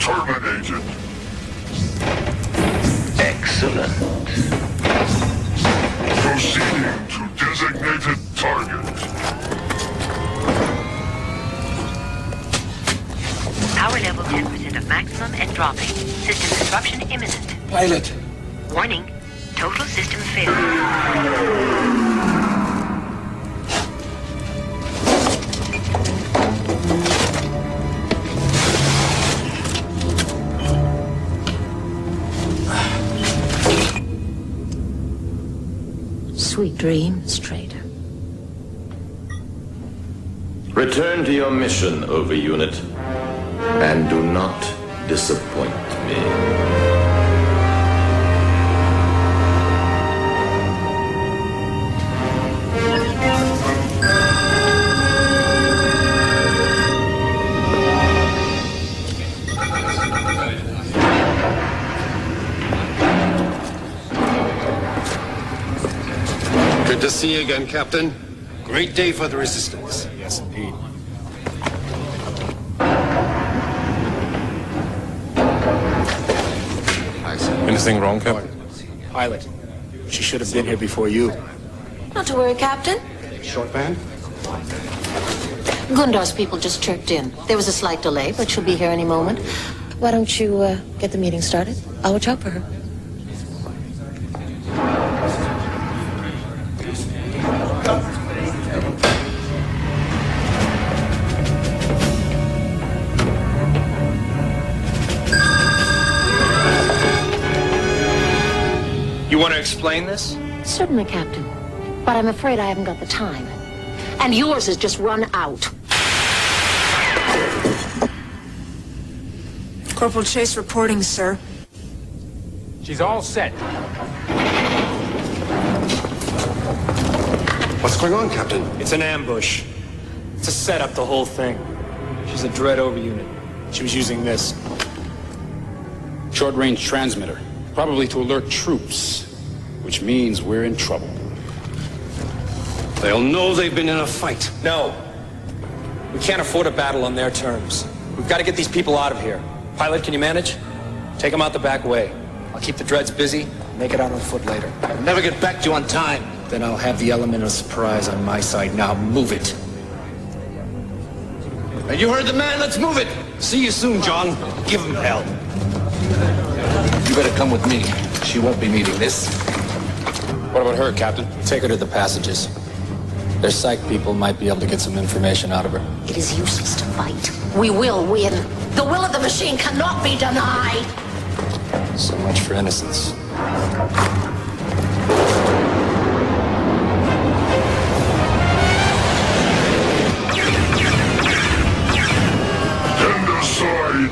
Speaker 15: terminated.
Speaker 2: Excellent.
Speaker 15: Proceeding to designated target.
Speaker 21: Power level 10% of maximum and dropping. System disruption imminent.
Speaker 11: Pilot.
Speaker 21: Warning, total system failure.
Speaker 24: Sweet dreams, traitor.
Speaker 2: Return to your mission, Over Unit, and do not disappoint me.
Speaker 3: Good to see you again, Captain.
Speaker 14: Great day for the Resistance. Yes, indeed.
Speaker 15: Anything wrong, Captain?
Speaker 23: Pilot, she should have been here before you.
Speaker 24: Not to worry, Captain.
Speaker 14: Short band?
Speaker 24: Gundar's people just chirped in. There was a slight delay, but she'll be here any moment. Why don't you get the meeting started? I'll watch out for her.
Speaker 14: You want to explain this?
Speaker 24: Certainly, Captain. But I'm afraid I haven't got the time. And yours has just run out.
Speaker 10: Corporal Chase reporting, sir.
Speaker 14: She's all set. What's going on, Captain?
Speaker 23: It's an ambush. It's a setup, the whole thing. She's a Dread Over unit. She was using this.
Speaker 16: Short-range transmitter. Probably to alert troops, which means we're in trouble.
Speaker 14: They'll know they've been in a fight.
Speaker 23: No. We can't afford a battle on their terms. We've got to get these people out of here. Pilot, can you manage? Take them out the back way. I'll keep the Dreads busy, make it out on foot later.
Speaker 14: I'll never get back to you on time.
Speaker 23: Then I'll have the element of surprise on my side. Now move it.
Speaker 14: And you heard the man, let's move it. See you soon, John. Give him hell.
Speaker 17: You better come with me. She won't be needing this.
Speaker 16: What about her, Captain?
Speaker 23: Take her to the passages. Their psych people might be able to get some information out of her.
Speaker 24: It is useless to fight. We will win. The will of the machine cannot be denied.
Speaker 23: So much for innocence.
Speaker 15: Stand aside.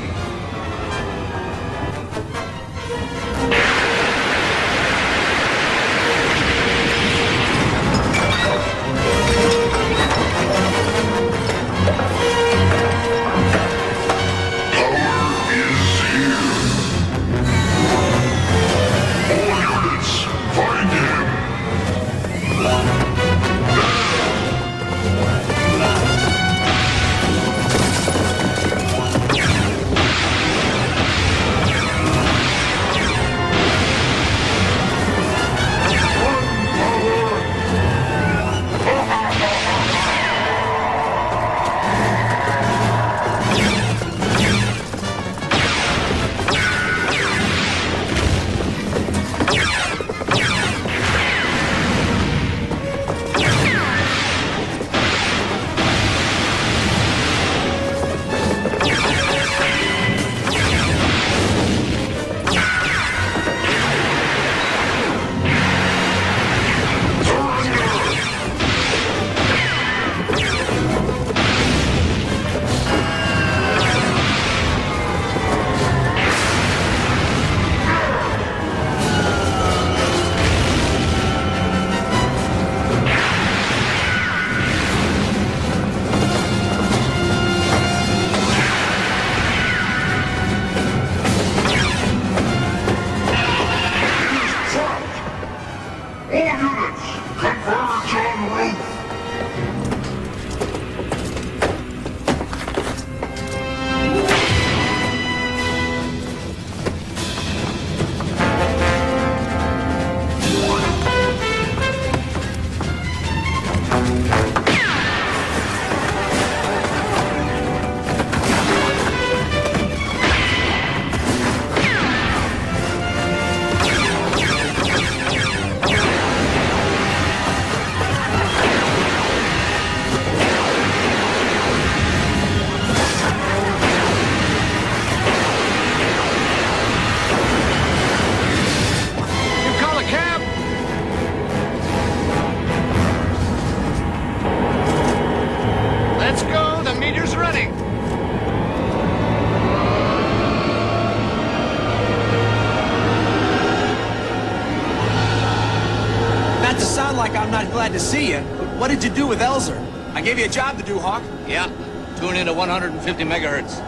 Speaker 14: like I'm not glad to see you. What did you do with Elzer? I gave you a job to do, Hawk.
Speaker 11: Yeah. Tune into 150 megahertz.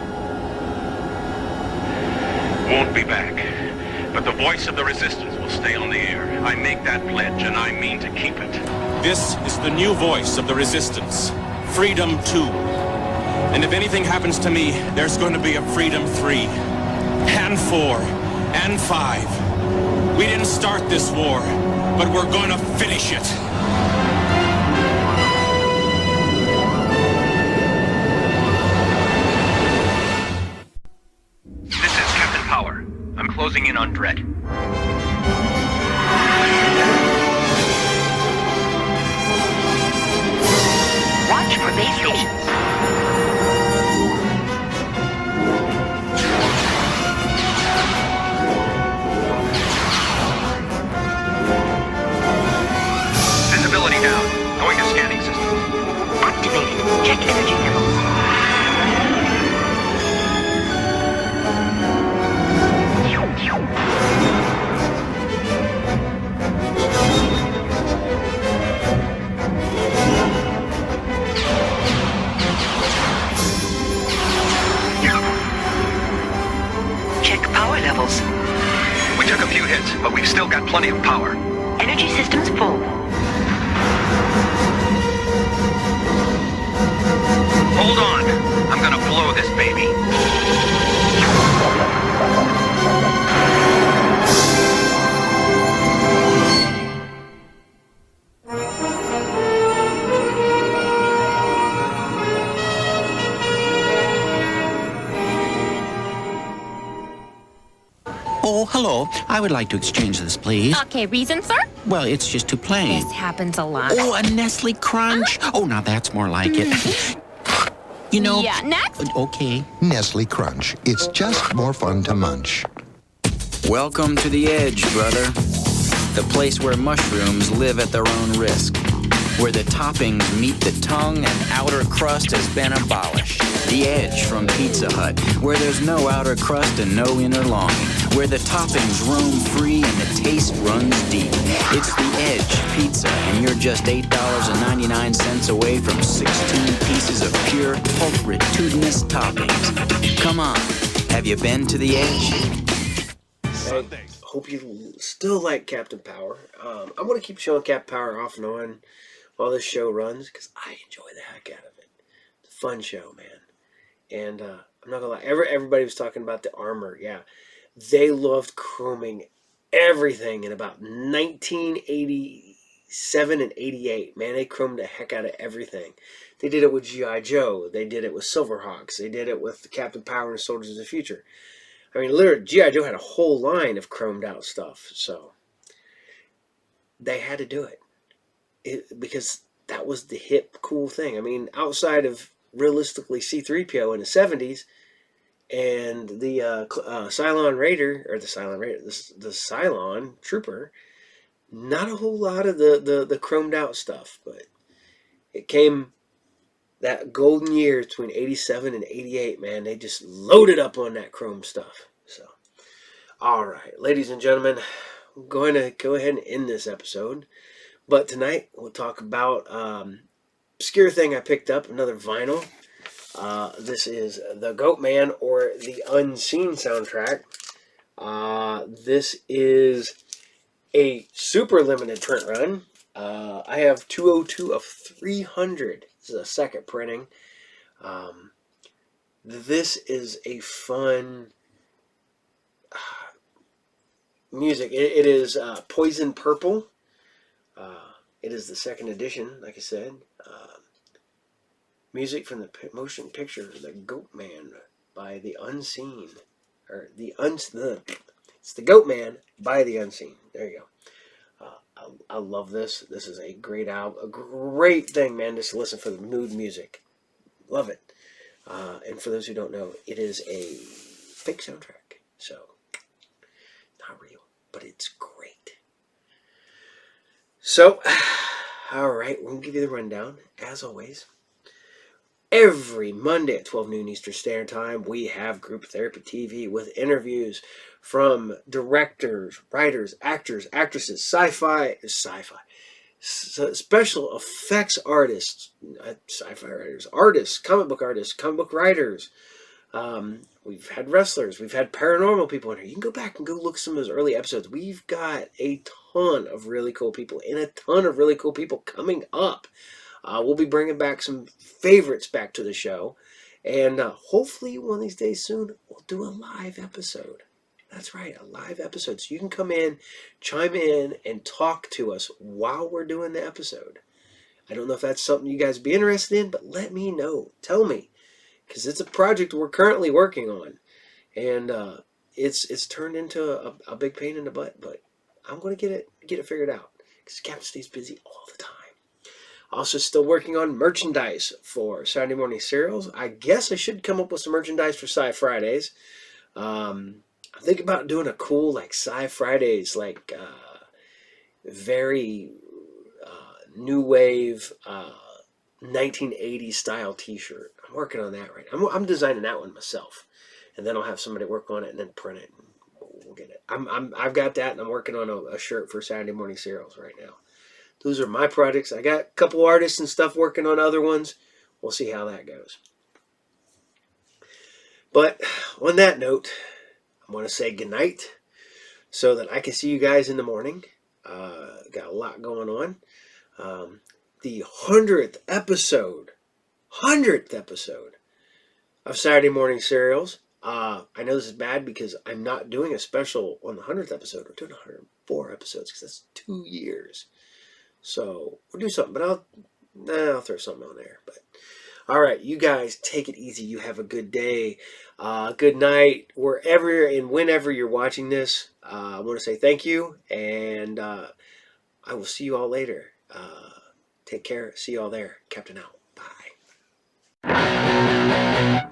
Speaker 6: Won't be back. But the voice of the resistance will stay on the air. I make that pledge, and I mean to keep it.
Speaker 14: This is the new voice of the resistance. Freedom 2. And if anything happens to me, there's going to be a Freedom 3. And 4. And 5. We didn't start this war, but we're going to finish it.
Speaker 6: This is Captain Power. I'm closing in on Dredd.
Speaker 21: Watch for base stations.
Speaker 6: Visibility down. Going to scanning system.
Speaker 21: Activated. Check energy levels. Check power levels.
Speaker 6: We took a few hits, but we've still got plenty of power.
Speaker 21: Energy systems full.
Speaker 6: Hold on. I'm gonna blow this baby.
Speaker 8: Oh, hello. I would like to exchange this, please.
Speaker 19: Okay, reason, sir?
Speaker 8: Well, it's just too plain.
Speaker 19: This happens a lot.
Speaker 8: Oh, a Nestle Crunch? Oh, now that's more like it. You know...
Speaker 19: Yeah, next?
Speaker 8: Okay.
Speaker 20: Nestle Crunch. It's just more fun to munch.
Speaker 25: Welcome to the Edge, brother. The place where mushrooms live at their own risk. Where the toppings meet the tongue and outer crust has been abolished. The Edge from Pizza Hut, where there's no outer crust and no inner longing. Where the toppings roam free and the taste runs deep. It's the Edge Pizza, and you're just $8.99 away from 16 pieces of pure, pulchritudinous toppings. Come on, have you been to the Edge?
Speaker 12: I hope you still like Captain Power. I'm going to keep showing Captain Power off and on while this show runs, because I enjoy the heck out of it. It's a fun show, man. And I'm not going to lie, everybody was talking about the armor. Yeah, they loved chroming everything in about 1987 and 88. Man, they chromed the heck out of everything. They did it with G.I. Joe. They did it with Silverhawks. They did it with Captain Power and Soldiers of the Future. I mean, literally, G.I. Joe had a whole line of chromed out stuff. So they had to do it. Because that was the hip, cool thing. I mean, outside of realistically C-3PO in the 70s and the Cylon Raider, or the Cylon Trooper, not a whole lot of the chromed out stuff, but it came that golden year between 87 and 88, man. They just loaded up on that chrome stuff. So, all right, ladies and gentlemen, I'm going to go ahead and end this episode. But tonight, we'll talk about obscure thing I picked up, another vinyl. This is The Goat Man, or The Unseen soundtrack. This is a super limited print run. I have 202 of 300. This is a second printing. This is a fun music. It is Poison Purple. It is the second edition, like I said. Music from the motion picture The Goat Man by The Unseen. It's The Goat Man by The Unseen. There you go. I love this. This is a great album. A great thing, man, just to listen for the mood music. Love it. And for those who don't know, it is a fake soundtrack. So, not real, but it's great. So, all right, we'll give you the rundown, as always. Every Monday at 12 noon Eastern Standard Time, we have Group Therapy TV with interviews from directors, writers, actors, actresses, special effects artists, sci-fi writers, comic book writers. We've had wrestlers, we've had paranormal people in here. You can go back and go look at some of those early episodes. We've got a ton of really cool people and a ton of really cool people coming up. We'll be bringing back some favorites back to the show. And hopefully one of these days soon, we'll do a live episode. That's right, a live episode. So you can come in, chime in, and talk to us while we're doing the episode. I don't know if that's something you guys would be interested in, but let me know. Tell me. Because it's a project we're currently working on. And it's turned into a big pain in the butt. But I'm going to get it figured out. Because Captain stays busy all the time. Also still working on merchandise for Saturday Morning Serials. I guess I should come up with some merchandise for SciFridays. I'm thinking about doing a cool like SciFridays, like very new wave 1980s style T-shirt. I'm working on that right now. I'm designing that one myself, and then I'll have somebody work on it and then print it. And we'll get it. I've got that, and I'm working on a shirt for Saturday Morning Serials right now. Those are my projects. I got a couple artists and stuff working on other ones. We'll see how that goes. But on that note, I want to say goodnight so that I can see you guys in the morning. Got a lot going on. The 100th episode of Saturday Morning Serials. I know this is bad because I'm not doing a special on the 100th episode. We're doing 104 episodes because that's 2 years. So we'll do something, but I'll throw something on there. But all right, you guys take it easy. You have a good day, good night, wherever and whenever you're watching this. I want to say thank you, and I will see you all later. Take care. See you all there. Captain out. Bye.